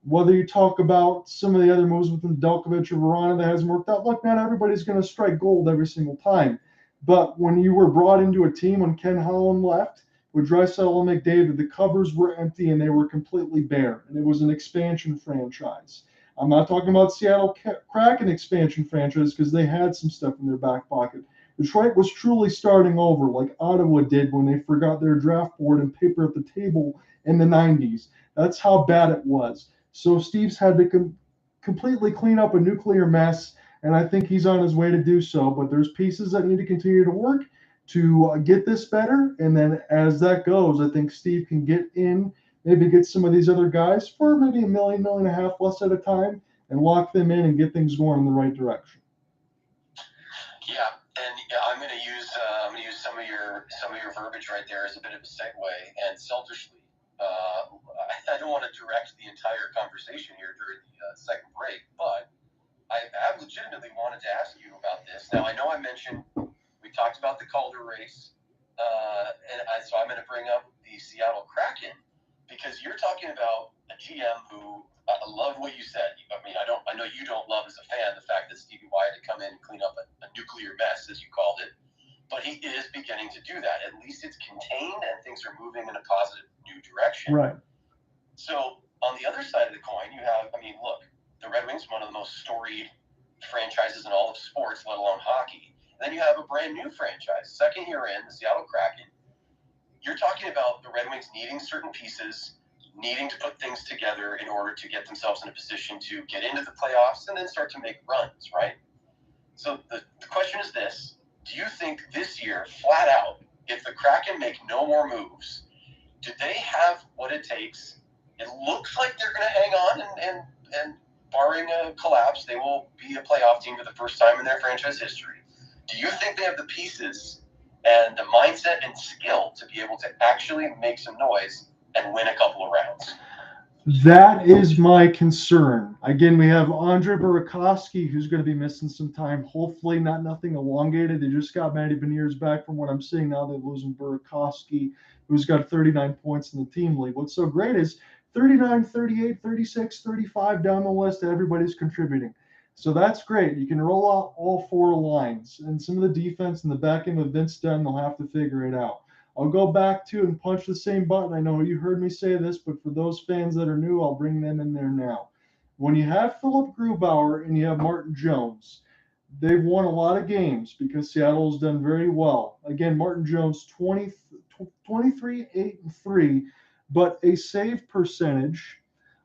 whether you talk about some of the other moves with Nedeljkovic or Verona that hasn't worked out, look, not everybody's going to strike gold every single time. But when you were brought into a team when Ken Holland left, with Draisaitl and McDavid, the cupboards were empty and they were completely bare. And it was an expansion franchise. I'm not talking about Seattle Kraken expansion franchise because they had some stuff in their back pocket. Detroit was truly starting over like Ottawa did when they forgot their draft board and paper at the table in the 90s. That's how bad it was. So Steve's had to completely clean up a nuclear mess, and I think he's on his way to do so. But there's pieces that need to continue to work to get this better. And then as that goes, I think Steve can get in, maybe get some of these other guys for maybe $1.5 million less at a time and lock them in and get things going in the right direction. Yeah, and I'm going to use some of your verbiage right there as a bit of a segue. And selfishly, I don't want to direct the entire conversation here during the second break, but I have legitimately wanted to ask you about this. Now, I know I mentioned we talked about the Calder race, so I'm going to bring up the Seattle Kraken because you're talking about a GM who I love what you said. I mean, I know you don't love as a fan the fact that Stevie Y had to come in and clean up a nuclear mess, as you called it, but he is beginning to do that. At least it's contained and things are moving in a positive new direction. Right. So on the other side of the coin, you have, look, the Red Wings, one of the most storied franchises in all of sports, let alone hockey. And then you have a brand new franchise, second year in, the Seattle Kraken. You're talking about the Red Wings needing certain pieces, needing to put things together in order to get themselves in a position to get into the playoffs and then start to make runs, right? So the question is this. Do you think this year, flat out, if the Kraken make no more moves, do they have what it takes? It looks like they're going to hang on and barring a collapse, they will be a playoff team for the first time in their franchise history. Do you think they have the pieces and the mindset and skill to be able to actually make some noise and win a couple of rounds? That is my concern. Again, we have Andre Burakovsky, who's going to be missing some time. Hopefully not nothing elongated. They just got Matty Beniers back from what I'm seeing now. They're losing Burakovsky, who's got 39 points in the team league. What's so great is 39, 38, 36, 35 down the list. Everybody's contributing. So that's great. You can roll out all four lines. And some of the defense in the back end with Vince Dunn, they'll have to figure it out. I'll go back to and punch the same button. I know you heard me say this, but for those fans that are new, I'll bring them in there now. When you have Philip Grubauer and you have Martin Jones, they've won a lot of games because Seattle's done very well. Again, Martin Jones, 23, 8, and 3, but a save percentage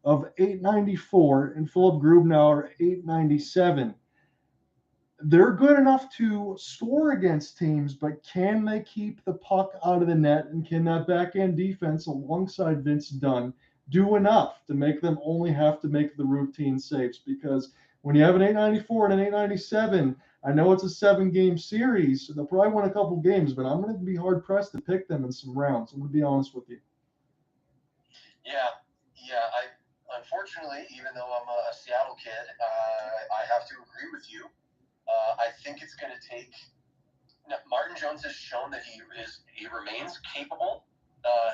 of .894, and Philip Grubauer, .897. They're good enough to score against teams, but can they keep the puck out of the net? And can that backhand defense alongside Vince Dunn do enough to make them only have to make the routine saves? Because when you have an .894 and an .897, I know it's a 7-game series, so they'll probably win a couple games, but I'm going to be hard-pressed to pick them in some rounds. I'm going to be honest with you. Yeah. Unfortunately, even though I'm a Seattle kid, I have to agree with you. I think it's going to take Now, Martin Jones has shown that he remains capable.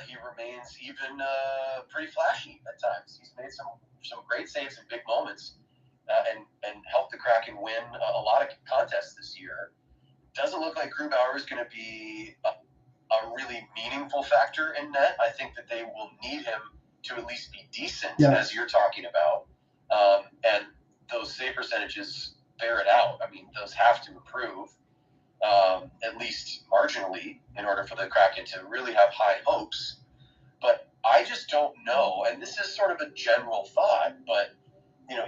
He remains even pretty flashy at times. He's made some great saves in big moments, and helped the Kraken win a lot of contests this year. Doesn't look like Grubauer is going to be a really meaningful factor in net. I think that they will need him to at least be decent, as you're talking about. And those save percentages bear it out. I mean, those have to improve, at least marginally, in order for the Kraken to really have high hopes. But I just don't know, and this is sort of a general thought, but,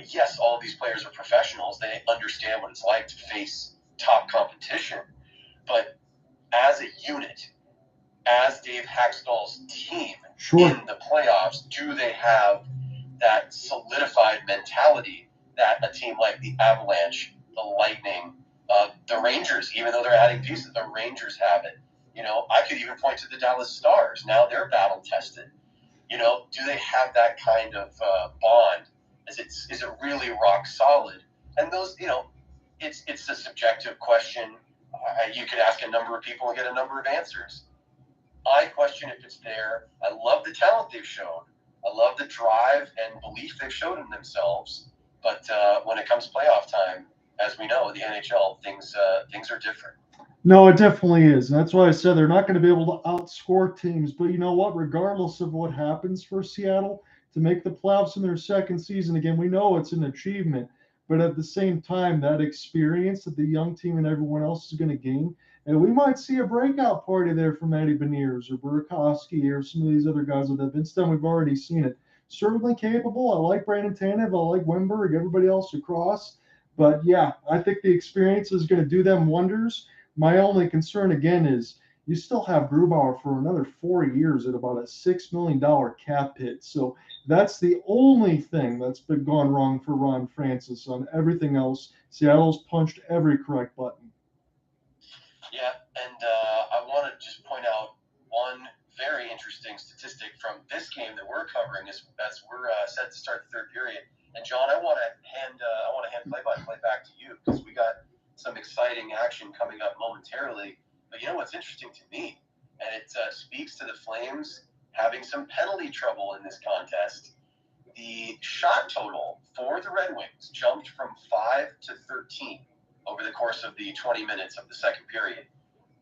yes, all of these players are professionals. They understand what it's like to face top competition. But as a unit, as Dave Haxtell's team in the playoffs, do they have that solidified mentality that a team like the Avalanche, the Lightning, the Rangers, even though they're adding pieces, the Rangers have it. I could even point to the Dallas Stars. Now they're battle tested. Do they have that kind of bond? Is it really rock solid? And those, it's a subjective question. You could ask a number of people and get a number of answers. I question if it's there. I love the talent they've shown. I love the drive and belief they've shown in themselves. But when it comes playoff time, as we know, the NHL, things are different. No, it definitely is. And that's why I said they're not going to be able to outscore teams. But you know what? Regardless of what happens for Seattle, to make the playoffs in their second season, again, we know it's an achievement. But at the same time, that experience that the young team and everyone else is going to gain, and we might see a breakout party there from Eddie Beniers or Burakovsky or some of these other guys with that. Vince Dunn, we've already seen it. Certainly capable. I like Brandon Tanev. I like Wimberg, everybody else across. But yeah, I think the experience is going to do them wonders. My only concern, again, is you still have Grubauer for another 4 years at about a $6 million cap hit. So that's the only thing that's been gone wrong for Ron Francis. On everything else, Seattle's punched every correct button. Yeah, and I want to just point out one very interesting statistic from this game that we're covering as we're set to start the third period. And John, I want to hand play-by-play back to you because we got some exciting action coming up momentarily. But what's interesting to me, and it speaks to the Flames having some penalty trouble in this contest. The shot total for the Red Wings jumped from 5 to 13 over the course of the 20 minutes of the second period.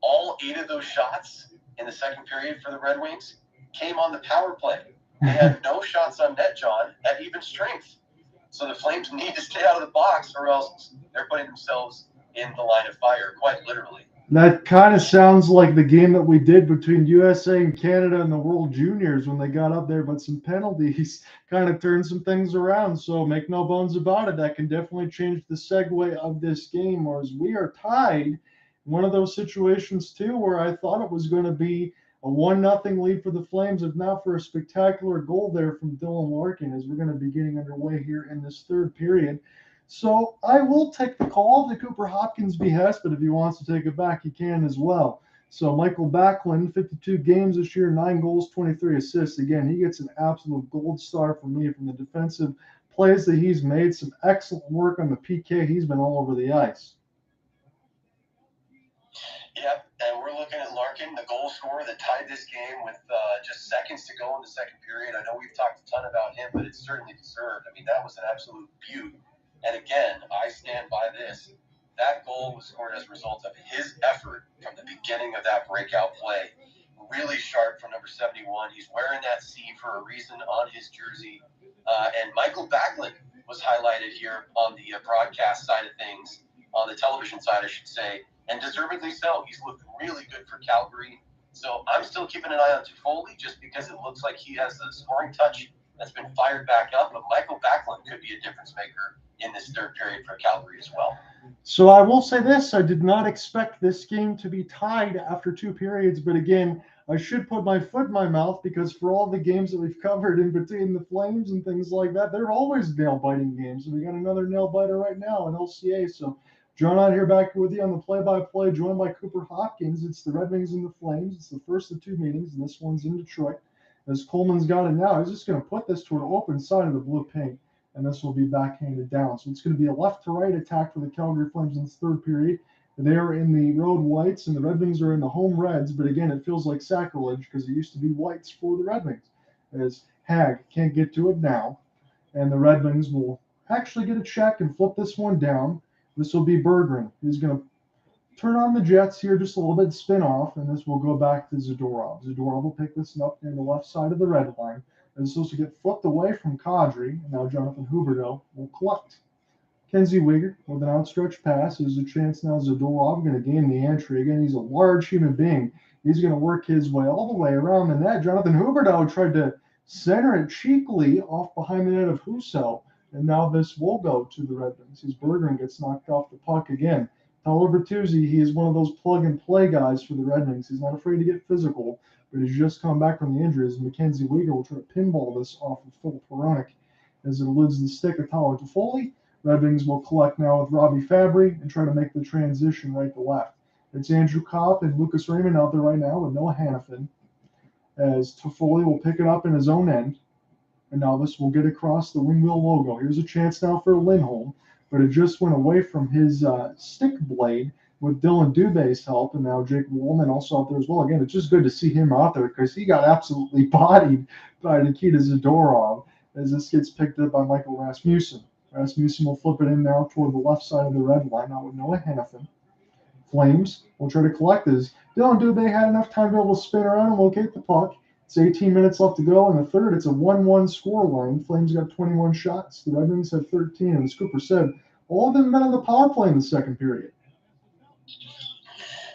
All 8 of those shots in the second period for the Red Wings came on the power play. They had no shots on net, John, at even strength. So the Flames need to stay out of the box or else they're putting themselves in the line of fire, quite literally. That kind of sounds like the game that we did between USA and Canada in the World Juniors when they got up there, but some penalties kind of turned some things around. So make no bones about it, that can definitely change the segue of this game. Whereas we are tied, one of those situations too, where I thought it was going to be a 1-0 lead for the Flames, if not for a spectacular goal there from Dylan Larkin, as we're going to be getting underway here in this third period. So I will take the call to Cooper Hopkins' behest, but if he wants to take it back, he can as well. So Mikael Backlund, 52 games this year, 9 goals, 23 assists. Again, he gets an absolute gold star from me from the defensive plays that he's made. Some excellent work on the PK. He's been all over the ice. Yep, and we're looking at Larkin, the goal scorer that tied this game with just seconds to go in the second period. I know we've talked a ton about him, but it's certainly deserved. I mean, that was an absolute beaut. And again, I stand by this. That goal was scored as a result of his effort from the beginning of that breakout play. Really sharp from number 71. He's wearing that C for a reason on his jersey. And Mikael Backlund was highlighted here on the broadcast side of things, on the television side, I should say, and deservedly so. He's looked really good for Calgary. So I'm still keeping an eye on Toffoli just because it looks like he has the scoring touch that's been fired back up. But Mikael Backlund could be a difference maker in this third period for Calgary as well. So I will say this, I did not expect this game to be tied after 2 periods, but again, I should put my foot in my mouth because for all the games that we've covered in between the Flames and things like that, they're always nail-biting games. And we got another nail-biter right now in LCA. So John out here back with you on the play-by-play, joined by Cooper Hopkins. It's the Red Wings and the Flames. It's the first of 2 meetings, and this one's in Detroit. As Coleman's got it now, he's just going to put this to an open side of the blue paint. And this will be backhanded down. So it's going to be a left-to-right attack for the Calgary Flames in the third period. They're in the road whites, and the Red Wings are in the home reds. But again, it feels like sacrilege because it used to be whites for the Red Wings. As Hag can't get to it now, and the Red Wings will actually get a check and flip this one down. This will be Berggren. He's going to turn on the Jets here just a little bit, spin off, and this will go back to Zadorov. Zadorov will pick this up near the left side of the red line. It's supposed to get flipped away from Kadri, and now Jonathan Huberdeau will collect. Kenzie Weegar with an outstretched pass. There's a chance now Zadorov going to gain the entry. Again, he's a large human being. He's going to work his way all the way around the net. Jonathan Huberdeau tried to center it cheekily off behind the net of Husso, and now this will go to the Red Wings. His Berggren gets knocked off the puck again. Tyler Bertuzzi, he is one of those plug-and-play guys for the Red Wings. He's not afraid to get physical, but he's just come back from the injuries. Mackenzie Weegar will try to pinball this off of Filip Hronek as it eludes the stick of Tyler Toffoli. Red Wings will collect now with Robbie Fabry and try to make the transition right to left. It's Andrew Copp and Lucas Raymond out there right now with Noah Hannafin, as Toffoli will pick it up in his own end. And now this will get across the wing wheel logo. Here's a chance now for Lindholm, but it just went away from his stick blade with Dillon Dube's help, and now Jake Woolman also out there as well. Again, it's just good to see him out there because he got absolutely bodied by Nikita Zadorov as this gets picked up by Michael Rasmussen. Rasmussen will flip it in now toward the left side of the red line, now with Noah Hannafin. Flames will try to collect this. Dillon Dube had enough time to be able to spin around and locate the puck. It's 18 minutes left to go in the third. It's a 1-1 score line. Flames got 21 shots. The Red Wings had 13. And as Cooper said, all of them been on the power play in the second period.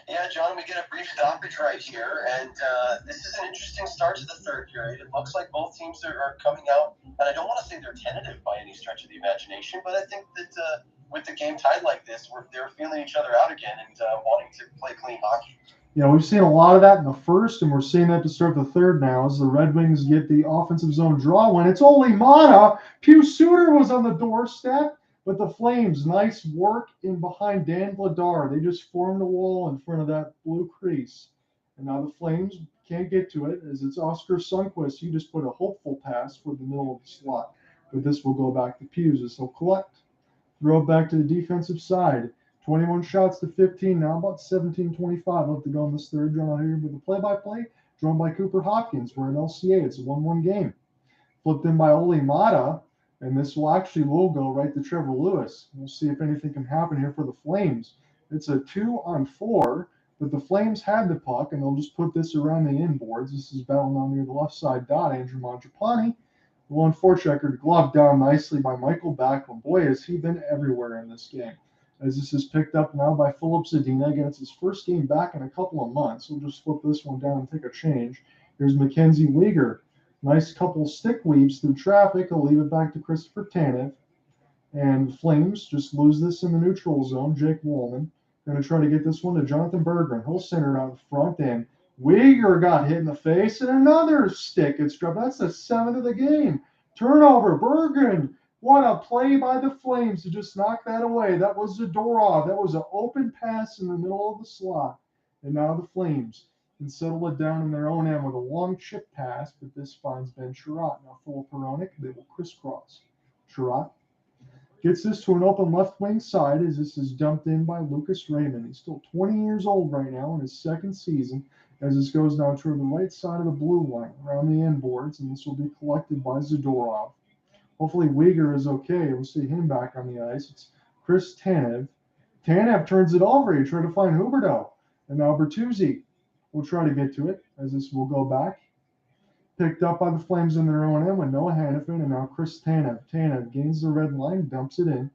Yeah, John, we get a brief stoppage right here, and this is an interesting start to the third period. It looks like both teams are coming out, and I don't want to say they're tentative by any stretch of the imagination, but I think that with the game tied like this, they're feeling each other out again and wanting to play clean hockey. Yeah, we've seen a lot of that in the first, and we're seeing that to start the third now as the Red Wings get the offensive zone draw when it's only Maata. Pius Suter was on the doorstep, but the Flames, nice work in behind Dan Vladar. They just formed a wall in front of that blue crease. And now the Flames can't get to it as it's Oscar Sundqvist. He just put a hopeful pass for the middle of the slot. But this will go back to Pius as he'll collect. Throw it back to the defensive side. 21 shots to 15, now about 17-25 left to go in this third. Drawn here with the play-by-play, drawn by Cooper Hopkins. We're in LCA. It's a 1-1 game. Flipped in by Ole Maata, and this will go right to Trevor Lewis. We'll see if anything can happen here for the Flames. It's a 2-on-4, but the Flames had the puck, and they'll just put this around the inboards. This is battled on near the left side dot. Andrew Mangiapane. The one forechecker gloved down nicely by Mikael Backlund. Boy, has he been everywhere in this game. As this is picked up now by Filip Zadina. Again, it's his first game back in a couple of months. We'll just flip this one down and take a change. Here's Mackenzie Weegar. Nice couple stick weaves through traffic. He'll leave it back to Christopher Tanev. And the Flames just lose this in the neutral zone. Jake Woolman going to try to get this one to Jonathan Berggren. He'll center it out front, and Weegar got hit in the face, and another stick gets dropped. That's the 7th of the game. Turnover, Berggren. What a play by the Flames to just knock that away. That was Zadorov. That was an open pass in the middle of the slot. And now the Flames can settle it down in their own end with a long chip pass, but this finds Ben Sherratt. Now Filip Hronek, they will crisscross. Sherratt gets this to an open left wing side as this is dumped in by Lucas Raymond. He's still 20 years old right now in his second season as this goes down toward the right side of the blue line around the end boards, and this will be collected by Zadorov. Hopefully Weegar is okay. We'll see him back on the ice. It's Chris Tanev. Tanev turns it over. He tried to find Huberdeau. And now Bertuzzi will try to get to it as this will go back. Picked up by the Flames in their own end with Noah Hannafin and now Chris Tanev. Tanev gains the red line, dumps it in.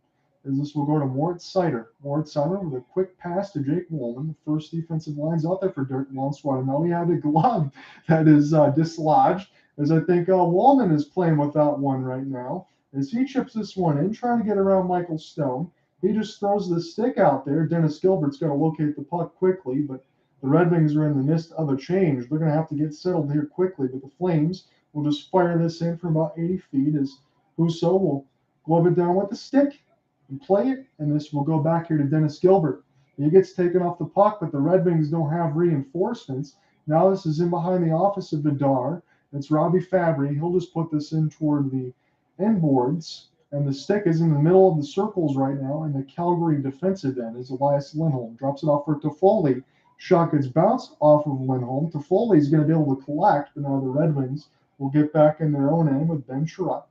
As this will go to Moritz Seider. Moritz Seider with a quick pass to Jake Woolman. The first defensive line's out there for Dirk Lonswad. And now we have a glove that is dislodged. As I think Woolman is playing without one right now. As he chips this one in, trying to get around Michael Stone. He just throws the stick out there. Dennis Gilbert's got to locate the puck quickly, but the Red Wings are in the midst of a change. They're going to have to get settled here quickly, but the Flames will just fire this in from about 80 feet as Husso will glove it down with the stick and play it, and this will go back here to Dennis Gilbert. He gets taken off the puck, but the Red Wings don't have reinforcements. Now this is in behind the office of Vladar. It's Robbie Fabry. He'll just put this in toward the end boards And the stick is in the middle of the circles right now in the Calgary defensive end as Elias Lindholm drops it off for Toffoli. Shot gets bounced off of Lindholm. Toffoli is going to be able to collect, but now the Red Wings will get back in their own end with Ben Chiarot.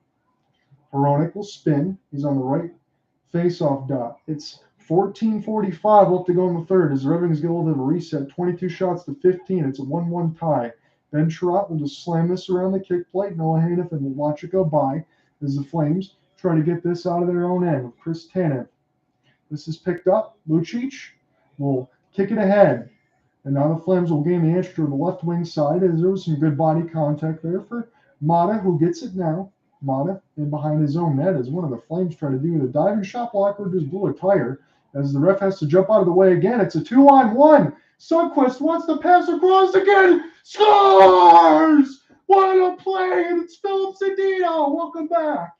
Hronek will spin. He's on the right face-off dot. It's 14:45 left to go in the third as the Red Wings get a little bit of a reset. 22 shots to 15. It's a 1-1 tie. Ben Chiarot will just slam this around the kick plate. Noah Haniff will watch it go by as the Flames try to get this out of their own end with Chris Tanev. This is picked up. Lucic will kick it ahead. And now the Flames will gain the edge to the left wing side as there was some good body contact there for Maata, who gets it now. Maata in behind his own net as one of the Flames try to do the diving shot blocker, just blew a tire as the ref has to jump out of the way again. It's a 2-on-1. Sundqvist wants to pass across again. Scores! What a play! And it's Filip Hronek. Welcome back.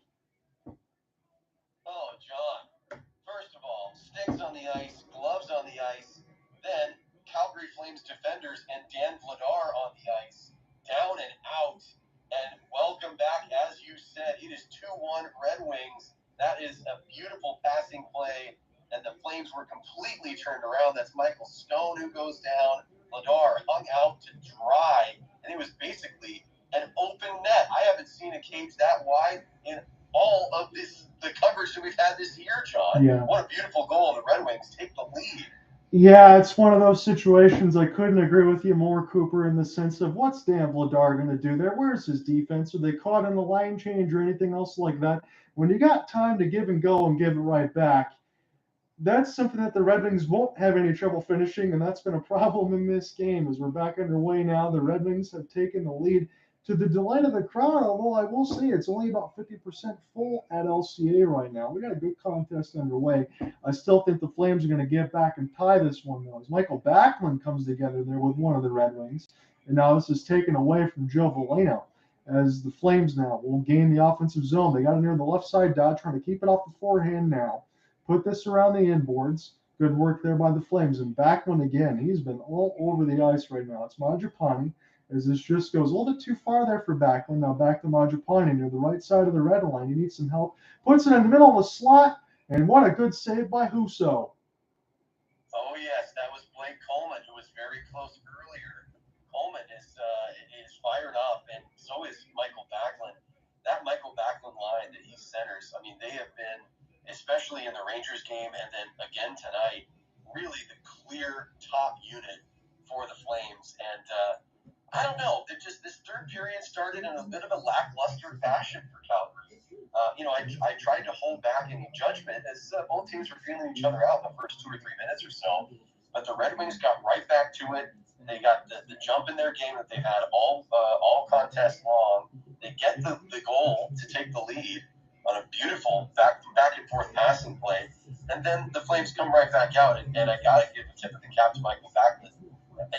Oh, John. First of all, sticks on the ice, gloves on the ice, then Calgary Flames defenders and Dan Vladar on the ice, down and out. And welcome back, as you said, it is 2-1 Red Wings. That is a beautiful passing play, and the Flames were completely turned around. That's Michael Stone who goes down. Vladar hung out to dry, and it was basically an open net. I haven't seen a cage that wide in all of the coverage that we've had this year, John. Yeah. What a beautiful goal. The Red Wings take the lead. Yeah, it's one of those situations I couldn't agree with you more, Cooper, in the sense of what's Dan Vladar going to do there? Where's his defense? Are they caught in the line change or anything else like that? When you got time to give and go and give it right back, that's something that the Red Wings won't have any trouble finishing, and that's been a problem in this game as we're back underway now. The Red Wings have taken the lead to the delight of the crowd, although I will say it's only about 50% full at LCA right now. We got a good contest underway. I still think the Flames are going to get back and tie this one, though, as Mikael Backlund comes together there with one of the Red Wings. And now this is taken away from Joe Veleno as the Flames now will gain the offensive zone. They got it near the left side dot, trying to keep it off the forehand now. Put this around the inboards. Good work there by the Flames. And Backlund again. He's been all over the ice right now. It's Mangiapane. As this just goes a little bit too far there for Backlund. Now back to Mangiapane near the right side of the red line. He needs some help. Puts it in the middle of the slot. And what a good save by Huberdeau. Oh, yes. That was Blake Coleman, who was very close earlier. Coleman is fired up, and so is Mikael Backlund. That Mikael Backlund line that he centers, I mean, they have been, especially in the Rangers game and then again tonight, really the clear top unit for the Flames. And I don't know. This third period started in a bit of a lackluster fashion for Calgary. I tried to hold back any judgment as both teams were feeling each other out in the first 2 or 3 minutes or so. But the Red Wings got right back to it. They got the jump in their game that they've had all contest long. They get the goal to take the lead on a beautiful back and forth passing play. And then the Flames come right back out. And I got to give a tip of the cap to Mikael Backlund.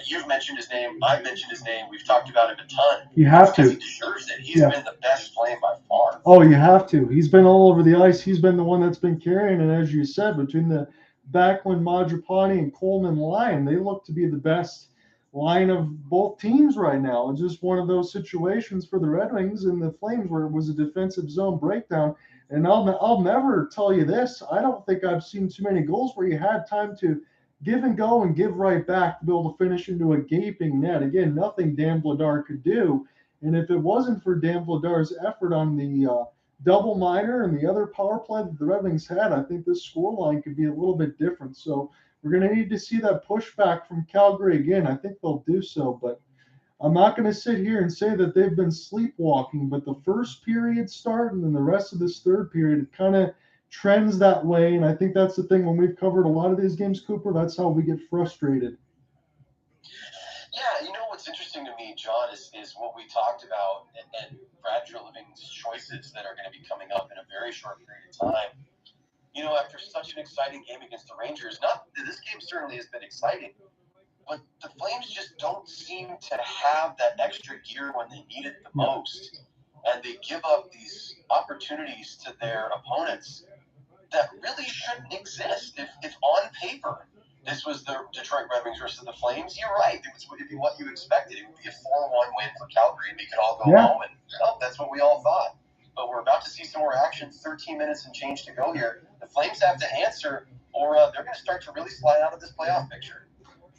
You've mentioned his name. I've mentioned his name. We've talked about him a ton. You have to. He deserves it. He's been the best Flame by far. Oh, you have to. He's been all over the ice. He's been the one that's been carrying it, as you said, between the Backlund, Mangiapane, and Coleman line. They look to be the best line of both teams right now. It's just one of those situations for the Red Wings and the Flames where it was a defensive zone breakdown. And I'll never tell you this. I don't think I've seen too many goals where you had time to give and go and give right back to be able to finish into a gaping net. Again, nothing Dan Vladar could do. And if it wasn't for Dan Vladar's effort on the double minor and the other power play that the Red Wings had, I think this scoreline could be a little bit different. So we're going to need to see that pushback from Calgary again. I think they'll do so, but I'm not going to sit here and say that they've been sleepwalking. But the first period start and then the rest of this third period, it kind of trends that way. And I think that's the thing when we've covered a lot of these games, Cooper, that's how we get frustrated. Yeah, what's interesting to me, John, is what we talked about and Brad Treliving's choices that are going to be coming up in a very short period of time. After such an exciting game against the Rangers, this game certainly has been exciting, but the Flames just don't seem to have that extra gear when they need it the most. And they give up these opportunities to their opponents that really shouldn't exist. If on paper this was the Detroit Red Wings versus the Flames, you're right. It'd be what you expected. It would be a 4-1 win for Calgary, and we could all go home, and that's what we all thought. but we're about to see some more action. 13 minutes and change to go here. The Flames have to answer, or they're going to start to really slide out of this playoff picture.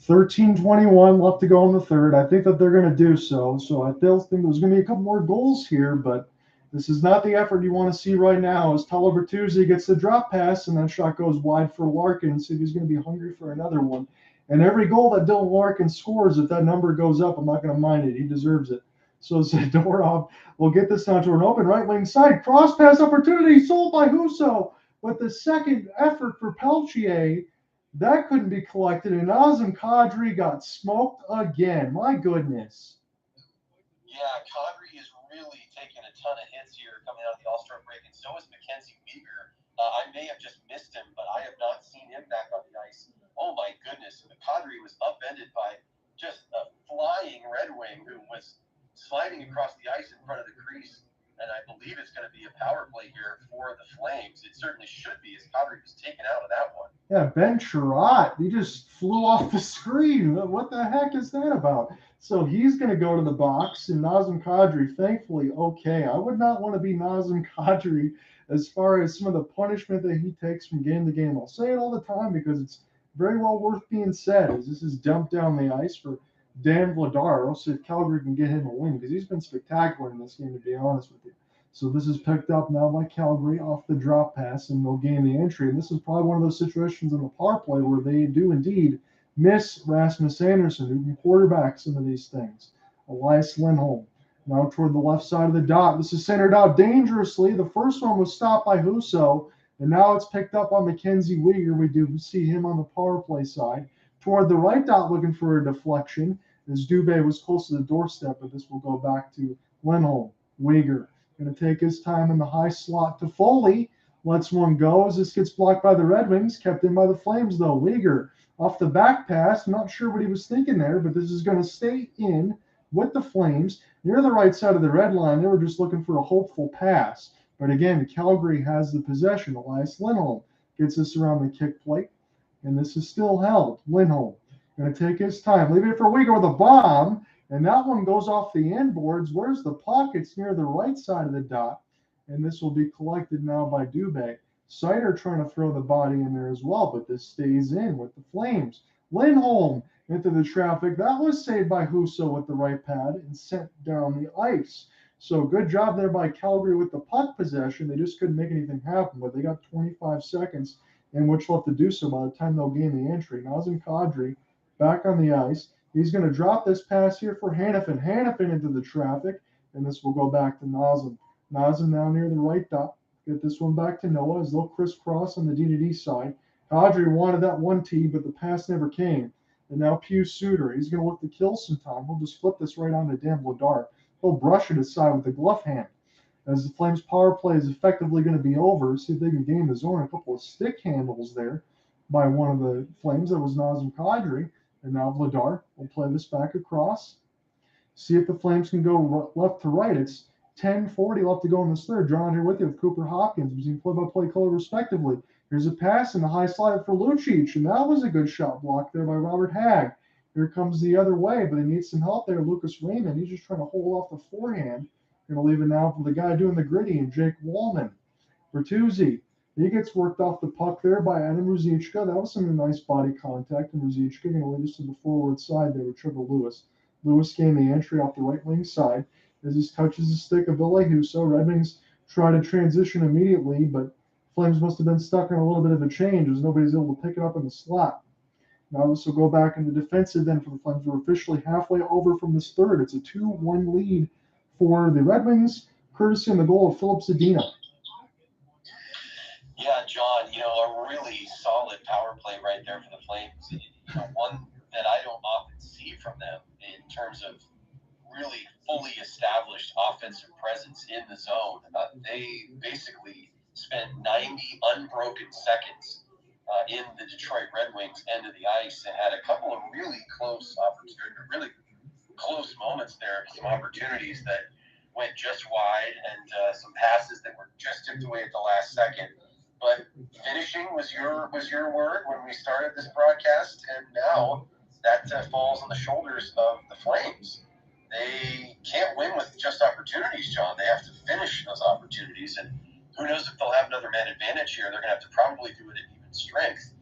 13:21 left to go in the third. I think that they're going to do so. So I still think there's going to be a couple more goals here, but this is not the effort you want to see right now as Bertuzzi gets the drop pass, and that shot goes wide for Larkin. So he's going to be hungry for another one. And every goal that Dylan Larkin scores, if that number goes up, I'm not going to mind it. He deserves it. So Zadorov will get this down to an open right wing side. Cross pass opportunity sold by Husso. But the second effort for Peltier, that couldn't be collected. And Nazem Kadri got smoked again. My goodness. Yeah, Kadri is really taking a ton of hits here coming out of the All-Star break, and so is Mackenzie Weegar. I may have just missed him, but I have not seen him back on the ice. Oh my goodness. Kadri was upended by just a flying Red Wing who was sliding across the ice in front of the crease, and I believe it's going to be a power play here for the Flames. It certainly should be, as Kadri was taken out of that one. Yeah, Ben Sherratt, he just flew off the screen. What the heck is that about? So he's going to go to the box, and Nazem Kadri, thankfully, okay. I would not want to be Nazem Kadri as far as some of the punishment that he takes from game to game. I'll say it all the time because it's very well worth being said, as this is dumped down the ice for Dan Vladar. I'll see if Calgary can get him a win because he's been spectacular in this game, to be honest with you. So this is picked up now by Calgary off the drop pass, and they'll gain the entry. And this is probably one of those situations in the power play where they do indeed miss Rasmus Andersson, who can quarterback some of these things. Elias Lindholm now toward the left side of the dot. This is centered out dangerously. The first one was stopped by Husso, and now it's picked up on Mackenzie Weegar. We do see him on the power play side. Toward the right dot looking for a deflection, as Dube was close to the doorstep, but this will go back to Lindholm. Weegar going to take his time in the high slot. Toffoli lets one go as this gets blocked by the Red Wings, kept in by the Flames, though. Weegar off the back pass. I'm not sure what he was thinking there, but this is going to stay in with the Flames near the right side of the red line. They were just looking for a hopeful pass. But again, Calgary has the possession. Elias Lindholm gets this around the kick plate, and this is still held. Lindholm going to take his time. Leave it for Weegar with a bomb. And that one goes off the end boards. Where's the puck? It's near the right side of the dot. And this will be collected now by Dube. Seider trying to throw the body in there as well, but this stays in with the Flames. Lindholm into the traffic. That was saved by Husso with the right pad and sent down the ice. So good job there by Calgary with the puck possession. They just couldn't make anything happen, but they got 25 seconds in which left to do so by the time they'll gain the entry. Nazem Kadri back on the ice. He's going to drop this pass here for Hanifin. Hanifin into the traffic, and this will go back to Nazem. Nazem now near the right dot. Get this one back to Noah as they'll crisscross on the D-to-D side. Kadri wanted that 1T, but the pass never came. And now Suter. He's going to look to kill some time. We'll just flip this right on to Dan Vladar. He'll brush it aside with the glove hand. As the Flames power play is effectively going to be over, see if they can gain the zone. A couple of stick handles there by one of the Flames. That was Nazem Kadri. And now Vladar will play this back across. See if the Flames can go left to right. It's 10:40 left to go in this third. John here with you with Cooper Hopkins using play-by-play color respectively. Here's a pass and a high slide for Lucic, and that was a good shot blocked there by Robert Hagg. Here comes the other way, but he needs some help there. Lucas Raymond, he's just trying to hold off the forehand. Going to leave it now for the guy doing the gritty, and Jake Wallman. Bertuzzi, he gets worked off the puck there by Adam Ruzicka. That was some nice body contact, and Ruzicka going to lead us to the forward side there with Trevor Lewis. Lewis gained the entry off the right wing side as he touches the stick of Ville Husso. Red Wings try to transition immediately, but Flames must have been stuck on a little bit of a change as nobody's able to pick it up in the slot. Now this will go back in the defensive then for the Flames. We're officially halfway over from this third. It's a 2-1 lead for the Red Wings, courtesy on the goal of Filip Zadina. Yeah, John, a really solid power play right there for the Flames. One that I don't often see from them in terms of really fully established offensive presence in the zone. They basically spent 90 unbroken seconds in the Detroit Red Wings end of the ice and had a couple of really close moments there, some opportunities that went just wide and some passes that were just tipped away at the last second. But finishing was your word when we started this broadcast, and now that falls on the shoulders of the Flames. they can't win with just opportunities, John. They have to finish those opportunities, and who knows if they'll have another man advantage here. They're going to have to probably do it at even strength.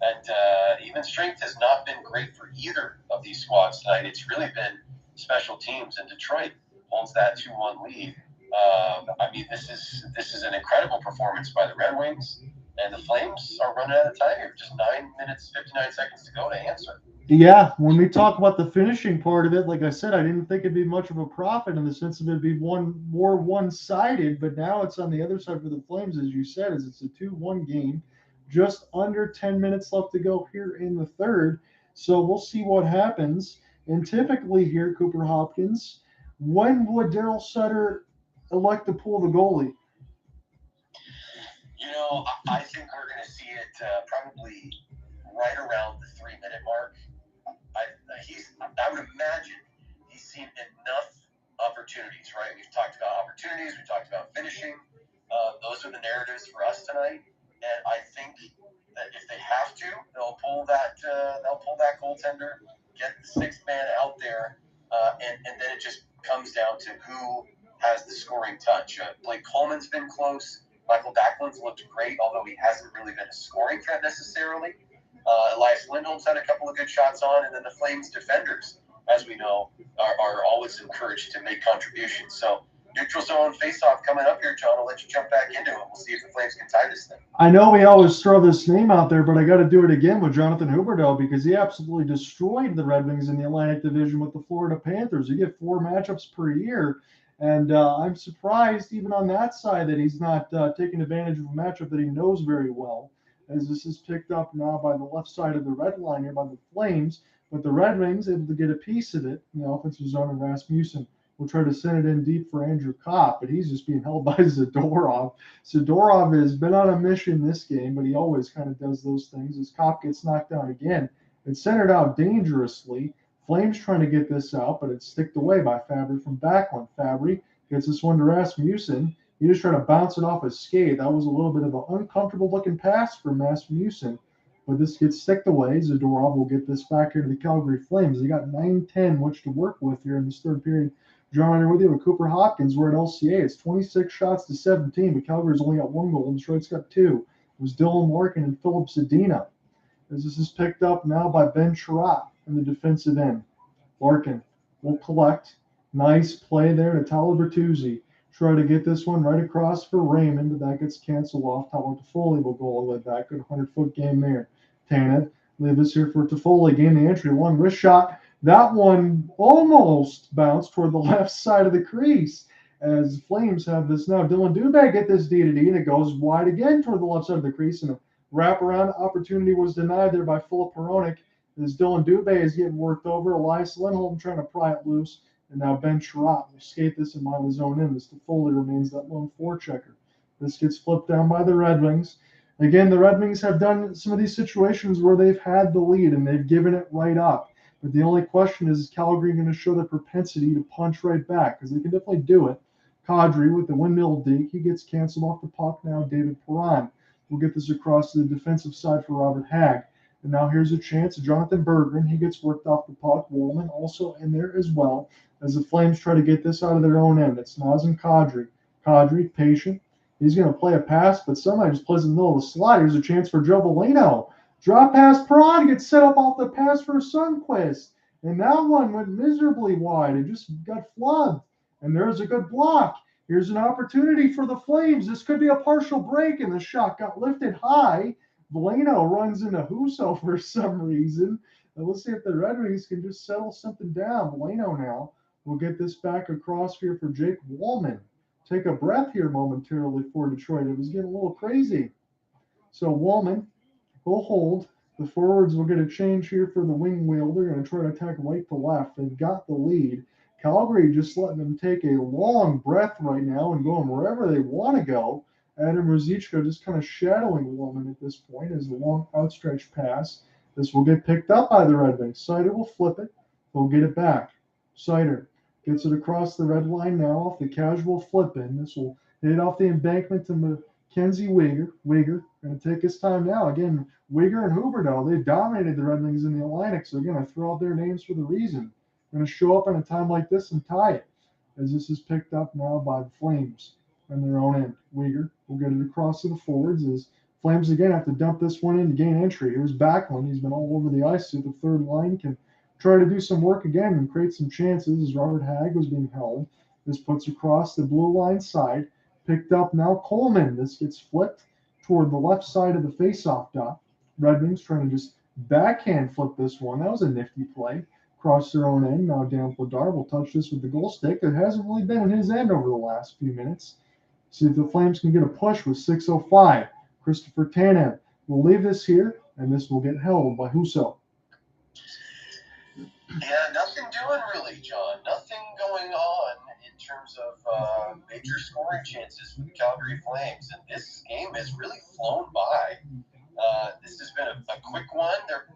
And even strength has not been great for either of these squads tonight. It's really been special teams, and Detroit holds that 2-1 lead. I mean, this is an incredible performance by the Red Wings, and the Flames are running out of time here. Just 9 minutes, 59 seconds to go to answer. Yeah, when we talk about the finishing part of it, like I said, I didn't think it'd be much of a profit in the sense of it'd be more one-sided, but now it's on the other side for the Flames, as you said, as it's a 2-1 game, just under 10 minutes left to go here in the third. So we'll see what happens. And typically here, Cooper Hopkins, when would Darryl Sutter elect to pull the goalie? You know, I think we're going to see it probably right around the 3-minute mark. I would imagine he's seen enough opportunities, right? We've talked about opportunities. We talked about finishing. Those are the narratives for us tonight. And I think that if they have to, they'll pull that goaltender, get the sixth man out there, and then it just comes down to who has the scoring touch. Blake Coleman's been close. Mikael Backlund's looked great, although he hasn't really been a scoring threat necessarily. Elias Lindholm's had a couple of good shots on, and then the Flames defenders, as we know, are always encouraged to make contributions. So neutral zone face-off coming up here, John. I'll let you jump back into it. We'll see if the Flames can tie this thing. I know we always throw this name out there, but I got to do it again with Jonathan Huberdeau because he absolutely destroyed the Red Wings in the Atlantic Division with the Florida Panthers. You get 4 matchups per year, and I'm surprised even on that side that he's not taking advantage of a matchup that he knows very well, as this is picked up now by the left side of the red line here by the Flames, but the Red Wings able to get a piece of it in the offensive zone, and Rasmussen will try to send it in deep for Andrew Copp, but he's just being held by Zadorov. Zadorov has been on a mission this game, but he always kind of does those things as Copp gets knocked down again. It's centered out dangerously. Flames trying to get this out, but it's sticked away by Fabry from Backlund. Fabry gets this one to Rasmussen. He just tried to bounce it off his skate. That was a little bit of an uncomfortable-looking pass from Rasmussen, but this gets sticked away. Zadorov will get this back here to the Calgary Flames. They got 9-10 which to work with here in this third period. John, here with you with Cooper Hopkins. We're at LCA. It's 26 shots to 17, but Calgary's only got 1 goal, and Detroit's got 2. It was Dylan Larkin and Filip Zadina. As this is picked up now by Ben Chiarot in the defensive end. Larkin will collect. Nice play there to Tyler Bertuzzi. Try to get this one right across for Raymond, but that gets canceled off. Tyler Toffoli will go with that. Good 100-foot game there. Tanev, leave this here for Toffoli. Gain the entry. Long wrist shot. That one almost bounced toward the left side of the crease as Flames have this now. Dillon Dube get this D-to-D, and it goes wide again toward the left side of the crease, and a wraparound opportunity was denied there by Filip Hronek as Dillon Dube is getting worked over. Elias Lindholm trying to pry it loose, and now Ben Chiarot will skate this and mind his own end. This Toffoli remains that lone forechecker. This gets flipped down by the Red Wings. Again, the Red Wings have done some of these situations where they've had the lead and they've given it right up. But the only question is Calgary going to show the propensity to punch right back? Because they can definitely do it. Kadri with the windmill deke. He gets canceled off the puck now. David Perron will get this across to the defensive side for Robert Hagg. And now here's a chance. Jonathan Berggren. He gets worked off the puck. Woolman also in there as well as the Flames try to get this out of their own end. It's Nazem Kadri. Kadri, patient. He's going to play a pass, but somebody just plays in the middle of the slot. Here's a chance for Joe Veleno. Drop pass, Perron gets set up off the pass for Sundqvist. And that one went miserably wide. It just got flubbed. And there's a good block. Here's an opportunity for the Flames. This could be a partial break, and the shot got lifted high. Veleno runs into Husso for some reason. And we'll see if the Red Wings can just settle something down. Veleno now will get this back across here for Jake Wallman. Take a breath here momentarily for Detroit. It was getting a little crazy. So Wallman will hold. The forwards will get a change here for the wing wheel. They're going to try to attack right to left. They've got the lead. Calgary just letting them take a long breath right now and going wherever they want to go. Adam Ruzicka just kind of shadowing Wallman at this point as the long outstretched pass. This will get picked up by the Red Wings. Seider will flip it. They'll get it back. Seider gets it across the red line now off the casual flip in. This will hit off the embankment to Mackenzie Weegar. Weegar going to take his time now. Again, Weegar and Huberdeau, they dominated the Red Wings in the Atlantic, so they're going to throw out their names for the reason. going to show up in a time like this and tie it, as this is picked up now by the Flames on their own end. Weegar will get it across to the forwards as Flames again have to dump this one in to gain entry. Here's Backlund. He's been all over the ice, so the third line can try to do some work again and create some chances as Robert Hagg was being held. This puts across the blue line side. Picked up now Coleman. This gets flipped toward the left side of the faceoff dot. Red Wings trying to just backhand flip this one. That was a nifty play. Across their own end. Now Dan Vladar will touch this with the goal stick. It hasn't really been in his end over the last few minutes. See if the Flames can get a push with 6:05. Christopher Tanev will leave this here, and this will get held by Husso. Yeah, nothing doing really, John. Nothing going on in terms of major scoring chances for the Calgary Flames, and this game has really flown by. This has been a quick one. There,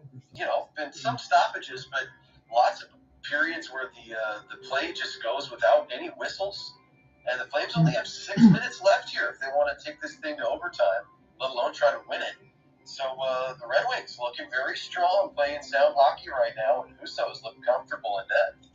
been some stoppages, but lots of periods where the play just goes without any whistles, and the Flames only have 6 minutes left here if they want to take this thing to overtime, let alone try to win it. So the Red Wings looking very strong, playing sound hockey right now, and Husso's looking comfortable in net.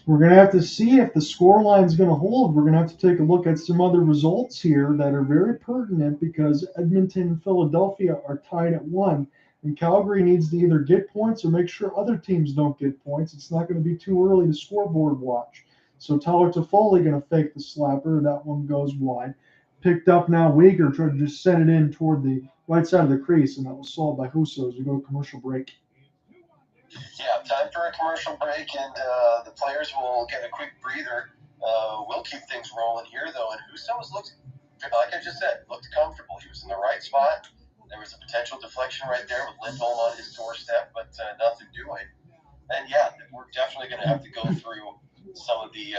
We're going to have to see if the score line is going to hold. We're going to have to take a look at some other results here that are very pertinent because Edmonton and Philadelphia are tied at 1, and Calgary needs to either get points or make sure other teams don't get points. It's not going to be too early to scoreboard watch. So Tyler Toffoli going to fake the slapper. That one goes wide. Picked up now Weegar, tried to just send it in toward the right side of the crease, and that was solved by Husso as we go to commercial break. Yeah, time for a commercial break, and the players will get a quick breather. We'll keep things rolling here, though, and Husso's looked, like I just said, looked comfortable. He was in the right spot. There was a potential deflection right there with Lindholm on his doorstep, but nothing doing. And yeah, we're definitely going to have to go through some of the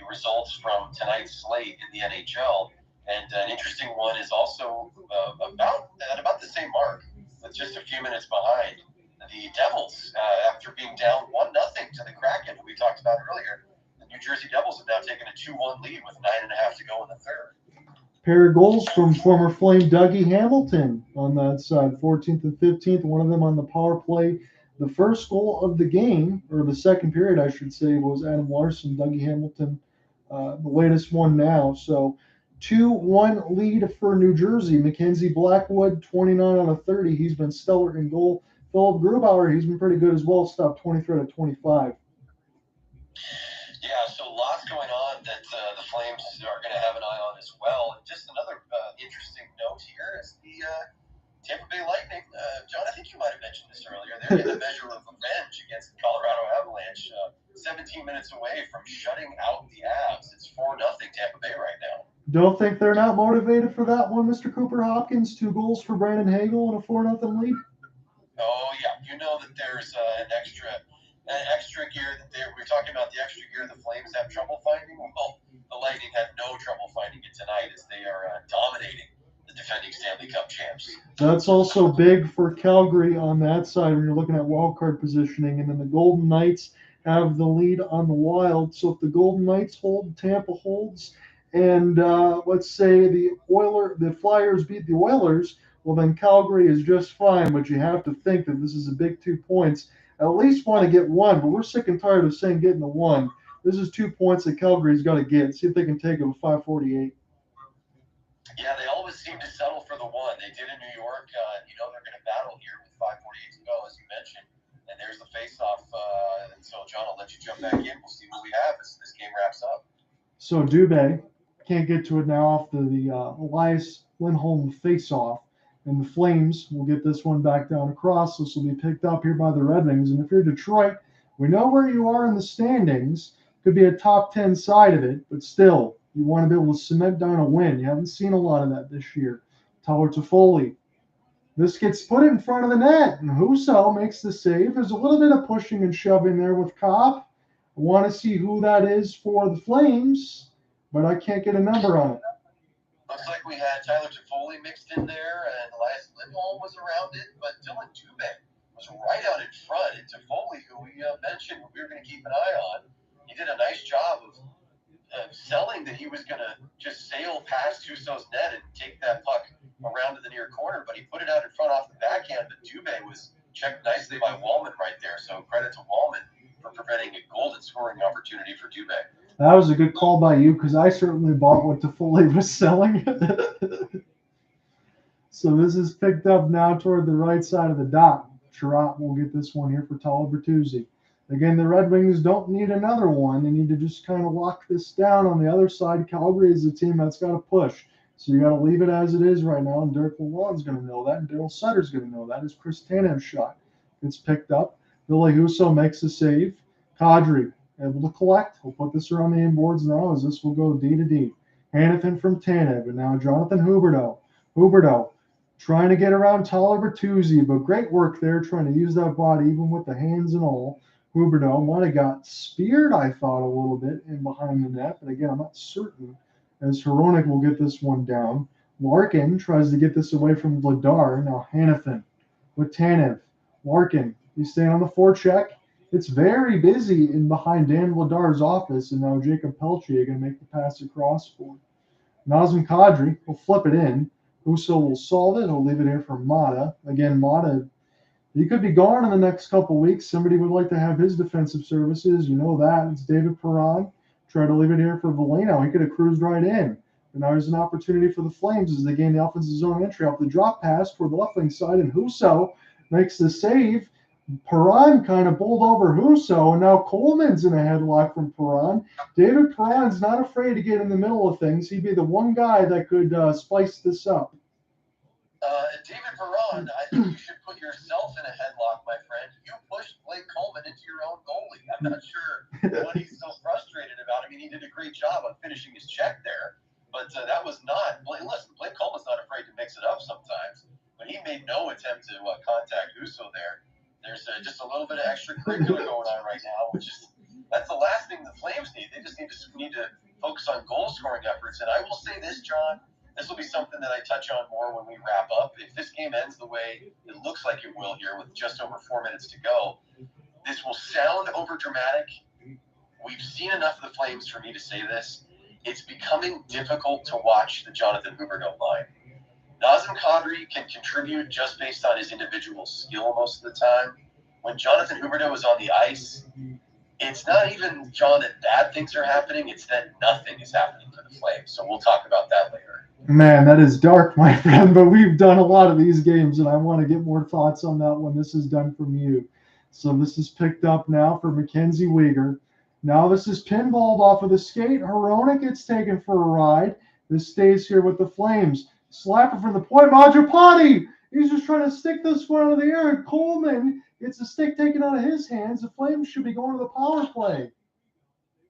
results from tonight's slate in the NHL. And an interesting one is also about the same mark, with just a few minutes behind. The Devils, after being down 1-0 to the Kraken, who we talked about earlier, the New Jersey Devils have now taken a 2-1 lead with 9.5 to go in the third. Pair of goals from former Flame Dougie Hamilton on that side, 14th and 15th, one of them on the power play. The first goal of the game, or the second period, I should say, was Adam Larson, Dougie Hamilton, the latest one now. So 2-1 lead for New Jersey. Mackenzie Blackwood, 29 out of 30. He's been stellar in goal. Philip Grubauer, he's been pretty good as well, stopped 23 out of 25. Yeah, so lots going on that the Flames are going to have an eye on as well. And just another interesting note here is the Tampa Bay Lightning. John, I think you might have mentioned this earlier. They're getting a measure of revenge against the Colorado Avalanche. 17 minutes away from shutting out the Avs. It's 4-0 Tampa Bay right now. Don't think they're not motivated for that one, Mr. Cooper Hopkins. 2 goals for Brandon Hagel and a 4-0 lead. Oh, yeah. You know that there's an extra gear that we're talking about, the extra gear the Flames have trouble finding. Well, the Lightning had no trouble finding it tonight as they are dominating the defending Stanley Cup champs. That's also big for Calgary on that side when you're looking at wildcard positioning. And then the Golden Knights have the lead on the Wild. So if the Golden Knights hold, Tampa holds, and let's say the Flyers beat the Oilers, well, then Calgary is just fine. But you have to think that this is a big 2 points. At least want to get 1, but we're sick and tired of saying getting the 1. This is 2 points that Calgary's got to get. See if they can take it with 5:48. Yeah, they always seem to settle for the 1. They did in New York. They're going to battle here with 5:48 to go, as you mentioned. And there's the face-off. And so, John, I'll let you jump back in. We'll see what we have as this game wraps up. So Dube can't get to it now off the Elias Lindholm face-off. And the Flames will get this one back down across. This will be picked up here by the Red Wings. And if you're Detroit, we know where you are in the standings. Could be a top 10 side of it, but still, you want to be able to cement down a win. You haven't seen a lot of that this year. Tyler Toffoli. This gets put in front of the net, and Husso makes the save. There's a little bit of pushing and shoving there with Copp. I want to see who that is for the Flames, but I can't get a number on it. Looks like we had Tyler Toffoli mixed in there, and Elias Lindholm was around it, but Dillon Dube was right out in front. And Toffoli, who we mentioned we were going to keep an eye on, he did a nice job of selling that he was going to just sail past Husso's net and take that puck around to the near corner, but he put it out in front off the backhand. But Dube was checked nicely by Wallman right there, so credit to Wallman. for preventing a golden scoring opportunity for Dube. That was a good call by you because I certainly bought what Toffoli was selling. So this is picked up now toward the right side of the dot. Sherratt will get this one here for Bertuzzi. Again, the Red Wings don't need another one. They need to just kind of lock this down. On the other side, Calgary is a team that's got to push. So you got to leave it as it is right now. And LaLonde's going to know that. And Darryl Sutter's going to know that. As Chris Tanev's shot gets picked up. Ville Husso makes the save. Kadri able to collect. We'll put this around the inboards now as this will go D to D. Hanifin from Tanev. And now Jonathan Huberdeau. Huberdeau trying to get around Bertuzzi, but great work there trying to use that body even with the hands and all. Huberdeau might have got speared, I thought, a little bit in behind the net, but again, I'm not certain, as Hronek will get this one down. Larkin tries to get this away from Vladar. Now Hanifin with Tanev. Larkin, he's staying on the forecheck. It's very busy in behind Dan Vladar's office, and now Jacob Pelche going to make the pass across for Nazem Kadri. Will flip it in. Husso will solve it. He'll leave it here for Maata. Again, Maata, he could be gone in the next couple weeks. Somebody would like to have his defensive services. You know that. It's David Perron. Try to leave it here for Veleno. He could have cruised right in. And now there's an opportunity for the Flames as they gain the offensive zone entry off the drop pass toward the left wing side. And Husso makes the save. Perron kind of bowled over Husso, and now Coleman's in a headlock from Perron. David Perron's not afraid to get in the middle of things. He'd be the one guy that could spice this up. David Perron, I think you should put yourself in a headlock, my friend. You pushed Blake Coleman into your own goalie. I'm not sure what he's so frustrated about. I mean, he did a great job of finishing his check there, but that was not. Listen, Blake Coleman's not afraid to mix it up sometimes, but he made no attempt to contact Husso there. There's just a little bit of extracurricular going on right now, which is that's the last thing the Flames need. They just need to focus on goal scoring efforts. And I will say this, John. This will be something that I touch on more when we wrap up. If this game ends the way it looks like it will here with just over 4 minutes to go, this will sound over dramatic. We've seen enough of the Flames for me to say this. It's becoming difficult to watch the Jonathan Huberdeau line. Nazem Kadri can contribute just based on his individual skill most of the time. When Jonathan Huberdeau is on the ice, it's not even, John, that bad things are happening. It's that nothing is happening for the Flames. So we'll talk about that later. Man, that is dark, my friend, but we've done a lot of these games, and I want to get more thoughts on that when this is done from you. So this is picked up now for Mackenzie Weegar. Now this is pinballed off of the skate. Hronek gets taken for a ride. This stays here with the Flames. Slapper from the point. Mangiapane! He's just trying to stick this one out of the air, and Coleman gets the stick taken out of his hands. The Flames should be going to the power play.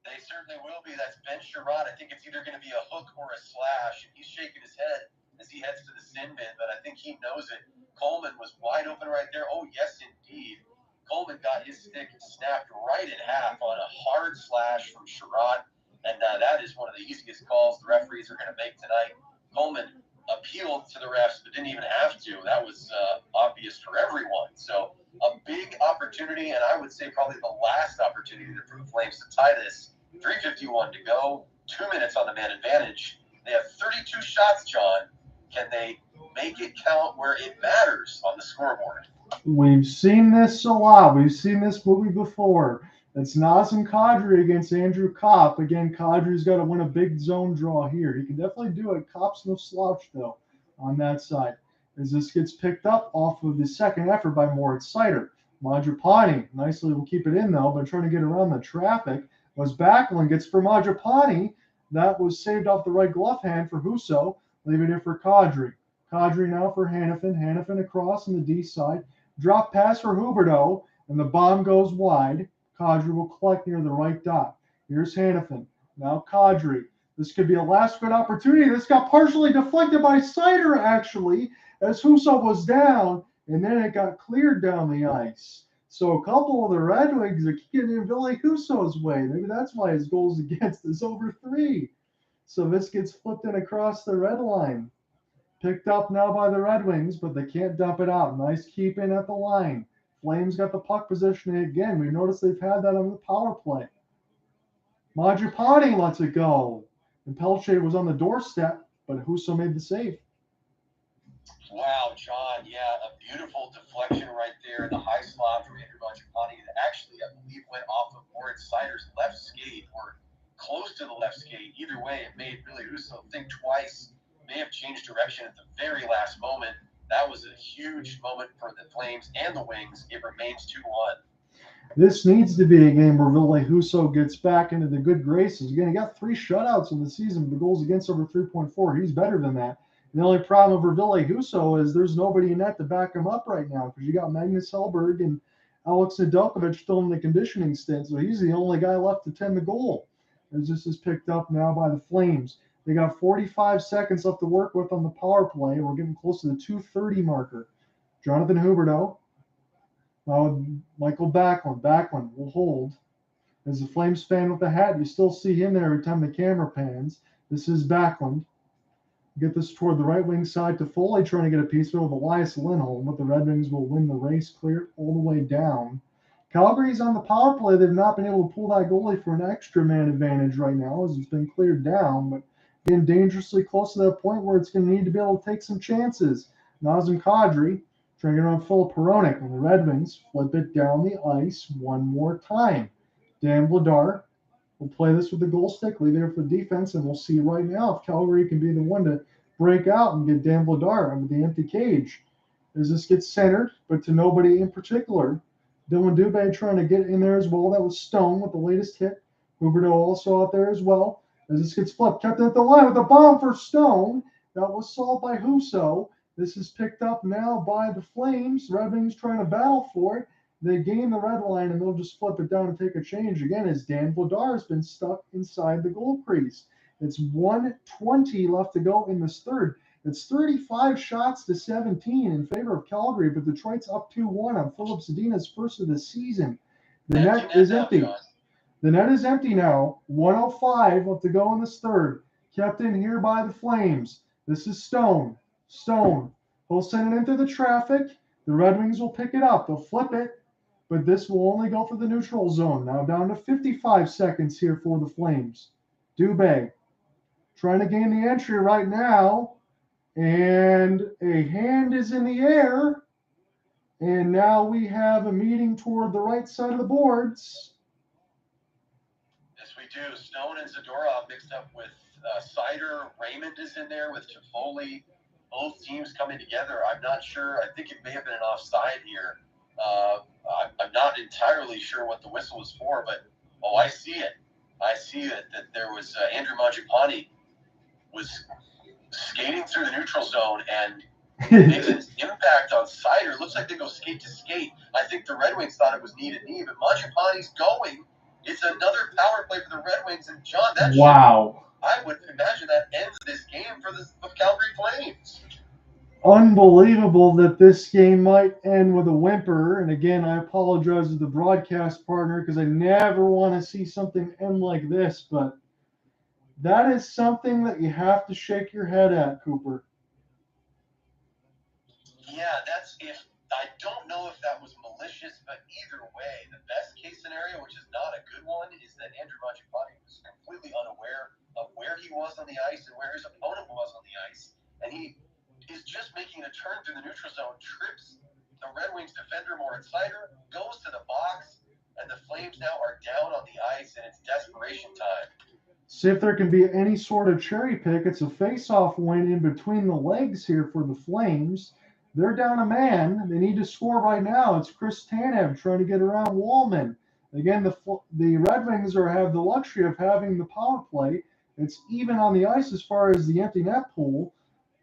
They certainly will be. That's Ben Sherratt. I think it's either going to be a hook or a slash. He's shaking his head as he heads to the sin bin, but I think he knows it. Coleman was wide open right there. Oh, yes, indeed. Coleman got his stick snapped right in half on a hard slash from Sherratt, and that is one of the easiest calls the referees are going to make tonight. Coleman appealed to the refs, but didn't even have to. That was obvious for everyone. So a big opportunity, and I would say probably the last opportunity for the Flames to tie this. 3:51 to go, 2 minutes on the man advantage. They have 32 shots, John. Can they make it count where it matters on the scoreboard? We've seen this a lot. We've seen this movie before. It's Nazem Kadri against Andrew Copp. Again, Kadri's got to win a big zone draw here. He can definitely do it. Copp's no slouch, though, on that side. As this gets picked up off of the second effort by Moritz Seider. Mangiapane nicely will keep it in, though, but trying to get around the traffic. Was Backlund gets for Mangiapane. That was saved off the right glove hand for Husso. Leaving it for Kadri. Kadri now for Hanifin. Hanifin across on the D side. Drop pass for Huberdeau, and the bomb goes wide. Kadri will collect near the right dot. Here's Hanifin. Now Kadri. This could be a last good opportunity. This got partially deflected by Seider, actually, as Husso was down, and then it got cleared down the ice. So a couple of the Red Wings are getting in Ville Husso's way. Maybe that's why his goals against is over 3. So this gets flipped in across the red line. Picked up now by the Red Wings, but they can't dump it out. Nice keep in at the line. Flames got the puck position again. We noticed they've had that on the power play. Mangiapane lets it go. And Pelche was on the doorstep, but Husso made the save. Wow, John, yeah, a beautiful deflection right there. The high slot from Andrew Mangiapane that actually, I believe, went off Flames and the Wings, it remains 2-1. This needs to be a game where Ville Husso gets back into the good graces. Again, he got 3 shutouts in the season, but the goals against over 3.4. He's better than that. And the only problem for Ville Husso is there's nobody in net to back him up right now because you got Magnus Hellberg and Alex Nedeljkovic still in the conditioning stint, so he's the only guy left to tend the goal. As this is picked up now by the Flames. They got 45 seconds left to work with on the power play. We're getting close to the 2:30 marker. Jonathan Huberdeau. Mikael Backlund. Backlund will hold. As the Flames fan with the hat, you still see him there every time the camera pans. This is Backlund. Get this toward the right wing side. Toffoli trying to get a piece of Elias Lindholm, but the Red Wings will win the race clear all the way down. Calgary's on the power play. They've not been able to pull that goalie for an extra man advantage right now as it's been cleared down, but getting dangerously close to that point where it's going to need to be able to take some chances. Nazem Kadri trying to get around Filip Hronek, and the Red Wings flip it down the ice one more time. Dan Vladar will play this with the goal stick, leave it for defense, and we'll see right now if Calgary can be the one to break out and get Dan Vladar under the empty cage. As this gets centered, but to nobody in particular. Dillon Dube trying to get in there as well. That was Stone with the latest hit. Huberdeau also out there as well. As this gets flipped, kept at the line with a bomb for Stone. That was solved by Husso. This is picked up now by the Flames. Red Wings trying to battle for it. They gain the red line, and they'll just flip it down and take a change again as Dan Vladar has been stuck inside the goal crease. It's 1:20 left to go in this third. It's 35 shots to 17 in favor of Calgary, but Detroit's up 2-1 on Filip Zadina's first of the season. The net is empty. The net is empty now. 1:05 left to go in this third. Kept in here by the Flames. This is Stone. Stone. He'll send it into the traffic. The Red Wings will pick it up. They'll flip it, but this will only go for the neutral zone. Now down to 55 seconds here for the Flames. Dube trying to gain the entry right now. And a hand is in the air. And now we have a meeting toward the right side of the boards. Yes, we do. Stone and Zadorov mixed up with Seider. Raymond is in there with Toffoli. Both teams coming together. I'm not sure. I think it may have been an offside here. I'm not entirely sure what the whistle was for, but I see it. I see it. That there was Andrew Mangiapane was skating through the neutral zone and makes an impact on Seider. It looks like they go skate to skate. I think the Red Wings thought it was knee to knee, but Mangiapane's going. It's another power play for the Red Wings, and John, that wow. I would imagine that ends this game for the Calgary Flames. Unbelievable that this game might end with a whimper. And again, I apologize to the broadcast partner because I never want to see something end like this, but that is something that you have to shake your head at, Cooper. Yeah, I don't know if that was malicious, but either way, the best case scenario, which is not a good one, is that Andrew Mangiapane was completely unaware of where he was on the ice and where his opponent was on the ice. And he is just making a turn through the neutral zone, trips the Red Wings defender Moritz Seider, goes to the box, and the Flames now are down on the ice, and it's desperation time. See if there can be any sort of cherry pick. It's a face-off win in between the legs here for the Flames. They're down a man. They need to score right now. It's Chris Tanev trying to get around Wallman. Again, the Red Wings have the luxury of having the power play. It's even on the ice as far as the empty net pool,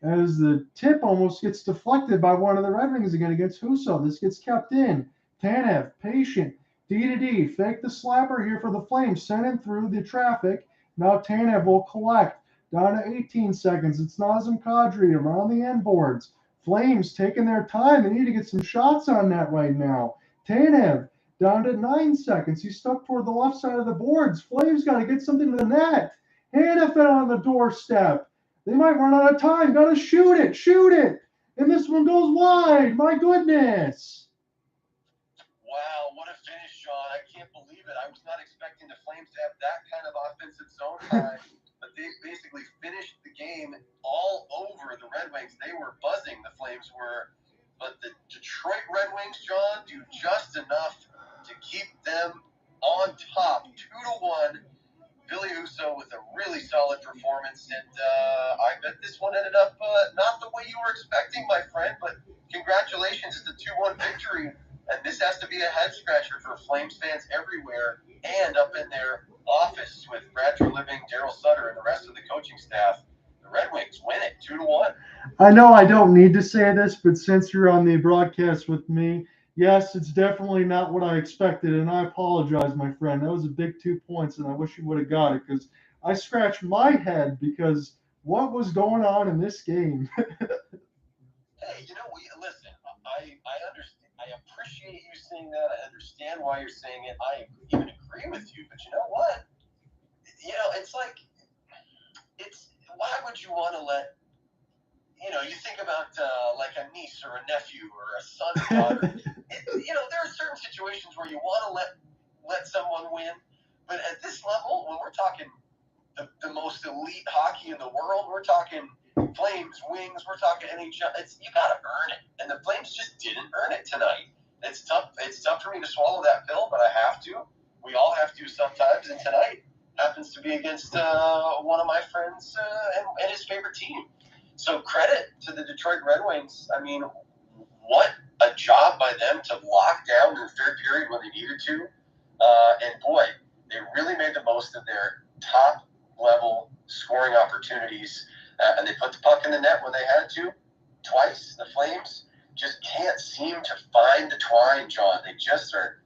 as the tip almost gets deflected by one of the Red Wings again against Husso. This gets kept in. Tanev, patient. D-to-D, fake the slapper here for the Flames. Send him through the traffic. Now Tanev will collect. Down to 18 seconds. It's Nazem Kadri around the end boards. Flames taking their time. They need to get some shots on that right now. Tanev down to 9 seconds. He's stuck toward the left side of the boards. Flames got to get something to the net. Hannafin on the doorstep. They might run out of time. Got to shoot it. Shoot it. And this one goes wide. My goodness. Wow, what a finish, Sean. I can't believe it. I was not expecting the Flames to have that kind of offensive zone time. But they basically finished the game all over the Red Wings. They were buzzing, the Flames were. But the Detroit Red Wings, John, do just enough to keep them on top, 2-1. Billy Husso with a really solid performance, and I bet this one ended up not the way you were expecting, my friend, but congratulations, it's a 2-1 victory, and this has to be a head-scratcher for Flames fans everywhere, and up in their office with Brad Living, Darryl Sutter, and the rest of the coaching staff. The Red Wings win it 2-1. I know I don't need to say this, but since you're on the broadcast with me, yes, it's definitely not what I expected, and I apologize, my friend. That was a big 2 points, and I wish you would have got it because I scratched my head because what was going on in this game? Hey, listen. I understand. I appreciate you saying that. I understand why you're saying it. I even agree with you. But you know what? It's like why would you want to let you think about like a niece or a nephew or a son or daughter. There are certain situations where you want to let someone win, but at this level, when we're talking the most elite hockey in the world, we're talking Flames, Wings, we're talking NHL. You got to earn it, and the Flames just didn't earn it tonight. It's tough. It's tough for me to swallow that pill, but I have to. We all have to sometimes, and tonight happens to be against one of my friends and his favorite team. So credit to the Detroit Red Wings. I mean, what a job by them to lock down in the third period when they needed to. And boy, they really made the most of their top-level scoring opportunities. And they put the puck in the net when they had to. Twice, the Flames just can't seem to find the twine, John. They just are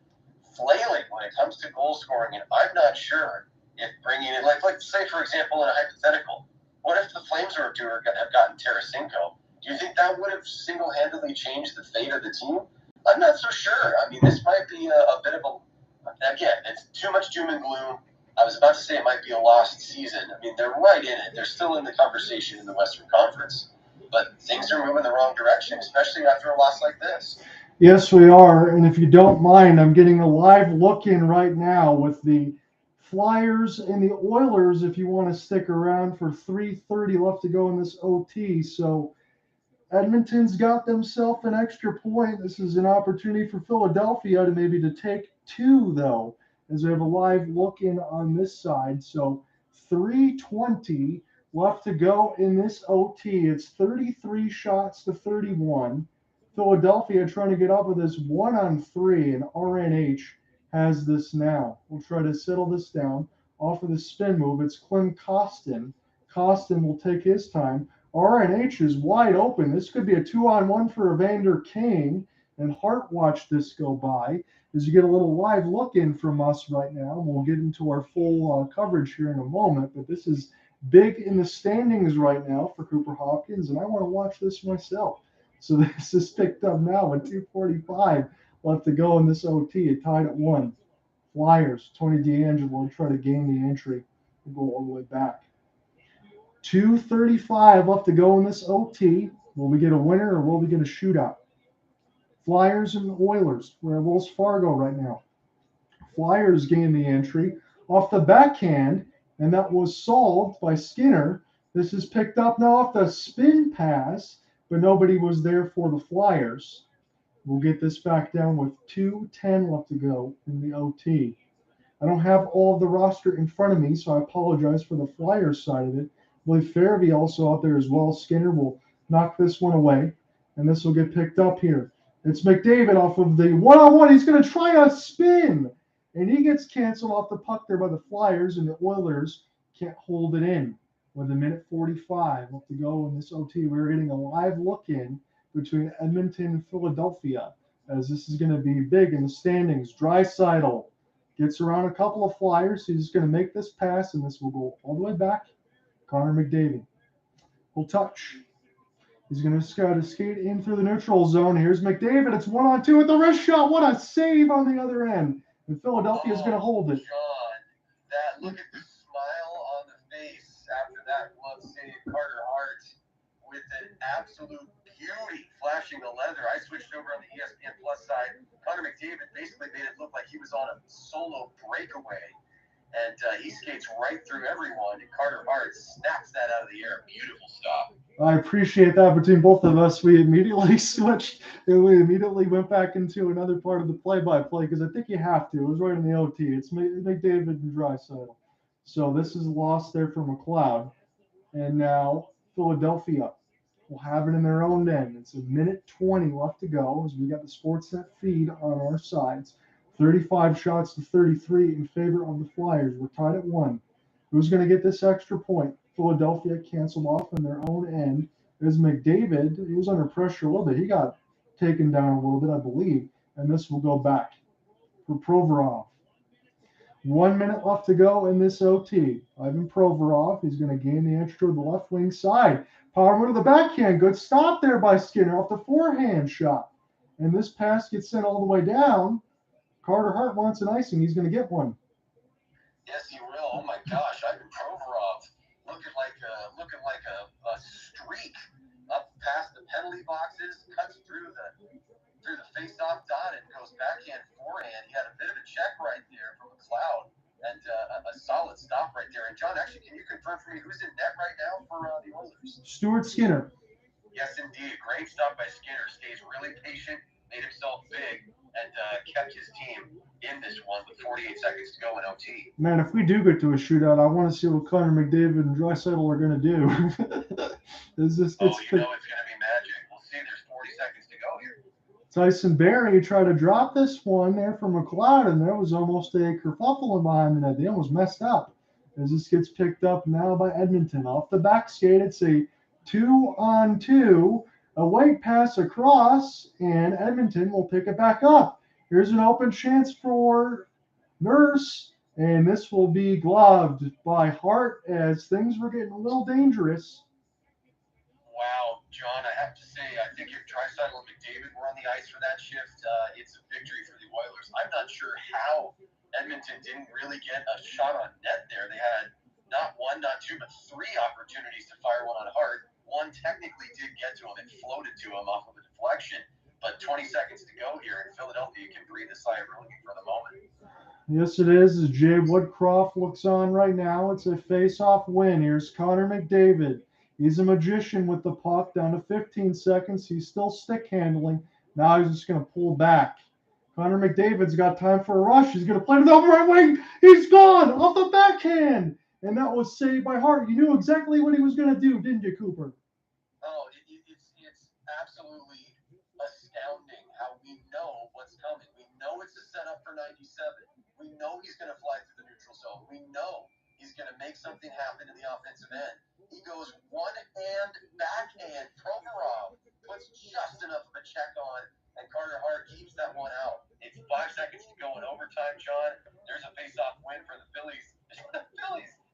flailing when it comes to goal scoring. And I'm not sure if bringing in, like say, for example, in a hypothetical, what if the Flames were to have gotten Tarasenko? Do you think that would have single-handedly changed the fate of the team? I'm not so sure. I mean, this might be a bit of again, it's too much doom and gloom. I was about to say it might be a lost season. I mean, they're right in it. They're still in the conversation in the Western Conference. But things are moving the wrong direction, especially after a loss like this. Yes, we are. And if you don't mind, I'm getting a live look in right now with the Flyers and the Oilers if you want to stick around for 3:30 left to go in this OT. So Edmonton's got themselves an extra point. This is an opportunity for Philadelphia to maybe to take 2, though, as we have a live look in on this side. So 3:20 left to go in this OT. It's 33 shots to 31. Philadelphia trying to get up with this 1-on-3, and RNH has this now. We'll try to settle this down off of the spin move. It's Klim Kostin. Kostin will take his time. RNH is wide open. This could be a 2-on-1 for Evander Kane, and Hart watched this go by as you get a little live look in from us right now. And we'll get into our full coverage here in a moment, but this is big in the standings right now for Cooper Hopkins, and I want to watch this myself. So this is picked up now with 2:45 left to go in this OT. It tied at 1. Flyers, Tony DeAngelo will try to gain the entry. We'll go all the way back. 2:35 left to go in this OT. Will we get a winner or will we get a shootout? Flyers and Oilers. We're at Wells Fargo right now. Flyers gain the entry off the backhand, and that was solved by Skinner. This is picked up now off the spin pass, but nobody was there for the Flyers. We'll get this back down with 2:10 left to go in the OT. I don't have all of the roster in front of me, so I apologize for the Flyers side of it. I believe Farabee also out there as well. Skinner will knock this one away, and this will get picked up here. It's McDavid off of the one-on-one. He's going to try a spin, and he gets canceled off the puck there by the Flyers, and the Oilers can't hold it in. With 1:45 left to go in this OT, we're getting a live look in between Edmonton and Philadelphia, as this is going to be big in the standings. Draisaitl gets around a couple of Flyers. He's going to make this pass, and this will go all the way back. Connor McDavid will touch. He's going to try to skate in through the neutral zone. Here's McDavid. It's 1-on-2 with the wrist shot. What a save on the other end. And Philadelphia is going to hold it. John, look at the smile on the face after that glove save. Carter Hart with an absolute beauty flashing the leather. I switched over on the ESPN Plus side. Connor McDavid basically made it look like he was on a solo breakaway. And he skates right through everyone, and Carter Hart snaps that out of the air. Beautiful stop. I appreciate that between both of us. We immediately switched, and we immediately went back into another part of the play-by-play because I think you have to. It was right in the OT. It's McDavid and Draisaitl. So this is a loss there for McLeod. And now Philadelphia will have it in their own end. It's a minute 20 left to go as we got the Sportsnet feed on our sides. 35 shots to 33 in favor of the Flyers. We're tied at 1. Who's going to get this extra point? Philadelphia canceled off on their own end. As McDavid, he was under pressure a little bit. He got taken down a little bit, I believe. And this will go back for Provorov. 1 minute left to go in this OT. Ivan Provorov is going to gain the extra to the left wing side. Power move to the backhand. Good stop there by Skinner off the forehand shot. And this pass gets sent all the way down. Carter Hart wants an icing. He's going to get one. Yes, he will. Oh my gosh, Ivan Provorov looking like a streak up past the penalty boxes, cuts through the face-off dot and goes backhand forehand. He had a bit of a check right there from McLeod and a solid stop right there. And John, actually, can you confirm for me who's in net right now for the Oilers? Stuart Skinner. Yes, indeed. Great stop by Skinner. Stays really patient, made himself big, and kept his team in this one with 48 seconds to go in OT. Man, if we do get to a shootout, I want to see what Connor McDavid and Draisaitl are going to do. Is this it's going to be magic. We'll see. There's 40 seconds to go here. Tyson Barrie tried to drop this one there from McLeod, and there was almost a kerfuffle behind the net. The end was messed up as this gets picked up now by Edmonton. Off the back skate, it's a 2-on-2. A white pass across, and Edmonton will pick it back up. Here's an open chance for Nurse, and this will be gloved by Hart as things were getting a little dangerous. Wow, John, I have to say, I think if Draisaitl and McDavid were on the ice for that shift, it's a victory for the Oilers. I'm not sure how Edmonton didn't really get a shot on net there. They had not one, not two, but 3 opportunities to fire one on Hart. One technically did get to him and floated to him off of a deflection, but 20 seconds to go here, and Philadelphia can breathe a sigh of relief for the moment. Yes, it is. As Jay Woodcroft looks on right now, it's a face-off win. Here's Connor McDavid. He's a magician with the puck down to 15 seconds. He's still stick handling. Now he's just going to pull back. Connor McDavid's got time for a rush. He's going to play to the right wing. He's gone off the backhand. And that was saved by Hart. You knew exactly what he was going to do, didn't you, Cooper? Oh, it's absolutely astounding how we know what's coming. We know it's a setup for 97. We know he's going to fly through the neutral zone. We know he's going to make something happen in the offensive end. He goes one-hand backhand. Provorov puts just enough of a check on, and Carter Hart keeps that one out. It's 5 seconds to go in overtime, John. There's a face-off win for the Phillies.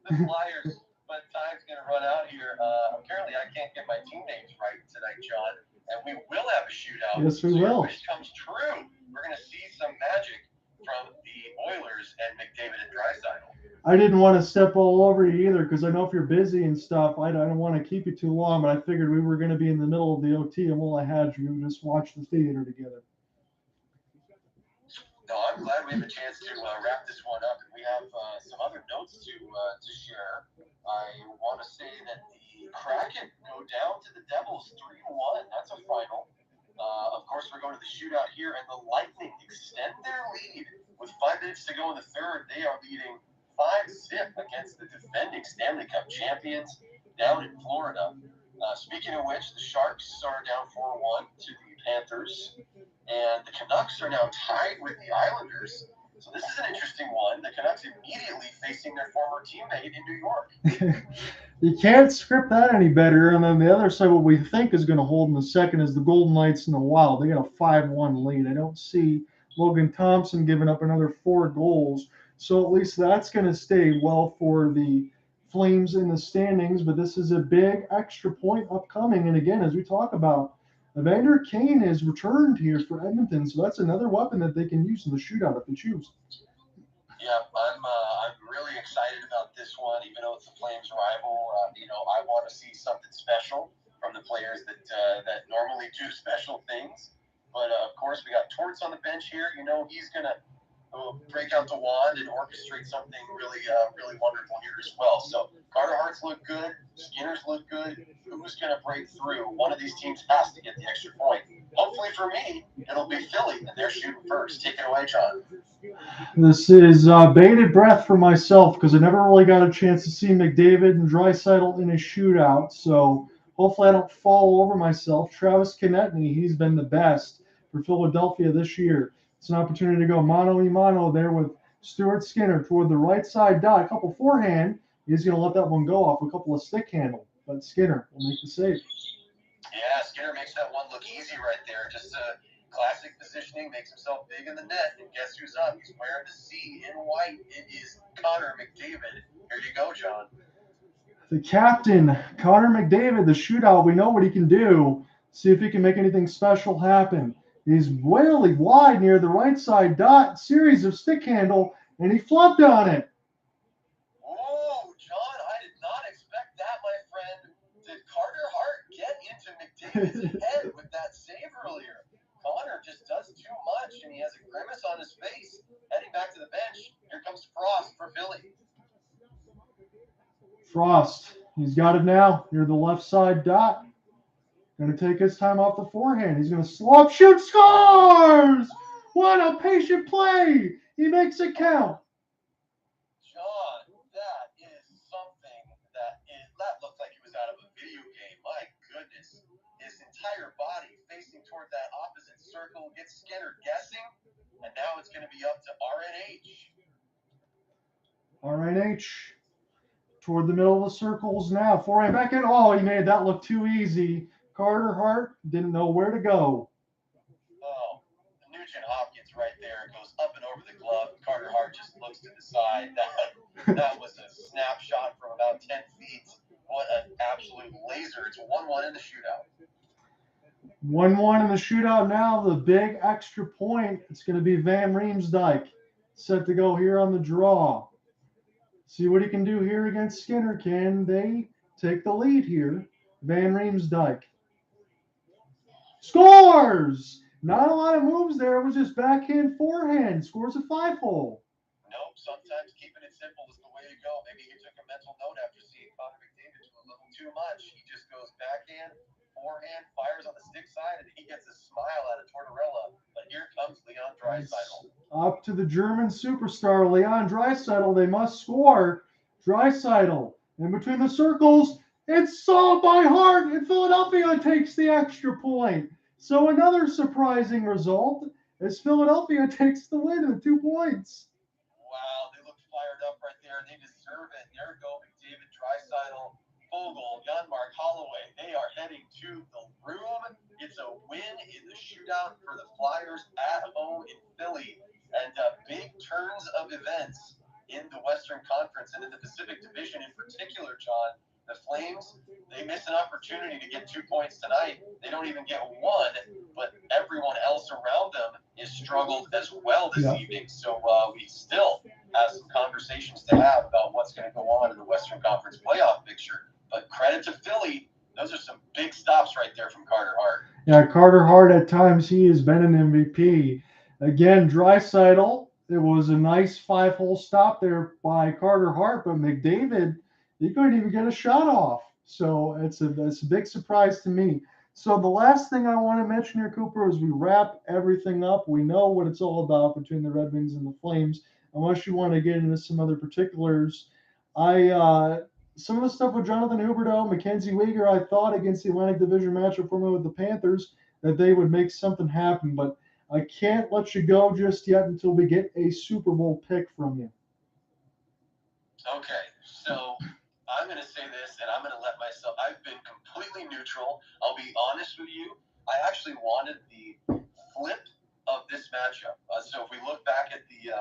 The Flyers, but time's going to run out here. Apparently, I can't get my team names right tonight, John, and we will have a shootout. Yes, we will. Your wish comes true. We're going to see some magic from the Oilers and McDavid and Draisaitl. I didn't want to step all over you either because I know if you're busy and stuff, I don't want to keep you too long, but I figured we were going to be in the middle of the OT, and while I had you, just watch the theater together. No, I'm glad we have a chance to wrap this one up, and we have some other notes to share. I want to say that the Kraken go down to the Devils 3-1. That's a final. Of course, we're going to the shootout here, and the Lightning extend their lead with 5 minutes to go in the third. They are leading 5-0 against the defending Stanley Cup champions down in Florida. Speaking of which, the Sharks are down 4-1 to the Panthers, and the Canucks are now tied with the Islanders. So this is an interesting one. The Canucks immediately facing their former teammate in New York. You can't script that any better. And on the other side, what we think is going to hold in the second is the Golden Knights and the Wild. They got a 5-1 lead. I don't see Logan Thompson giving up another 4 goals. So at least that's going to stay well for the Flames in the standings. But this is a big extra point upcoming. And again, as we talk about, Evander Kane has returned here for Edmonton, so that's another weapon that they can use in the shootout if they choose. Yeah, I'm really excited about this one, even though it's the Flames rival. I want to see something special from the players that normally do special things. But of course, we got Torts on the bench here. He's gonna will break out the wand and orchestrate something really, really wonderful here as well. So Carter Hart's look good. Skinner's look good. Who's going to break through? One of these teams has to get the extra point. Hopefully for me, it'll be Philly, and they're shooting first. Take it away, John. This is bated breath for myself because I never really got a chance to see McDavid and Draisaitl in a shootout. So hopefully I don't fall over myself. Travis Konechny, he's been the best for Philadelphia this year. It's an opportunity to go mano-a-mano there with Stuart Skinner toward the right side dot. A couple forehand. He's going to let that one go off a couple of stick handle. But Skinner will make the save. Yeah, Skinner makes that one look easy right there. Just classic positioning, makes himself big in the net. And guess who's up? He's wearing the C in white. It is Connor McDavid. Here you go, John. The captain, Connor McDavid, the shootout. We know what he can do. See if he can make anything special happen. He's really wide near the right side dot. Series of stick handle, and he flubbed on it. Oh, John, I did not expect that, my friend. Did Carter Hart get into McDavid's head with that save earlier? Connor just does too much, and he has a grimace on his face. Heading back to the bench, here comes Frost for Philly. Frost, he's got it now near the left side dot. Going to take his time off the forehand. He's going to slow up, shoot, scores! What a patient play! He makes it count. John, that is something that looked like he was out of a video game. My goodness. His entire body facing toward that opposite circle gets Skinner guessing, and now it's going to be up to RNH. RNH toward the middle of the circles now. Forehand back in. Oh, he made that look too easy. Carter Hart didn't know where to go. Oh, Nugent Hopkins right there goes up and over the glove. Carter Hart just looks to the side. That was a snapshot from about 10 feet. What an absolute laser. It's 1-1 in the shootout. 1-1 in the shootout now. The big extra point. It's going to be Van Riemsdyk set to go here on the draw. See what he can do here against Skinner. Can they take the lead here? Van Riemsdyk scores! Not a lot of moves there. It was just backhand, forehand. Scores a 5-hole. Nope, sometimes keeping it simple is the way to go. Maybe he took a mental note after seeing Connor McDavid do a little too much. He just goes backhand, forehand, fires on the stick side, and he gets a smile out of Tortorella. But here comes Leon Draisaitl. Up to the German superstar, Leon Draisaitl. They must score. Draisaitl. In between the circles, it's solved by Hart, and Philadelphia takes the extra point. So another surprising result as Philadelphia takes the win with 2 points. Wow, they look fired up right there. They deserve it. There go McDavid, Draisaitl, Fogle, Janmark, Holloway. They are heading to the room. It's a win in the shootout for the Flyers at home in Philly. And big turns of events in the Western Conference and in the Pacific Division in particular, John. The Flames, they miss an opportunity to get 2 points tonight. They don't even get one, but everyone else around them is struggled as well this evening. So we still have some conversations to have about what's going to go on in the Western Conference playoff picture. But credit to Philly. Those are some big stops right there from Carter Hart. Yeah, Carter Hart, at times, he has been an MVP. Again, Draisaitl, it was a nice 5-hole stop there by Carter Hart, but McDavid, he couldn't even get a shot off. So it's a big surprise to me. So the last thing I want to mention here, Cooper, is we wrap everything up. We know what it's all about between the Red Wings and the Flames. Unless you want to get into some other particulars, some of the stuff with Jonathan Huberdeau, Mackenzie Weegar, I thought against the Atlantic Division matchup for me with the Panthers that they would make something happen, but I can't let you go just yet until we get a Super Bowl pick from you. Okay, so I'm going to say this, and I'm going to let myself – I've been completely neutral. I'll be honest with you. I actually wanted the flip of this matchup. So if we look back at the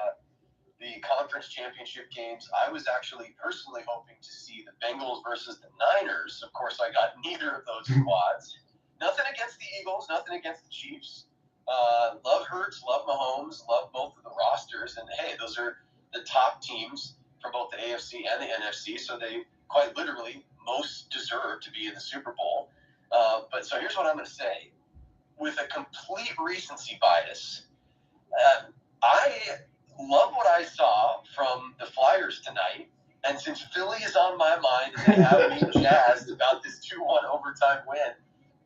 conference championship games, I was actually personally hoping to see the Bengals versus the Niners. Of course, I got neither of those squads. Nothing against the Eagles, nothing against the Chiefs. Love Hurts, love Mahomes, love both of the rosters. And, hey, those are the top teams from both the AFC and the NFC, so they quite literally most deserve to be in the Super Bowl. But so here's what I'm going to say. With a complete recency bias, I love what I saw from the Flyers tonight. And since Philly is on my mind and they have me jazzed about this 2-1 overtime win,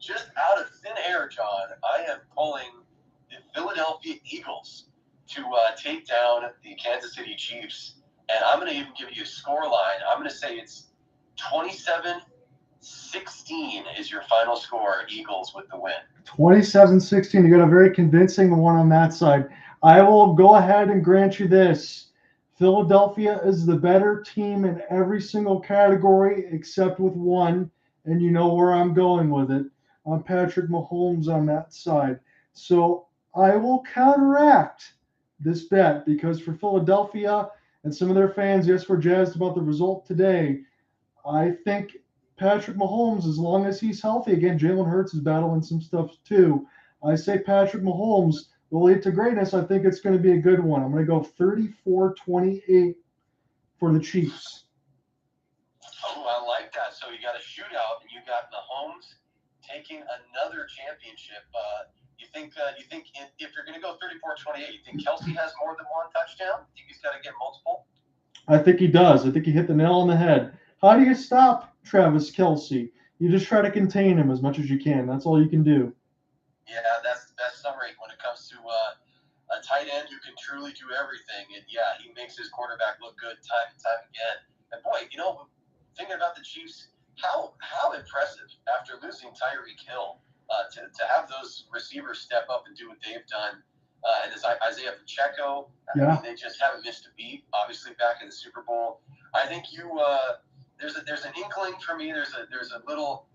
just out of thin air, John, I am pulling the Philadelphia Eagles to take down the Kansas City Chiefs. And I'm going to even give you a score line. I'm going to say it's 27-16 is your final score, Eagles with the win. 27-16. You got a very convincing one on that side. I will go ahead and grant you this. Philadelphia is the better team in every single category except with one, and you know where I'm going with it. I'm Patrick Mahomes on that side. So I will counteract this bet because for Philadelphia and some of their fans, yes, we're jazzed about the result today. I think Patrick Mahomes, as long as he's healthy, again, Jalen Hurts is battling some stuff too. I say Patrick Mahomes will lead to greatness. I think it's going to be a good one. I'm going to go 34-28 for the Chiefs. Oh, I like that. So you got a shootout, and you got Mahomes taking another championship. You think if you're going to go 34-28, you think Kelsey has more than one touchdown? You think he's got to get multiple? I think he does. I think he hit the nail on the head. How do you stop Travis Kelce? You just try to contain him as much as you can. That's all you can do. Yeah, that's the best summary when it comes to a tight end who can truly do everything. And, yeah, he makes his quarterback look good time and time again. And, boy, thinking about the Chiefs, how impressive after losing Tyreek Hill to have those receivers step up and do what they've done. And as Isaiah Pacheco, I mean, they just haven't missed a beat, obviously, back in the Super Bowl. I think there's an inkling for me. There's a little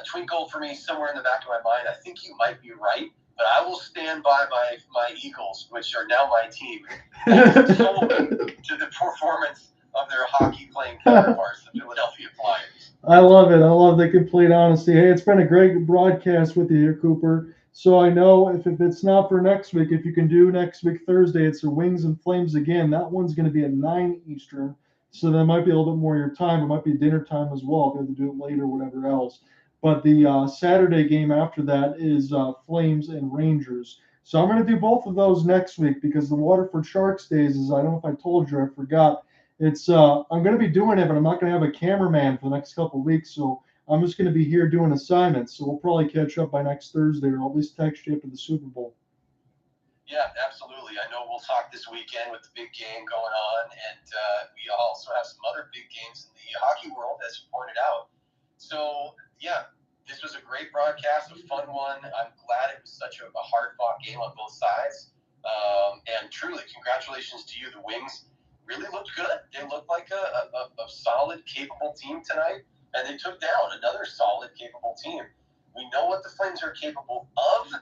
twinkle for me somewhere in the back of my mind. I think you might be right, but I will stand by my Eagles, which are now my team, to the performance of their hockey-playing counterparts, the Philadelphia Flyers. I love it. I love the complete honesty. Hey, it's been a great broadcast with you here, Cooper. So I know if it's not for next week, if you can do next week Thursday, it's the Wings and Flames again. That one's going to be at 9 Eastern. So that might be a little bit more of your time. It might be dinner time as well if you have to do it later or whatever else. But the Saturday game after that is Flames and Rangers. So I'm going to do both of those next week because the Waterford Sharks days is, I don't know if I told you, I forgot. It's I'm going to be doing it, but I'm not going to have a cameraman for the next couple of weeks. So I'm just going to be here doing assignments. So we'll probably catch up by next Thursday, or I'll at least text you after the Super Bowl. Yeah, absolutely. I know we'll talk this weekend with the big game going on, and we also have some other big games in the hockey world, as you pointed out. So, yeah, this was a great broadcast, a fun one. I'm glad it was such a hard-fought game on both sides. And truly, congratulations to you. The Wings really looked good. They looked like a solid, capable team tonight, and they took down another solid, capable team. We know what the Flames are capable of.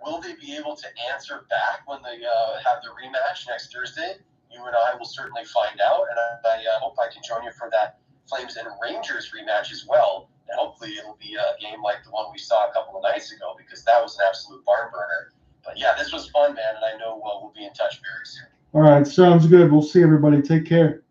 Will they be able to answer back when they have the rematch next Thursday? You and I will certainly find out, and I hope I can join you for that Flames and Rangers rematch as well. And hopefully it'll be a game like the one we saw a couple of nights ago, because that was an absolute barn burner. But yeah, this was fun, man, and I know we'll be in touch very soon. All right, sounds good. We'll see everybody. Take care.